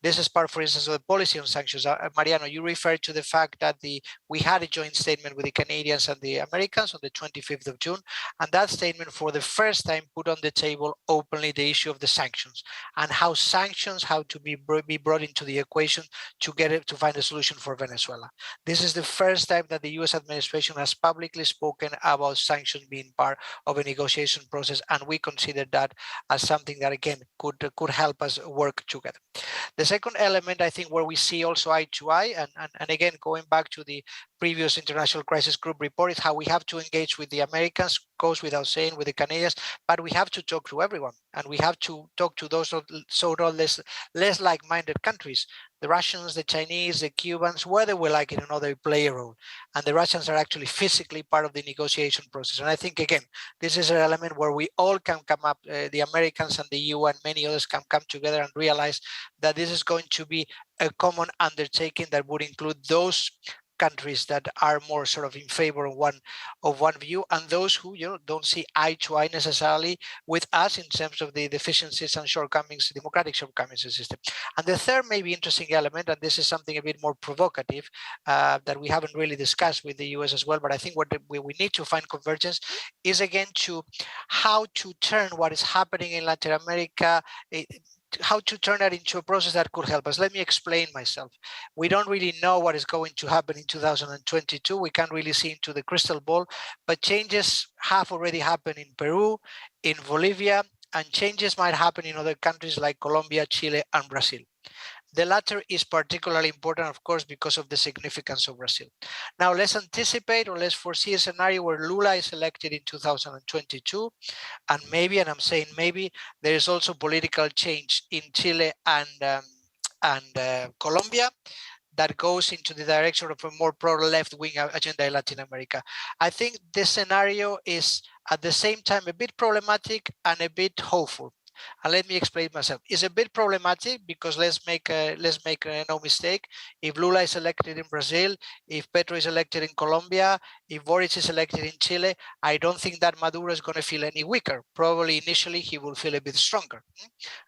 this is part, for instance, of the policy on sanctions. Mariano, you referred to the fact that we had a joint statement with the Canadians and the Americans on the 25th of June, and that statement for the first time put on the table openly the issue of the sanctions and how sanctions have to be brought into the equation to find a solution for Venezuela. This is the first time that the US administration has publicly spoken about sanctions being part of a negotiation process, and we consider that as something that, again, could help us work together. The second element, I think, where we see also eye to eye, and again, going back to the previous International Crisis Group report, is how we have to engage with the Americans, goes without saying, with the Canadians, but we have to talk to everyone, and we have to talk to those sort of less like-minded countries. The Russians, the Chinese, the Cubans, whether we like it or not, they play a role. And the Russians are actually physically part of the negotiation process. And I think, again, this is an element where we all can come up, the Americans and the EU and many others can come together and realize that this is going to be a common undertaking that would include those countries that are more sort of in favor of one view, and those who, you know, don't see eye to eye necessarily with us in terms of the deficiencies and shortcomings, democratic shortcomings in the system. And the third maybe interesting element, and this is something a bit more provocative that we haven't really discussed with the US as well, but I think what we need to find convergence is, again, to how to turn what is happening in Latin America, how to turn that into a process that could help us. Let me explain myself. We don't really know what is going to happen in 2022. We can't really see into the crystal ball, but changes have already happened in Peru, in Bolivia, and changes might happen in other countries like Colombia, Chile, and Brazil. The latter is particularly important, of course, because of the significance of Brazil. Now, let's anticipate, or let's foresee a scenario where Lula is elected in 2022, and maybe, and I'm saying maybe, there is also political change in Chile and Colombia that goes into the direction of a more pro-left-wing agenda in Latin America. I think this scenario is at the same time a bit problematic and a bit hopeful. And let me explain myself. It's a bit problematic because let's make no mistake. If Lula is elected in Brazil, if Petro is elected in Colombia, if Boric is elected in Chile, I don't think that Maduro is going to feel any weaker. Probably initially he will feel a bit stronger.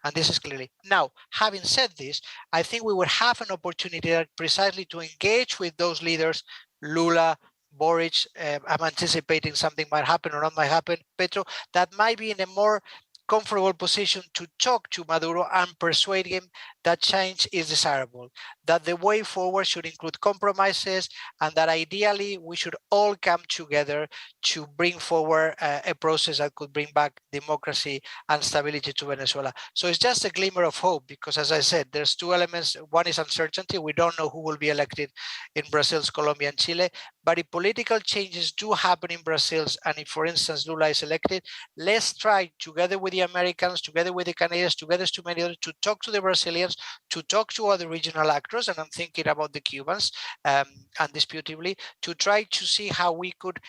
And this is clearly. Now, having said this, I think we would have an opportunity precisely to engage with those leaders, Lula, Boric, I'm anticipating something might happen or not might happen, Petro, that might be in a more comfortable position to talk to Maduro and persuade him that change is desirable, that the way forward should include compromises, and that ideally we should all come together to bring forward a process that could bring back democracy and stability to Venezuela. So it's just a glimmer of hope, because as I said, there's two elements. One is uncertainty. We don't know who will be elected in Brazil, Colombia, and Chile. But if political changes do happen in Brazil, and if, for instance, Lula is elected, let's try, together with the Americans, together with the Canadians, together to many others, to talk to the Brazilians, to talk to other regional actors, and I'm thinking about the Cubans, undisputably, to try to see how we could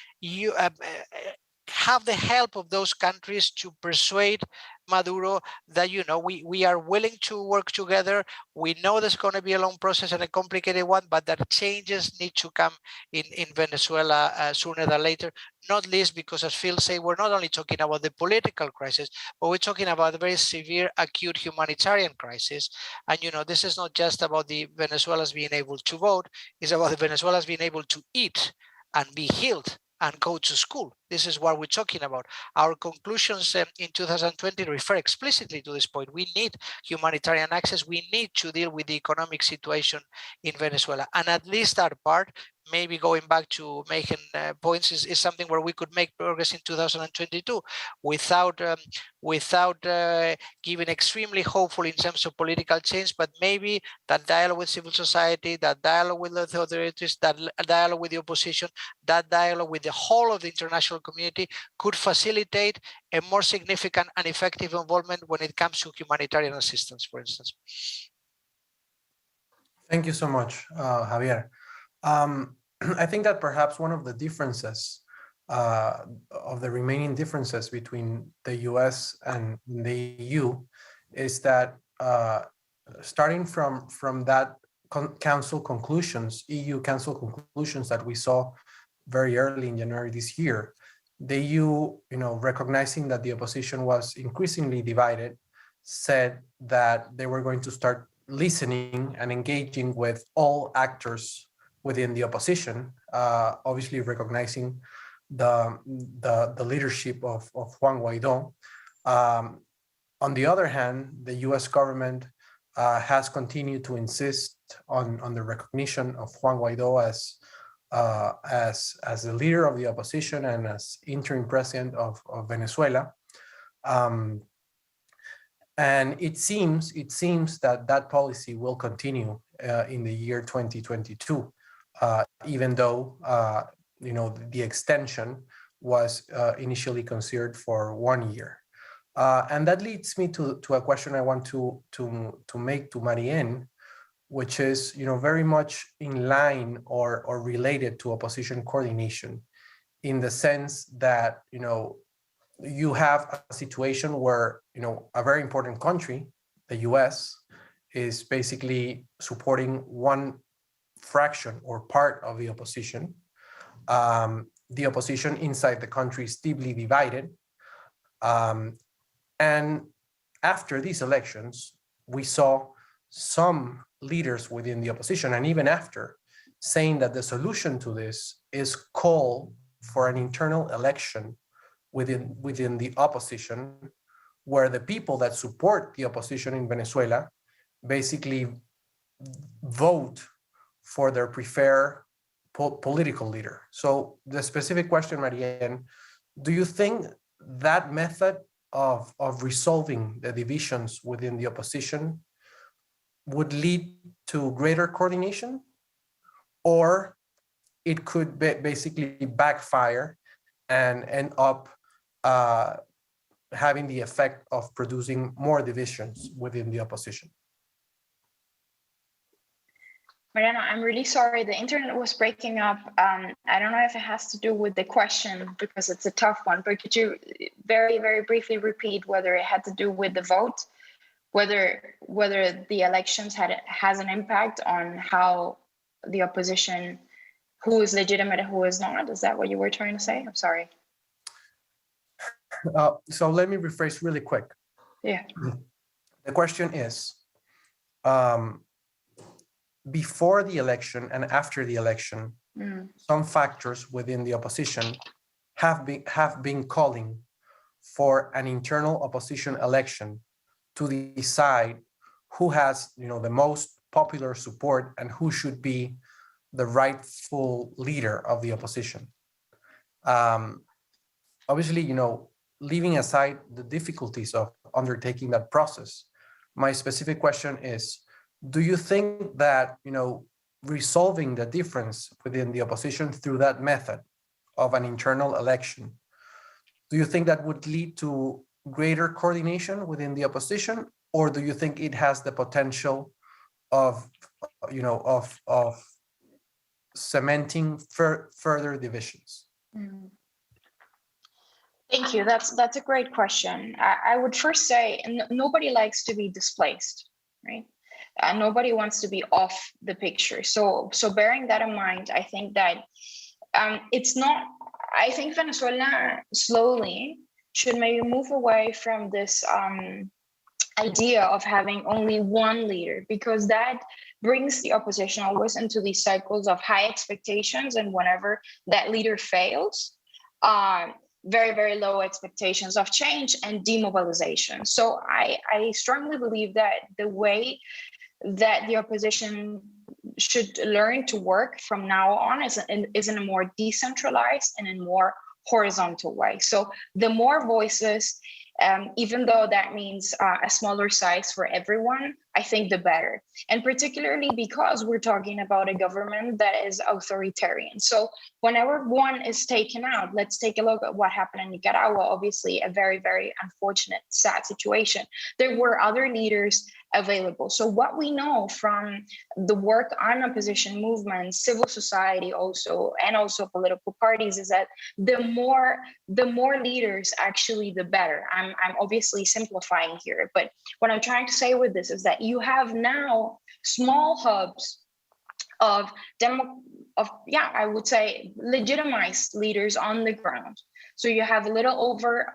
have the help of those countries to persuade Maduro that, you know, we are willing to work together. We know there's going to be a long process and a complicated one, but that changes need to come in Venezuela sooner than later, not least because, as Phil said, we're not only talking about the political crisis, but we're talking about a very severe, acute humanitarian crisis. And, you know, this is not just about the Venezuelans being able to vote, it's about the Venezuelans being able to eat and be healed and go to school. This is what we're talking about. Our conclusions in 2020 refer explicitly to this point. We need humanitarian access. We need to deal with the economic situation in Venezuela. And at least that part, maybe going back to making points, is something where we could make progress in 2022 without giving extremely hopeful in terms of political change, but maybe that dialogue with civil society, that dialogue with the authorities, that dialogue with the opposition, that dialogue with the whole of the international community could facilitate a more significant and effective involvement when it comes to humanitarian assistance, for instance. Thank you so much, Javier. I think that perhaps one of the differences, of the remaining differences between the US and the EU is that starting from that council conclusions, EU council conclusions that we saw very early in January this year, the EU, recognizing that the opposition was increasingly divided, said that they were going to start listening and engaging with all actors within the opposition, obviously recognizing the leadership of Juan Guaidó. On the other hand, the US government has continued to insist on the recognition of Juan Guaidó as the leader of the opposition and as interim president of Venezuela. And it seems that policy will continue in the year 2022, even though the extension was initially considered for 1 year. And that leads me to a question I want to make to Marianne, which is very much in line or related to opposition coordination, in the sense that you have a situation where a very important country, the US, is basically supporting one fraction or part of the opposition. The opposition inside the country is deeply divided. And after these elections, we saw some leaders within the opposition, and even after, saying that the solution to this is call for an internal election within the opposition, where the people that support the opposition in Venezuela basically vote for their preferred political leader. So the specific question, Marianne, do you think that method of resolving the divisions within the opposition would lead to greater coordination, or it could basically backfire and end up having the effect of producing more divisions within the opposition? Mariana, I'm really sorry. The internet was breaking up. I don't know if it has to do with the question, because it's a tough one, but could you very, very briefly repeat whether it had to do with the vote, whether the elections has an impact on how the opposition, who is legitimate and who is not? Is that what you were trying to say? I'm sorry. So let me rephrase really quick. Yeah. The question is, before the election and after the election, some factors within the opposition have been calling for an internal opposition election to decide who has the most popular support and who should be the rightful leader of the opposition. Obviously, leaving aside the difficulties of undertaking that process, my specific question is, do you think that resolving the difference within the opposition through that method of an internal election, do you think that would lead to greater coordination within the opposition, or do you think it has the potential of cementing further divisions? Thank you. That's a great question. I would first say nobody likes to be displaced, right? Nobody wants to be off the picture. So bearing that in mind, I think that I think Venezuela slowly should maybe move away from this idea of having only one leader, because that brings the opposition always into these cycles of high expectations, and whenever that leader fails, very, very low expectations of change and demobilization. So I strongly believe that the way that the opposition should learn to work from now on is in a more decentralized and in more horizontal way. So the more voices, even though that means a smaller size for everyone, I think the better. And particularly because we're talking about a government that is authoritarian. So whenever one is taken out, let's take a look at what happened in Nicaragua. Obviously, a very, very unfortunate, sad situation. There were other leaders available. So what we know from the work on opposition movements, civil society also, and also political parties, is that the more leaders, actually, the better. I'm obviously simplifying here, but what I'm trying to say with this is that you have now small hubs of I would say legitimized leaders on the ground. So you have a little over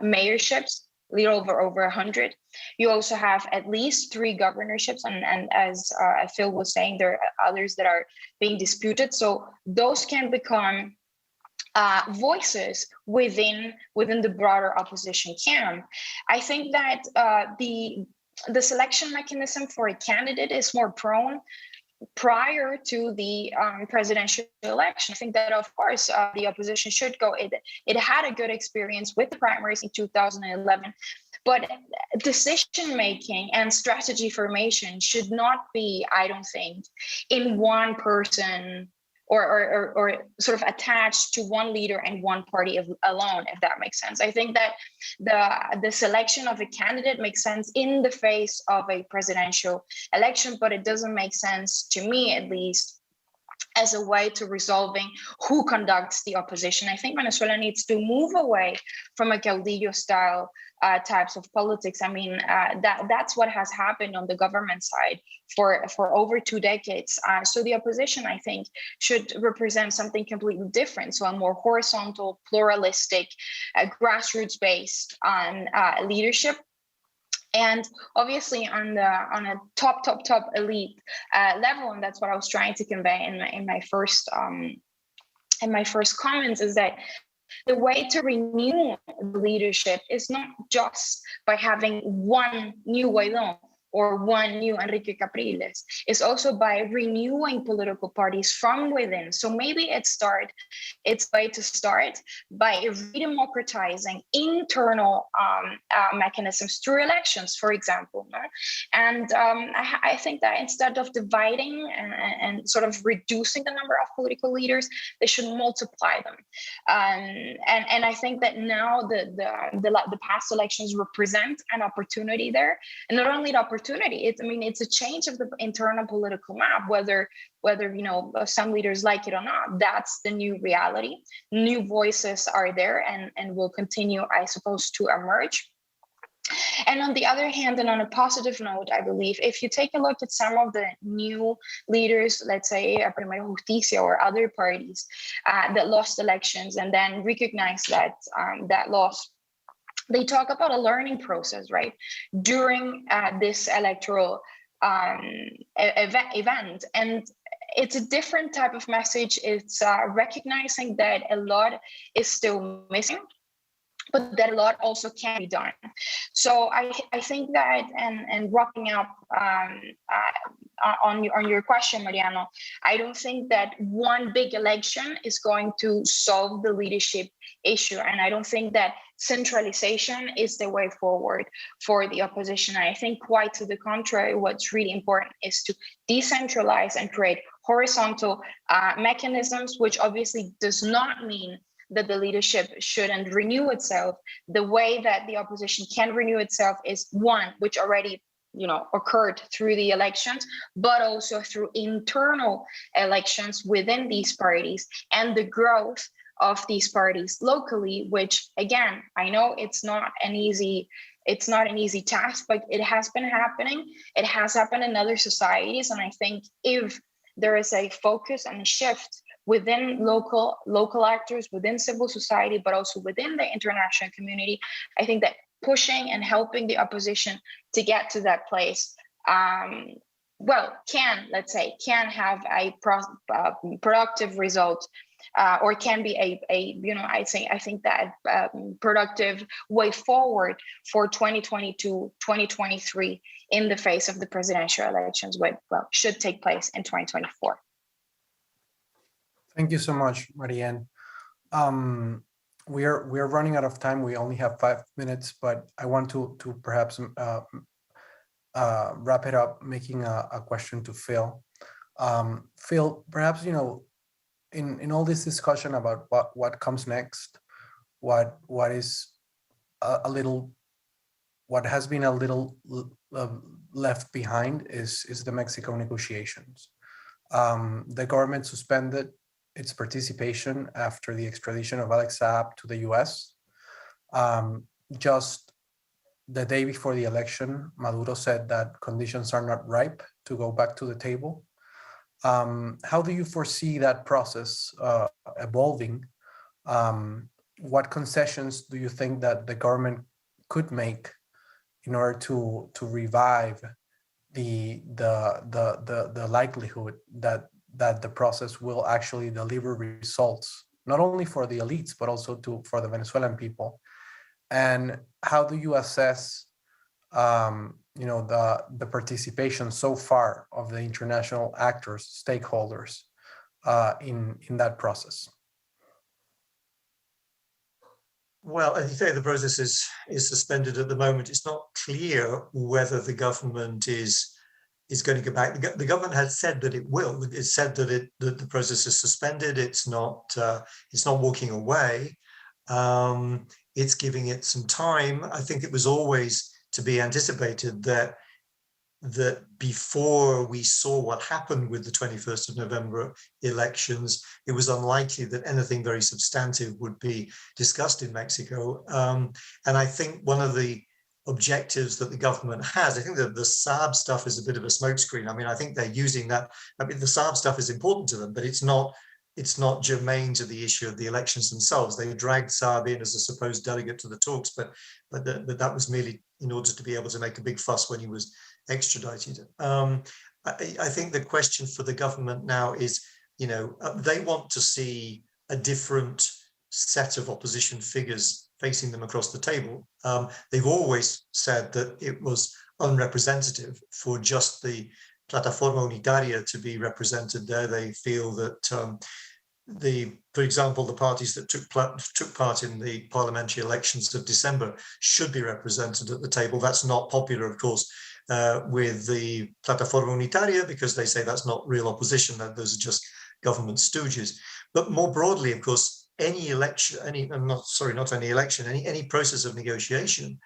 mayorships, a little over 100. You also have at least 3 governorships, and as Phil was saying, there are others that are being disputed. So those can become voices within the broader opposition camp. I think that the selection mechanism for a candidate is more prone prior to the presidential election. I think that, of course, the opposition should go. It had a good experience with the primaries in 2011, but decision making and strategy formation should not be, I don't think, in one person or sort of attached to one leader and one party alone, if that makes sense. I think that the selection of a candidate makes sense in the face of a presidential election, but it doesn't make sense, to me at least, as a way to resolving who conducts the opposition. I think Venezuela needs to move away from a caudillo style types of politics. I mean, that's what has happened on the government side for over 2 decades. So the opposition, I think, should represent something completely different. So a more horizontal, pluralistic, grassroots-based leadership. And obviously on a top elite level, and that's what I was trying to convey in my first comments, is that the way to renew the leadership is not just by having one new Guaidó or one new Enrique Capriles. It's also by renewing political parties from within. So maybe it's way to start by redemocratizing internal mechanisms through elections, for example. No? And I think that instead of dividing and sort of reducing the number of political leaders, they should multiply them. And I think that now the past elections represent an opportunity there, and not only the opportunity, it's a change of the internal political map, whether some leaders like it or not. That's the new reality. New voices are there and will continue, I suppose, to emerge. And on the other hand, and on a positive note, I believe, if you take a look at some of the new leaders, let's say Primero Justicia or other parties that lost elections and then recognize that loss, they talk about a learning process, right, during this electoral event. And it's a different type of message. It's recognizing that a lot is still missing, but that a lot also can be done. So I think that, and wrapping up on your question, Mariano, I don't think that one big election is going to solve the leadership issue. And I don't think that centralization is the way forward for the opposition. I think quite to the contrary, what's really important is to decentralize and create horizontal mechanisms, which obviously does not mean that the leadership shouldn't renew itself. The way that the opposition can renew itself is one, which already occurred through the elections, but also through internal elections within these parties and the growth of these parties locally, which again, I know it's not an easy task, but it has been happening. It has happened in other societies. And I think if there is a focus and a shift within local actors, within civil society, but also within the international community, I think that pushing and helping the opposition to get to that place, can have a productive result, or can be I think that productive way forward for 2022, 2023 in the face of the presidential elections, which should take place in 2024. Thank you so much, Marianne. We're running out of time. We only have 5 minutes, but I want to perhaps wrap it up, making a question to Phil. Phil, perhaps in all this discussion about what comes next, what is a little what has been a little left behind is the Mexico negotiations. The government suspended its participation after the extradition of Alex Saab to the US. Just the day before the election, Maduro said that conditions are not ripe to go back to the table. How do you foresee that process evolving? What concessions do you think that the government could make in order to revive the likelihood that the process will actually deliver results, not only for the elites, but also for the Venezuelan people? And how do you assess the participation so far of the international actors, stakeholders in that process? Well, as you say, the process is suspended at the moment. It's not clear whether the government is going to go back. The government has said that it will. It's said that the process is suspended. It's not walking away. It's giving it some time. I think it was always to be anticipated that before we saw what happened with the 21st of November elections, it was unlikely that anything very substantive would be discussed in Mexico. And I think one of the objectives that the government has, I think that the Saab stuff is a bit of a smokescreen. I mean, I think they're using that. I mean, the Saab stuff is important to them, but it's not germane to the issue of the elections themselves. They dragged Saab in as a supposed delegate to the talks, but that was merely in order to be able to make a big fuss when he was extradited. I think the question for the government now is, they want to see a different set of opposition figures facing them across the table. They've always said that it was unrepresentative for just the Plataforma Unitaria to be represented there. They feel that for example, the parties that took part in the parliamentary elections of December should be represented at the table. That's not popular, of course, with the Plataforma Unitaria, because they say that's not real opposition, that those are just government stooges. But more broadly, of course, any process of negotiation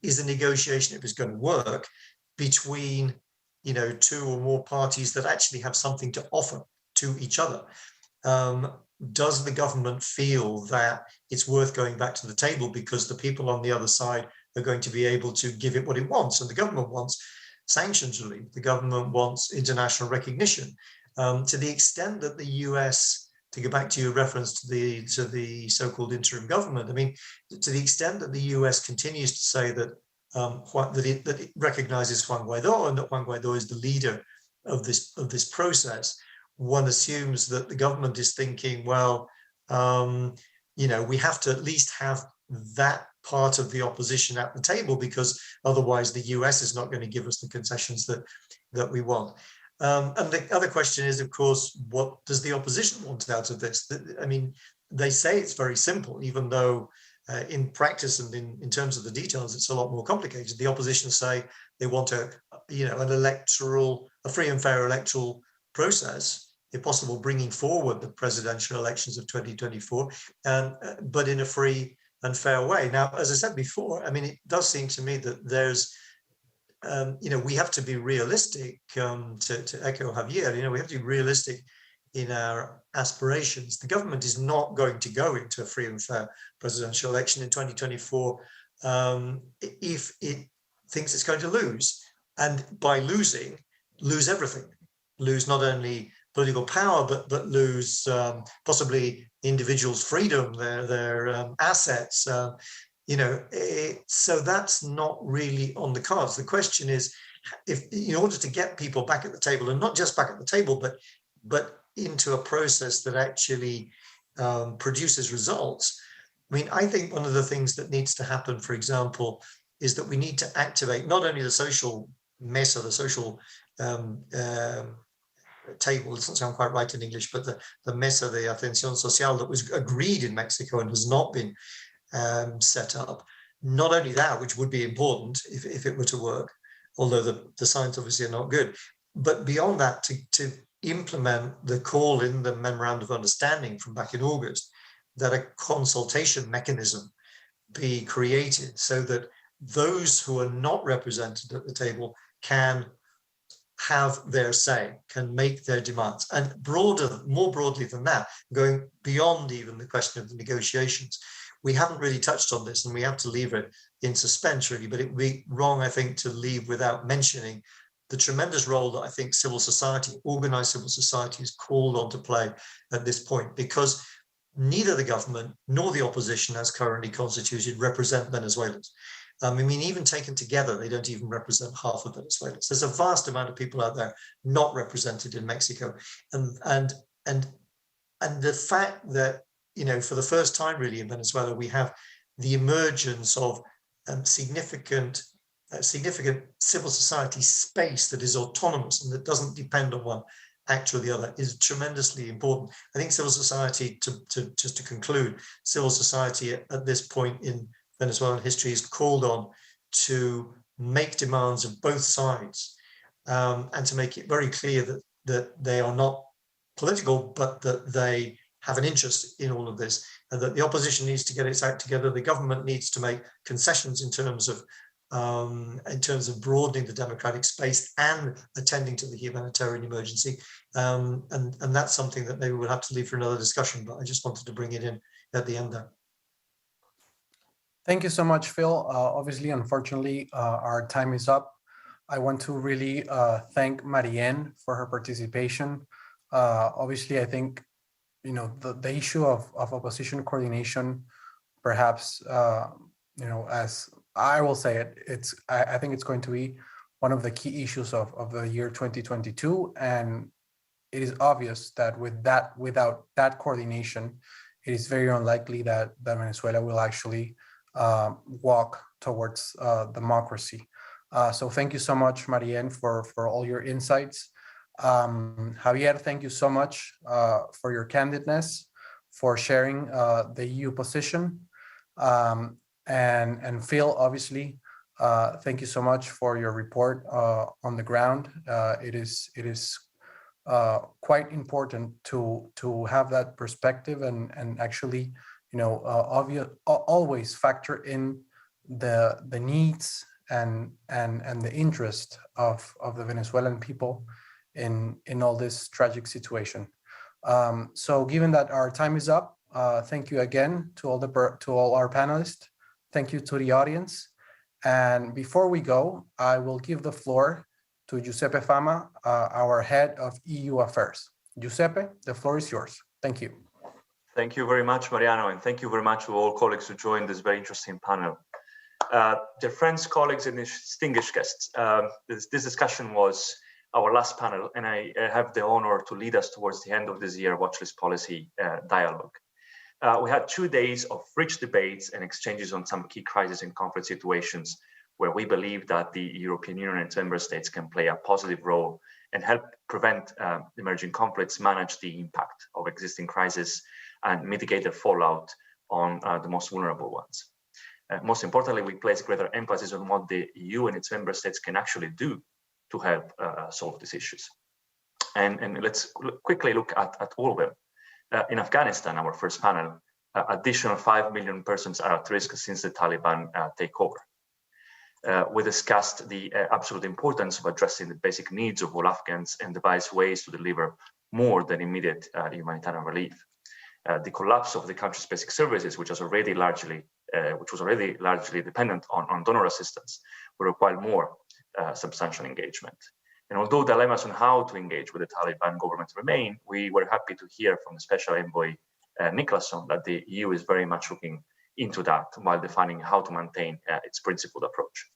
is a negotiation, if it's going to work, between two or more parties that actually have something to offer to each other. Does the government feel that it's worth going back to the table because the people on the other side are going to be able to give it what it wants? And the government wants sanctions relief. The government wants international recognition. To the extent that the US, to go back to your reference to the so-called interim government, I mean, to the extent that the US continues to say that it recognizes Juan Guaidó and that Juan Guaidó is the leader of this process, one assumes that the government is thinking, well, we have to at least have that part of the opposition at the table, because otherwise the US is not going to give us the concessions that we want. And the other question is, of course, what does the opposition want out of this? I mean, they say it's very simple, even though in practice and in terms of the details, it's a lot more complicated. The opposition say they want a free and fair electoral process, if possible, bringing forward the presidential elections of 2024, but in a free and fair way. Now, as I said before, I mean, it does seem to me that there's, we have to be realistic, to echo Javier, we have to be realistic in our aspirations. The government is not going to go into a free and fair presidential election in 2024 if it thinks it's going to lose. And by losing, lose everything. Lose not only political power, but lose possibly individuals' freedom, their assets. So that's not really on the cards. The question is, if in order to get people back at the table, and not just back at the table, but into a process that actually produces results. I mean, I think one of the things that needs to happen, for example, is that we need to activate not only the social mesa, the social table, it doesn't sound quite right in English, but the mesa de atención social that was agreed in Mexico and has not been set up. Not only that, which would be important if it were to work, although the signs obviously are not good, but beyond that, to implement the call in the Memorandum of Understanding from back in August, that a consultation mechanism be created so that those who are not represented at the table can have their say, can make their demands. And more broadly than that, going beyond even the question of the negotiations, we haven't really touched on this and we have to leave it in suspense really, but it would be wrong, I think, to leave without mentioning the tremendous role that I think civil society, organized civil society is called on to play at this point, because neither the government nor the opposition as currently constituted represent Venezuelans. I mean, even taken together, they don't even represent half of Venezuelans. There's a vast amount of people out there not represented in Mexico. And the fact that, you know, for the first time really in Venezuela, we have the emergence of significant civil society space that is autonomous and that doesn't depend on one actor or the other is tremendously important. I think civil society, just to conclude, civil society at this point in Venezuelan history is called on to make demands of both sides and to make it very clear that they are not political, but that they have an interest in all of this, and that the opposition needs to get its act together. The government needs to make concessions in terms of broadening the democratic space and attending to the humanitarian emergency. And that's something that maybe we'll have to leave for another discussion, but I just wanted to bring it in at the end there. Thank you so much, Phil. Obviously, unfortunately, our time is up. I want to really thank Marianne for her participation. Obviously, I think, you know, the issue of opposition coordination, perhaps, you know, as I will say it, I think it's going to be one of the key issues of the year 2022. And it is obvious that without that coordination, it is very unlikely that Venezuela will actually walk towards democracy. So thank you so much, Marianne, for all your insights. Javier, thank you so much for your candidness, for sharing the EU position. And Phil, obviously, thank you so much for your report on the ground. It is quite important to have that perspective and actually, you know, always factor in the needs and the interest of the Venezuelan people in all this tragic situation. So given that our time is up, thank you again to all our panelists. Thank you to the audience. And before we go, I will give the floor to Giuseppe Fama, our head of EU affairs. Giuseppe, the floor is yours. Thank you. Thank you very much, Mariano, and thank you very much to all colleagues who joined this very interesting panel. Dear friends, colleagues, and distinguished guests, this discussion was our last panel, and I have the honor to lead us towards the end of this year watchlist policy dialogue. We had 2 days of rich debates and exchanges on some key crisis and conflict situations where we believe that the European Union and its member states can play a positive role and help prevent emerging conflicts, manage the impact of existing crises, and mitigate the fallout on the most vulnerable ones. Most importantly, we place greater emphasis on what the EU and its member states can actually do to help solve these issues. And let's quickly look at all of them. In Afghanistan, our first panel, additional 5 million persons are at risk since the Taliban takeover. We discussed the absolute importance of addressing the basic needs of all Afghans and devise ways to deliver more than immediate humanitarian relief. The collapse of the country's basic services, which was already largely dependent on donor assistance, will require more substantial engagement. And although dilemmas on how to engage with the Taliban government remain, we were happy to hear from the Special Envoy Nicholson that the EU is very much looking into that while defining how to maintain its principled approach.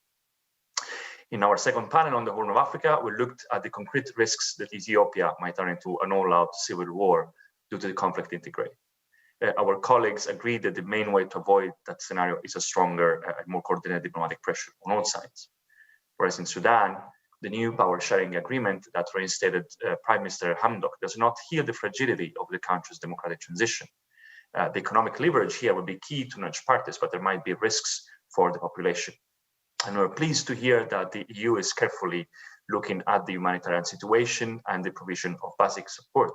In our second panel on the Horn of Africa, we looked at the concrete risks that Ethiopia might turn into an all-out civil war due to the conflict in Tigray. Our colleagues agreed that the main way to avoid that scenario is a stronger and more coordinated diplomatic pressure on all sides. Whereas in Sudan, the new power sharing agreement that reinstated Prime Minister Hamdok does not heal the fragility of the country's democratic transition. The economic leverage here will be key to nudge parties, but there might be risks for the population. And we're pleased to hear that the EU is carefully looking at the humanitarian situation and the provision of basic support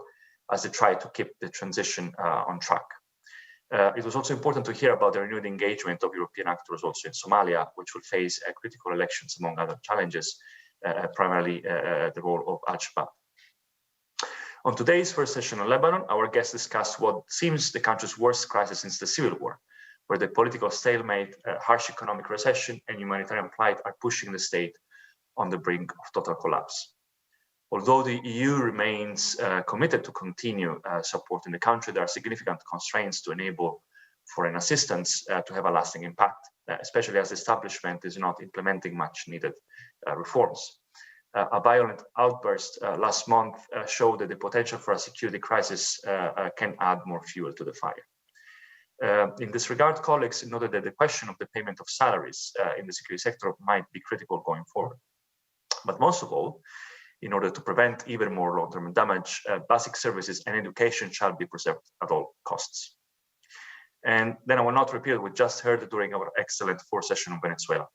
as they try to keep the transition on track. It was also important to hear about the renewed engagement of European actors also in Somalia, which will face critical elections among other challenges, primarily the role of Al-Shabaab. On today's first session on Lebanon, our guests discussed what seems the country's worst crisis since the civil war, where the political stalemate, harsh economic recession, and humanitarian plight are pushing the state on the brink of total collapse. Although the EU remains committed to continue supporting the country, there are significant constraints to enable foreign assistance to have a lasting impact, especially as the establishment is not implementing much needed reforms. A violent outburst last month showed that the potential for a security crisis can add more fuel to the fire. In this regard, colleagues noted that the question of the payment of salaries in the security sector might be critical going forward. But most of all, in order to prevent even more long-term damage, basic services and education shall be preserved at all costs. And then I will not repeat what we just heard during our excellent fourth session on Venezuela.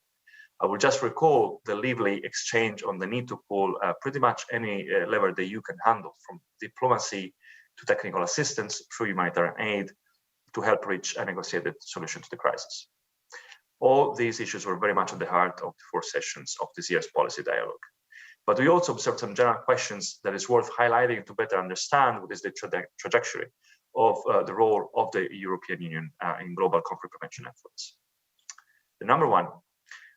I will just recall the lively exchange on the need to pull pretty much any lever the EU can handle, from diplomacy to technical assistance through humanitarian aid to help reach a negotiated solution to the crisis. All these issues were very much at the heart of the 4 sessions of this year's policy dialogue. But we also observed some general questions that is worth highlighting to better understand what is the trajectory of the role of the European Union in global conflict prevention efforts. The number one,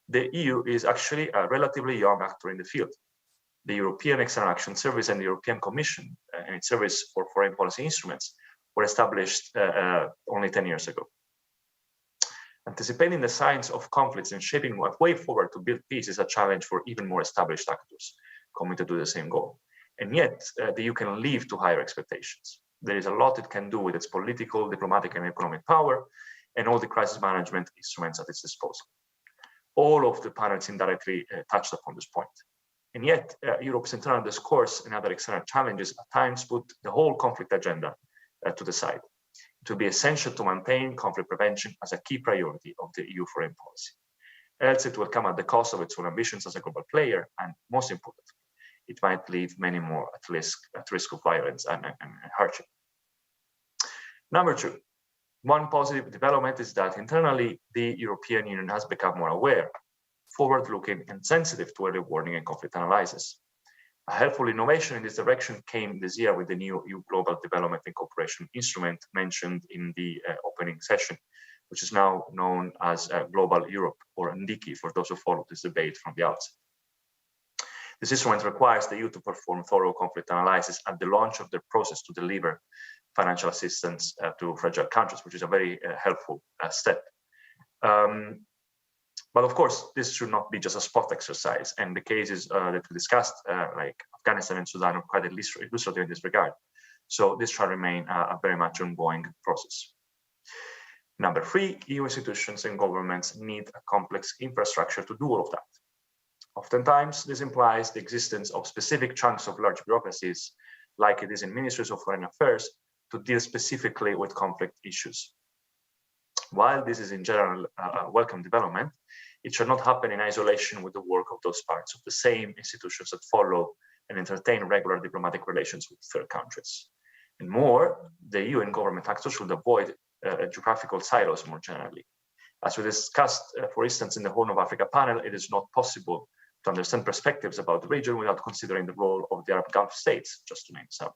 the EU is actually a relatively young actor in the field. The European External Action Service and the European Commission and its Service for Foreign Policy Instruments were established only 10 years ago. Anticipating the signs of conflicts and shaping a way forward to build peace is a challenge for even more established actors committed to the same goal. And yet, the EU can live to higher expectations. There is a lot it can do with its political, diplomatic, and economic power, and all the crisis management instruments at its disposal. All of the panels indirectly touched upon this point. And yet, Europe's internal discourse and other external challenges at times put the whole conflict agenda to the side. It will be essential to maintain conflict prevention as a key priority of the EU foreign policy. Else it will come at the cost of its own ambitions as a global player, and most importantly, it might leave many more at risk of violence and hardship. Number 2, one positive development is that internally, the European Union has become more aware, forward-looking, and sensitive to early warning and conflict analysis. A helpful innovation in this direction came this year with the new EU Global Development and Cooperation Instrument mentioned in the opening session, which is now known as Global Europe, or NDICI, for those who followed this debate from the outset. This instrument requires the EU to perform thorough conflict analysis at the launch of the process to deliver financial assistance to fragile countries, which is a very helpful step. But of course, this should not be just a spot exercise, and the cases that we discussed, like Afghanistan and Sudan, are quite illustrative in this regard. So this shall remain a very much ongoing process. Number 3, EU institutions and governments need a complex infrastructure to do all of that. Oftentimes, this implies the existence of specific chunks of large bureaucracies, like it is in ministries of foreign affairs, to deal specifically with conflict issues. While this is in general a welcome development, it should not happen in isolation with the work of those parts of the same institutions that follow and entertain regular diplomatic relations with third countries. And more, the EU and government actors should avoid geographical silos more generally. As we discussed, for instance, in the Horn of Africa panel, it is not possible to understand perspectives about the region without considering the role of the Arab Gulf states, just to name some.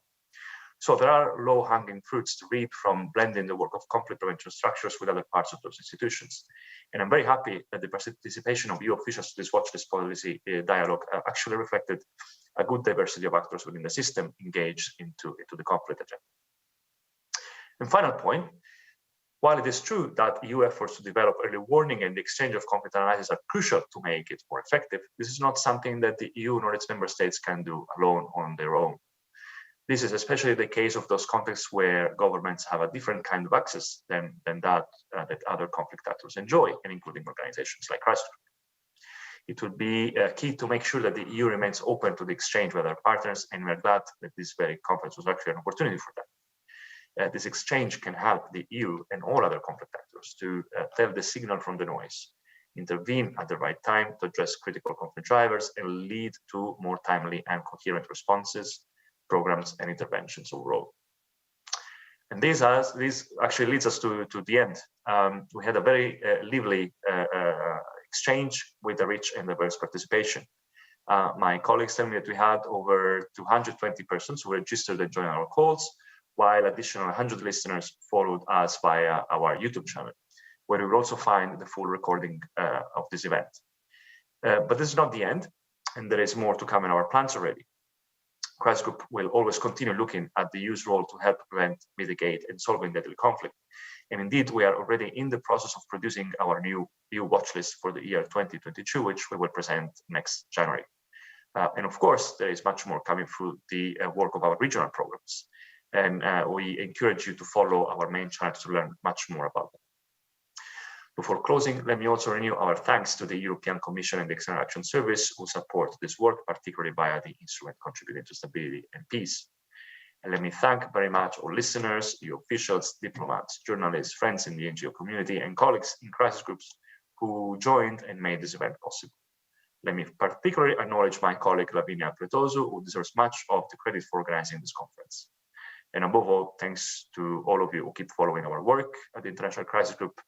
So there are low-hanging fruits to reap from blending the work of conflict prevention structures with other parts of those institutions. And I'm very happy that the participation of EU officials to this watch list policy dialogue actually reflected a good diversity of actors within the system engaged into the conflict agenda. And final point, while it is true that EU efforts to develop early warning and the exchange of conflict analysis are crucial to make it more effective, this is not something that the EU nor its member states can do alone on their own. This is especially the case of those contexts where governments have a different kind of access than that other conflict actors enjoy, and including organizations like Christchurch. It would be key to make sure that the EU remains open to the exchange with other partners, and we're glad that this very conference was actually an opportunity for that. This exchange can help the EU and all other conflict actors to tell the signal from the noise, intervene at the right time to address critical conflict drivers, and lead to more timely and coherent responses, programs, and interventions overall. And this actually leads us to the end. We had a very lively exchange with the rich and diverse participation. My colleagues tell me that we had over 220 persons who registered and joined our calls, while additional 100 listeners followed us via our YouTube channel, where you will also find the full recording of this event. But this is not the end, and there is more to come in our plans already. Crisis Group will always continue looking at the EU's role to help prevent, mitigate, and solving deadly conflict. And indeed, we are already in the process of producing our new EU watch list for the year 2022, which we will present next January. And of course, there is much more coming through the work of our regional programs. And we encourage you to follow our main channels to learn much more about them. Before closing, let me also renew our thanks to the European Commission and the External Action Service who support this work, particularly via the instrument contributing to stability and peace. And let me thank very much all listeners, EU officials, diplomats, journalists, friends in the NGO community, and colleagues in crisis groups who joined and made this event possible. Let me particularly acknowledge my colleague Lavinia Pretoso, who deserves much of the credit for organizing this conference. And above all, thanks to all of you who keep following our work at the International Crisis Group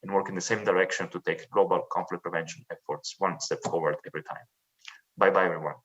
and work in the same direction to take global conflict prevention efforts one step forward every time. Bye-bye, everyone.